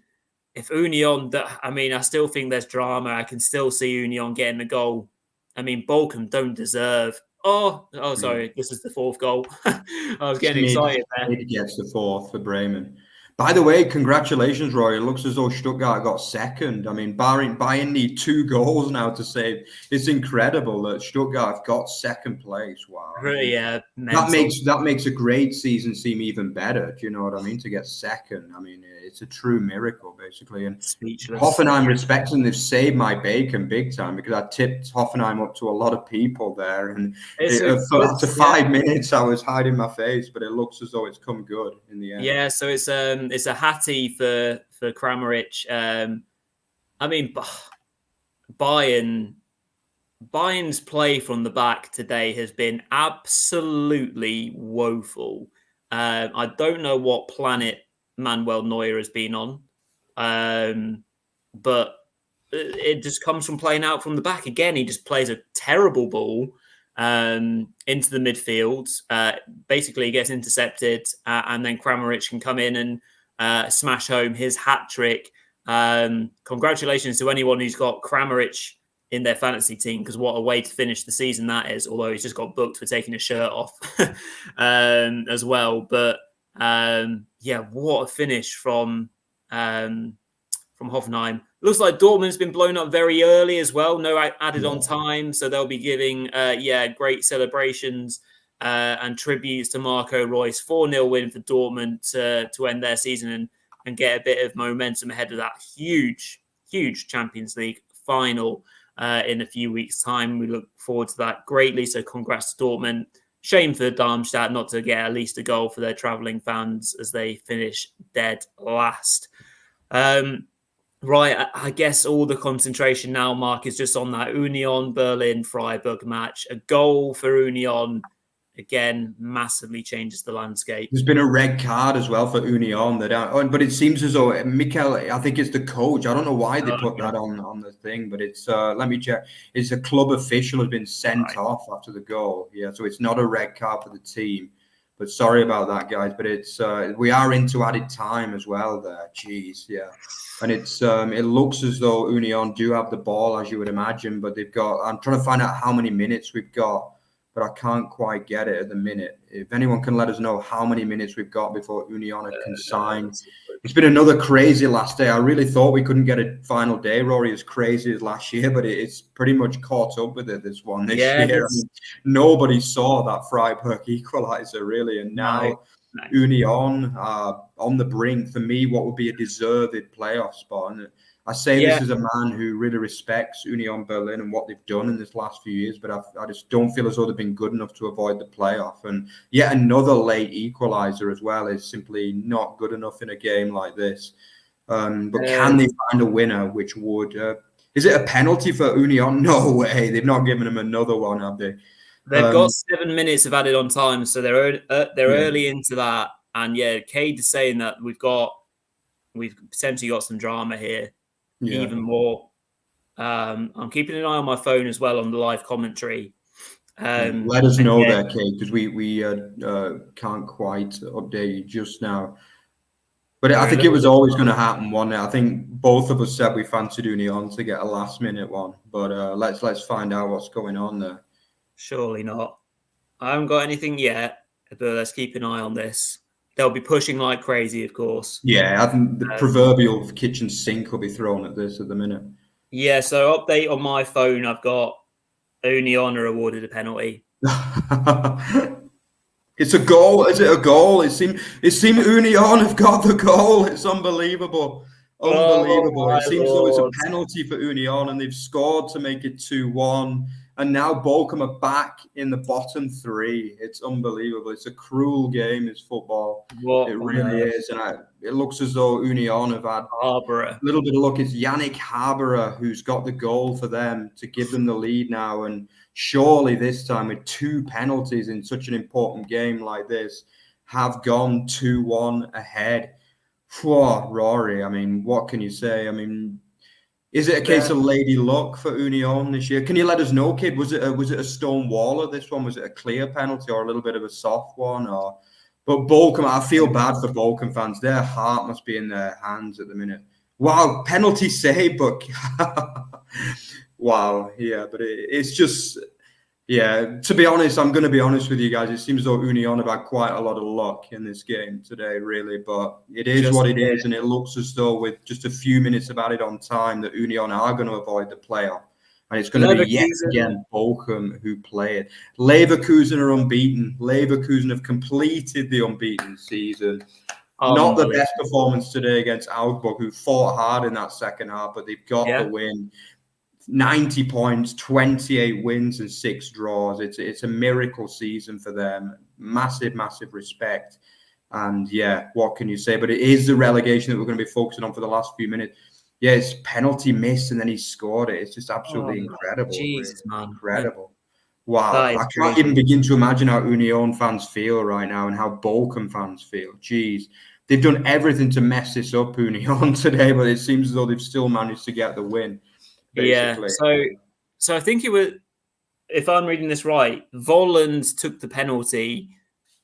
[SPEAKER 1] if Union, I still think there's drama. I can still see Union getting a goal. I mean, Bochum don't deserve. Oh, sorry, this is the fourth goal. I was getting excited there.
[SPEAKER 2] He gets the fourth for Bremen. By the way, congratulations, Roy. It looks as though Stuttgart got second. I mean, Bayern need 2 goals now to save. It's incredible that Stuttgart have got second place. Wow.
[SPEAKER 1] Yeah,
[SPEAKER 2] that makes a great season seem even better. Do you know what I mean? To get second. I mean, it's a true miracle, basically. And
[SPEAKER 1] speechless.
[SPEAKER 2] Hoffenheim respecting, they've saved my bacon big time, because I tipped Hoffenheim up to a lot of people there. And after 5 minutes, I was hiding my face, but it looks as though it's come good in the end.
[SPEAKER 1] Yeah, so it's a hattie for Kramaric. I mean, Bayern's play from the back today has been absolutely woeful. I don't know what planet Manuel Neuer has been on, but it just comes from playing out from the back. Again, he just plays a terrible ball into the midfield. Basically, he gets intercepted, and then Kramaric can come in and smash home his hat trick. Congratulations to anyone who's got Kramaric in their fantasy team, because what a way to finish the season that is, although he's just got booked for taking his shirt off as well. But what a finish from Hoffenheim. Looks like Dortmund's been blown up very early as well. No added on time, so they'll be giving great celebrations and tributes to Marco Reus. 4-0 win for Dortmund to end their season and get a bit of momentum ahead of that huge Champions League final in a few weeks' time. We look forward to that greatly. So congrats to Dortmund. Shame for Darmstadt not to get at least a goal for their travelling fans as they finish dead last. Right, I guess all the concentration now, Mark, is just on that Union Berlin Freiburg match. A goal for Union, again, massively changes the landscape.
[SPEAKER 2] There's been a red card as well for Union, but it seems as though Mikel, I think it's the coach. I don't know why they put that on the thing, but it's let me check. It's a club official has been sent off after the goal. Yeah, so it's not a red card for the team, But sorry about that, guys. But it's we are into added time as well there. Jeez, yeah. And it looks as though Union do have the ball, as you would imagine, but they've got. I'm trying to find out how many minutes we've got, but I can't quite get it at the minute. If anyone can let us know how many minutes we've got before Union can sign. It's been another crazy last day. I really thought we couldn't get a final day, Rory, as crazy as last year, but it's pretty much caught up with it this year. I mean, nobody saw that Freiburg equaliser, really, and now Union on the brink, for me, what would be a deserved playoff spot. And I say this as a man who really respects Union Berlin and what they've done in this last few years, but I just don't feel as though they've been good enough to avoid the playoff. And yet another late equaliser as well is simply not good enough in a game like this. But can they find a winner, which would... is it a penalty for Union? No way. They've not given them another one, have they?
[SPEAKER 1] They've got 7 minutes of added on time, so they're early into that. And Cade is saying that we've potentially got some drama here, even more. I'm keeping an eye on my phone as well on the live commentary.
[SPEAKER 2] Let us know there, Cade, because we can't quite update you just now. But I think it was always going to happen, wasn't it? I think both of us said we fancied Union to get a last-minute one, but let's find out what's going on there.
[SPEAKER 1] Surely not. I haven't got anything yet, but let's keep an eye on this. They'll be pushing like crazy, of course.
[SPEAKER 2] Yeah, I think the proverbial kitchen sink will be thrown at this at the minute.
[SPEAKER 1] Yeah, so update on my phone, I've got Union are awarded a penalty.
[SPEAKER 2] It's a goal. Is it a goal? It seemed Union have got the goal. It's unbelievable. Unbelievable. It seems though it's a penalty for Union and they've scored to make it 2-1. And now Bochum are back in the bottom three. It's unbelievable. It's a cruel game, it's football. It really is. And it looks as though Union have had a little bit of luck. It's Yannick Haberer who's got the goal for them to give them the lead now. And surely this time with 2 penalties in such an important game like this have gone 2-1 ahead. Whoa, Rory, I mean, what can you say? I mean, is it a case of lady luck for Union this year? Can you let us know, kid? Was it a stone waller, this one? Was it a clear penalty or a little bit of a soft one? But Bochum, I feel bad for Bochum fans. Their heart must be in their hands at the minute. Wow, penalty save, but wow, yeah. But it's just, yeah. To be honest, I'm going to be honest with you guys. It seems as though Union have had quite a lot of luck in this game today, really. But it is what it is, and it looks as though with just a few minutes of added on time that Union are going to avoid the playoff. And it's going to be yet again Bochum who play it. Leverkusen are unbeaten. Leverkusen have completed the unbeaten season. Not the best performance today against Augsburg, who fought hard in that second half, but they've got the win. 90 points, 28 wins and 6 draws. It's a miracle season for them. Massive, massive respect. And yeah, what can you say? But it is the relegation that we're going to be focusing on for the last few minutes. Yeah, it's penalty missed and then he scored it. It's just absolutely incredible.
[SPEAKER 1] Jesus,
[SPEAKER 2] really.
[SPEAKER 1] Man.
[SPEAKER 2] Incredible. Wow. I can't even begin to imagine how Union fans feel right now and how Bochum fans feel. Jeez. They've done everything to mess this up, Union, today, but it seems as though they've still managed to get the win. Basically.
[SPEAKER 1] Yeah, so I think it was, if I'm reading this right, Volland took the penalty,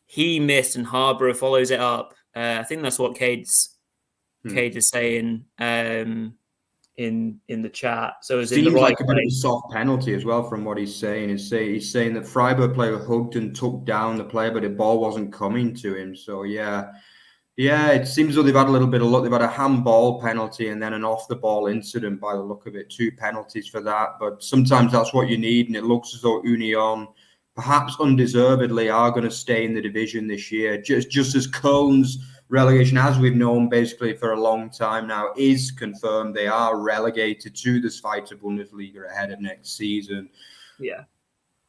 [SPEAKER 1] he missed, and Haberer follows it up. I think that's what Cade is saying in the chat. So it's in the right
[SPEAKER 2] like a bit of a soft penalty as well from what he's saying. He's saying that Freiburg player hugged and took down the player, but the ball wasn't coming to him. So yeah. Yeah, it seems though they've had a little bit of luck. They've had a handball penalty and then an off-the-ball incident by the look of it. 2 penalties for that. But sometimes that's what you need. And it looks as though Union, perhaps undeservedly, are going to stay in the division this year. Just as Köln's relegation, as we've known basically for a long time now, is confirmed. They are relegated to the Zweite Bundesliga ahead of next season.
[SPEAKER 1] Yeah.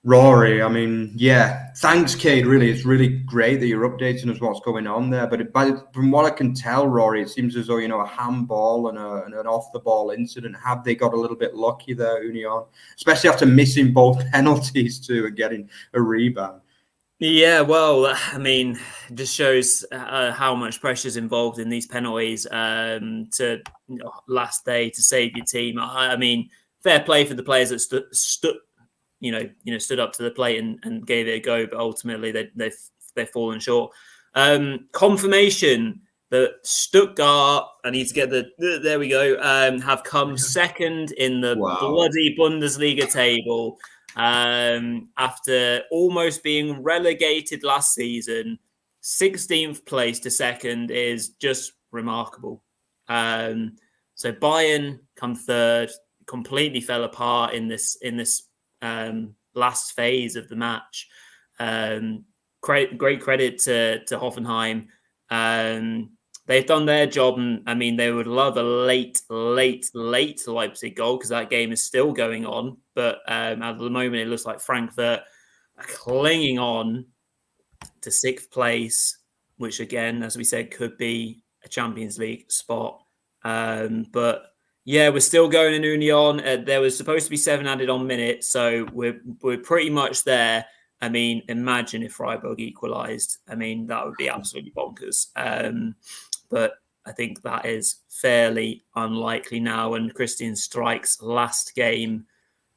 [SPEAKER 2] Rory, I mean, yeah, thanks, Cade. Really, it's really great that you're updating us what's going on there. But from what I can tell, Rory, it seems as though, a handball and an off-the-ball incident. Have they got a little bit lucky there, Union? Especially after missing both penalties too and getting a rebound.
[SPEAKER 1] Yeah, well, I mean, it just shows how much pressure is involved in these penalties to last day to save your team. I mean, fair play for the players that stood up to the plate and gave it a go, but ultimately they they've fallen short. Confirmation that Stuttgart, I need to get there we go, have come second in the bloody Bundesliga table after almost being relegated last season. 16th place to second is just remarkable. So Bayern come third, completely fell apart in this last phase of the match. Great credit to Hoffenheim. They've done their job, and I mean they would love a late Leipzig goal because that game is still going on. But at the moment, it looks like Frankfurt are clinging on to 6th place, which again, as we said, could be a Champions League spot. But yeah, we're still going in Union. There was supposed to be 7 added on minutes, so we're pretty much there. I mean, imagine if Freiburg equalised. I mean, that would be absolutely bonkers. But I think that is fairly unlikely now. And Christian Streik's last game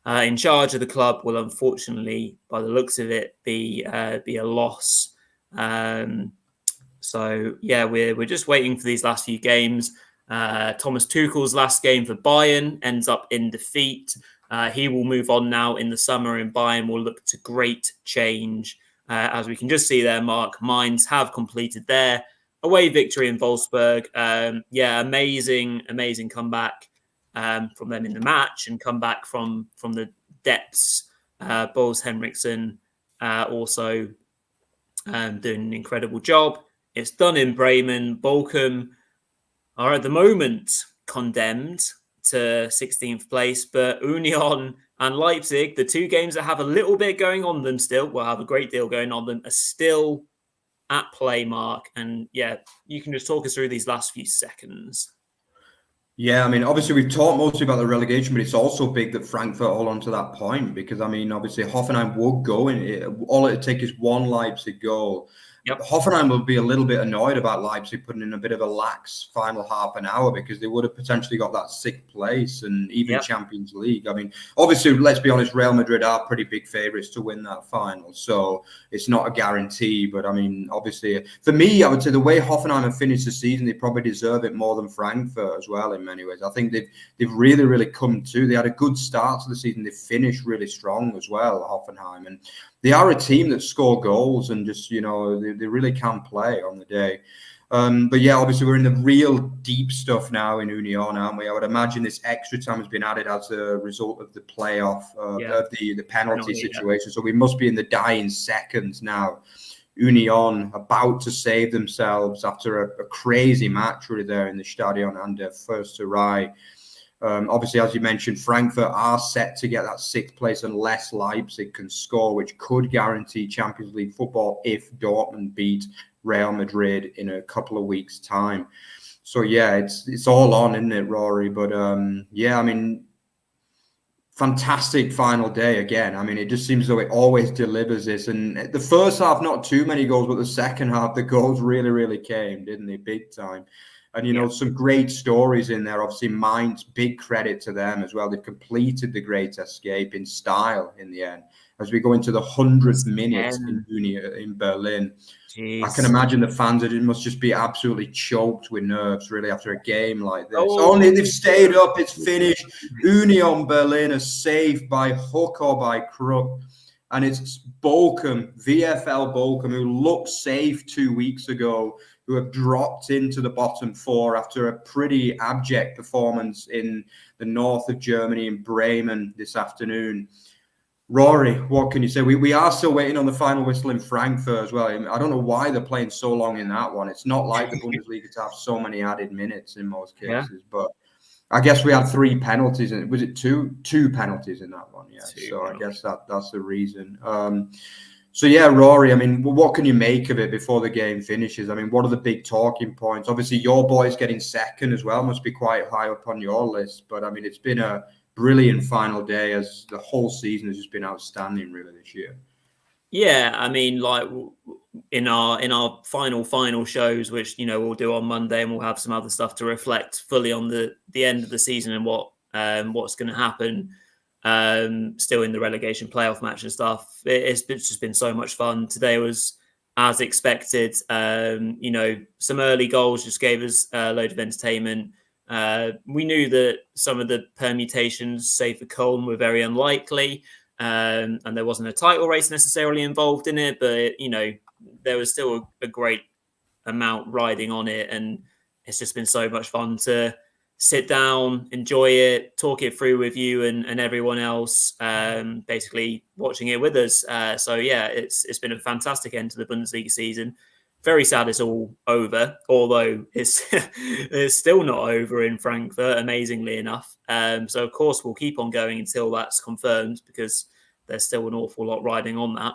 [SPEAKER 1] in charge of the club will, unfortunately, by the looks of it, be a loss. So yeah, we're just waiting for these last few games. Thomas Tuchel's last game for Bayern ends up in defeat. He will move on now in the summer, and Bayern will look to great change. As we can just see there, Mark, Mainz have completed their away victory in Wolfsburg. Amazing comeback from them in the match, and comeback from the depths. Boris Henriksen also doing an incredible job. It's done in Bremen. Bochum are at the moment condemned to 16th place, but Union and Leipzig, the 2 games that have a little bit going on them still, will have a great deal going on them, are still at play, Mark. And yeah, you can just talk us through these last few seconds.
[SPEAKER 2] Yeah, I mean, obviously we've talked mostly about the relegation, but it's also big that Frankfurt hold on to that point because, I mean, obviously Hoffenheim would go in. All it would take is one Leipzig goal. Yep. Hoffenheim will be a little bit annoyed about Leipzig putting in a bit of a lax final half an hour because they would have potentially got that 6th place and even Champions League. I mean, obviously, let's be honest, Real Madrid are pretty big favourites to win that final. So it's not a guarantee. But I mean, obviously, for me, I would say the way Hoffenheim have finished the season, they probably deserve it more than Frankfurt as well in many ways. I think they've really come to. They had a good start to the season. They finished really strong as well, Hoffenheim. And they are a team that score goals and just, they really can play on the day. But yeah, obviously we're in the real deep stuff now in Union, aren't we? I would imagine this extra time has been added as a result of the playoff, of the penalty situation. Yeah. So we must be in the dying seconds now. Union about to save themselves after a crazy match really there in the Stadion and their first hurrah. Obviously, as you mentioned, Frankfurt are set to get that 6th place unless Leipzig can score, which could guarantee Champions League football if Dortmund beat Real Madrid in a couple of weeks' time. So, yeah, it's all on, isn't it, Rory? But, yeah, I mean, fantastic final day again. I mean, it just seems as though it always delivers this. And the first half, not too many goals, but the second half, the goals really came, didn't they? Big time. And, some great stories in there. Obviously, Mainz, big credit to them as well. They've completed the great escape in style in the end. As we go into the 100th minute in Berlin, jeez. I can imagine the fans must just be absolutely choked with nerves, really, after a game like this. Only they've stayed up, it's finished. Union Berlin are safe by hook or by crook. And it's Bochum, VfL Bochum, who looked safe 2 weeks ago, who have dropped into the bottom 4 after a pretty abject performance in the north of Germany in Bremen this afternoon. Rory, what can you say? We are still waiting on the final whistle in Frankfurt as well. I don't know why they're playing so long in that one. It's not like the Bundesliga to have so many added minutes in most cases, but I guess we had 3 penalties. Was it two penalties in that one? Yeah. So I guess that's the reason. So yeah, Rory, I mean, what can you make of it before the game finishes? I mean, what are the big talking points? Obviously, your boys getting second as well must be quite high up on your list. But I mean, it's been a brilliant final day as the whole season has just been outstanding really this year. Yeah,
[SPEAKER 1] I mean, like in our final shows, which we'll do on Monday, and we'll have some other stuff to reflect fully on the end of the season and what's going to happen. Still in the relegation playoff match and stuff. It's just been so much fun. Today was as expected. Some early goals just gave us a load of entertainment. We knew that some of the permutations, say for Köln, were very unlikely, and there wasn't a title race necessarily involved in it, but there was still a great amount riding on it, and it's just been so much fun to sit down, enjoy it, talk it through with you and everyone else, basically watching it with us. It's been a fantastic end to the Bundesliga season. Very sad it's all over, although it's it's still not over in Frankfurt, amazingly enough. So of course we'll keep on going until that's confirmed, because there's still an awful lot riding on that.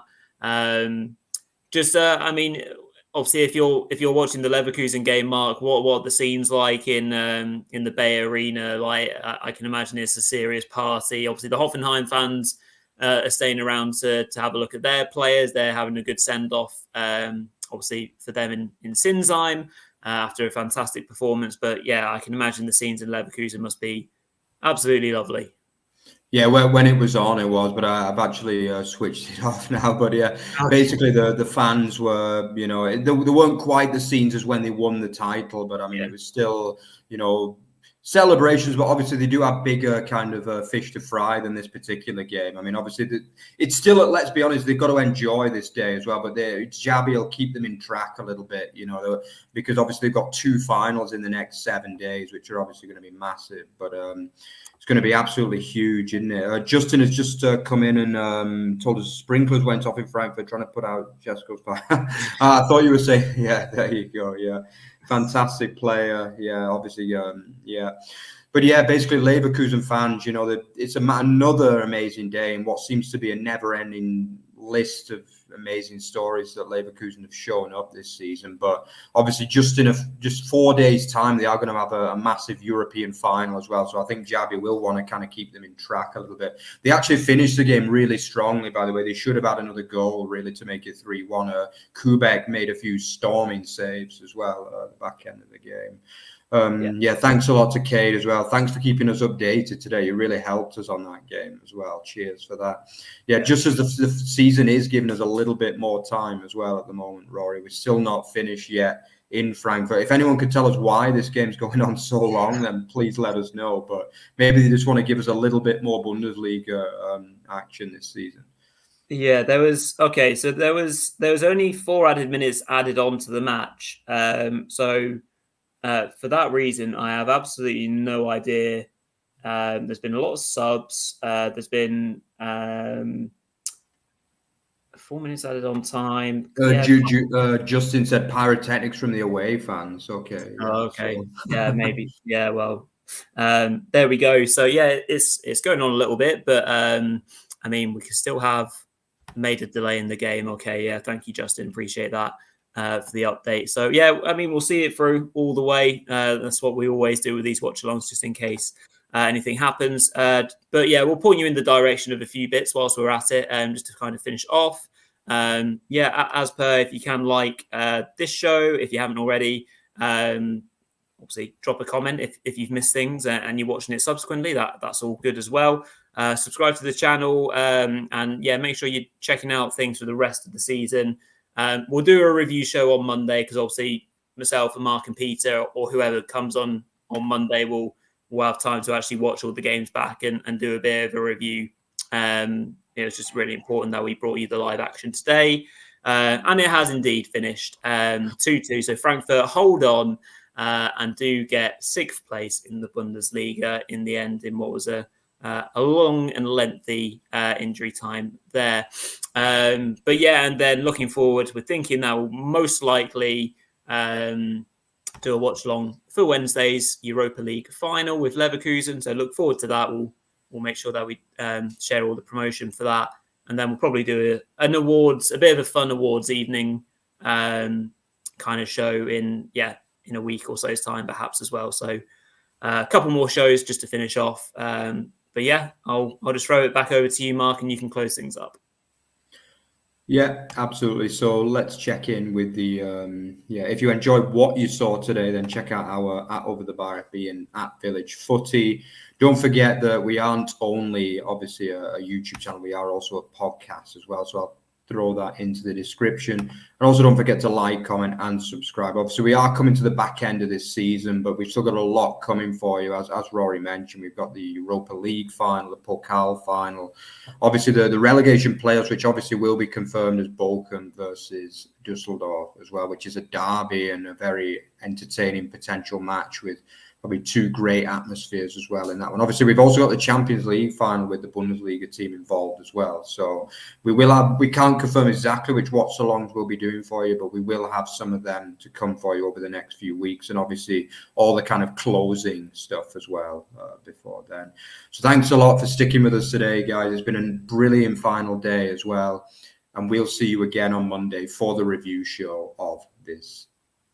[SPEAKER 1] Obviously, if you're watching the Leverkusen game, Mark, what the scenes like in the Bay Arena? Like, I can imagine it's a serious party. Obviously, the Hoffenheim fans are staying around to have a look at their players. They're having a good send off, obviously for them in Sinsheim after a fantastic performance. But yeah, I can imagine the scenes in Leverkusen must be absolutely lovely.
[SPEAKER 2] Yeah, when it was on, it was, but I've actually switched it off now. But yeah, basically the fans were, they weren't quite the scenes as when they won the title, but I mean, It was still, celebrations. But obviously, they do have bigger kind of fish to fry than this particular game. I mean, obviously, it's still, let's be honest, they've got to enjoy this day as well. But Xabi will keep them in track a little bit, because obviously they've got 2 finals in the next 7 days, which are obviously going to be massive. But it's going to be absolutely huge, isn't it? Justin has just come in and told us sprinklers went off in Frankfurt, trying to put out Jesco's fire. I thought you were saying, yeah, there you go. Yeah, fantastic player. Yeah, obviously, yeah. But yeah, basically, Leverkusen fans, it's another amazing day in what seems to be a never-ending list of amazing stories that Leverkusen have shown up this season. But obviously, just in just 4 days' time, they are going to have a massive European final as well. So I think Xabi will want to kind of keep them in track a little bit. They actually finished the game really strongly, by the way. They should have had another goal, really, to make it 3-1. Kubek made a few storming saves as well at the back end of the game. Thanks a lot to Cade as well. Thanks for keeping us updated today. You really helped us on that game as well. Cheers for that. Yeah, just as the season is giving us a little bit more time as well at the moment, Rory. We're still not finished yet in Frankfurt. If anyone could tell us why this game's going on so long, then please let us know. But maybe they just want to give us a little bit more Bundesliga action this season.
[SPEAKER 1] Yeah, there was only 4 added minutes added on to the match. For that reason, I have absolutely no idea. There's been a lot of subs. There's been 4 minutes added on time.
[SPEAKER 2] Justin said pyrotechnics from the away fans. Okay.
[SPEAKER 1] Yeah, okay. So. Yeah, maybe. Yeah, well, there we go. So yeah, it's going on a little bit, but we can still have made a delay in the game. Okay, yeah, thank you, Justin. Appreciate that. For the update. So yeah, we'll see it through all the way. That's what we always do with these watch-alongs, just in case anything happens. But yeah, we'll point you in the direction of a few bits whilst we're at it, just to kind of finish off. As per, if you can like this show, if you haven't already, obviously drop a comment if you've missed things and you're watching it subsequently. That's all good as well. Subscribe to the channel, and make sure you're checking out things for the rest of the season. We'll do a review show on Monday, because obviously myself and Mark and Peter, or whoever comes on Monday, will have time to actually watch all the games back and do a bit of a review. It's just really important that we brought you the live action today. And it has indeed finished 2-2. So Frankfurt hold on and do get 6th place in the Bundesliga in the end, in what was a long and lengthy injury time there. And then looking forward, we're thinking that we'll most likely do a watch along for Wednesday's Europa League final with Leverkusen. So look forward to that. We'll make sure that we share all the promotion for that. And then we'll probably do a bit of a fun awards evening kind of show in a week or so's time, perhaps, as well. So a couple more shows just to finish off. I'll just throw it back over to you, Mark, and you can close things up.
[SPEAKER 2] Yeah, absolutely. So let's check in with the if you enjoyed what you saw today, then check out our @Over the Bar FB and @Village Footy. Don't forget that we aren't only obviously a YouTube channel, we are also a podcast as well. So throw that into the description. And also don't forget to like, comment and subscribe. Obviously, we are coming to the back end of this season, but we've still got a lot coming for you. As Rory mentioned, we've got the Europa League final, the Pokal final, obviously the relegation playoffs, which obviously will be confirmed as Bochum versus Düsseldorf as well, which is a derby and a very entertaining potential match with probably two great atmospheres as well in that one. Obviously, we've also got the Champions League final with the Bundesliga team involved as well. So we can't confirm exactly which watch-alongs we'll be doing for you, but we will have some of them to come for you over the next few weeks. And obviously, all the kind of closing stuff as well before then. So thanks a lot for sticking with us today, guys. It's been a brilliant final day as well. And we'll see you again on Monday for the review show of this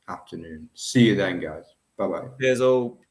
[SPEAKER 2] afternoon. See you then, guys. Bye-bye.
[SPEAKER 1] Cheers all.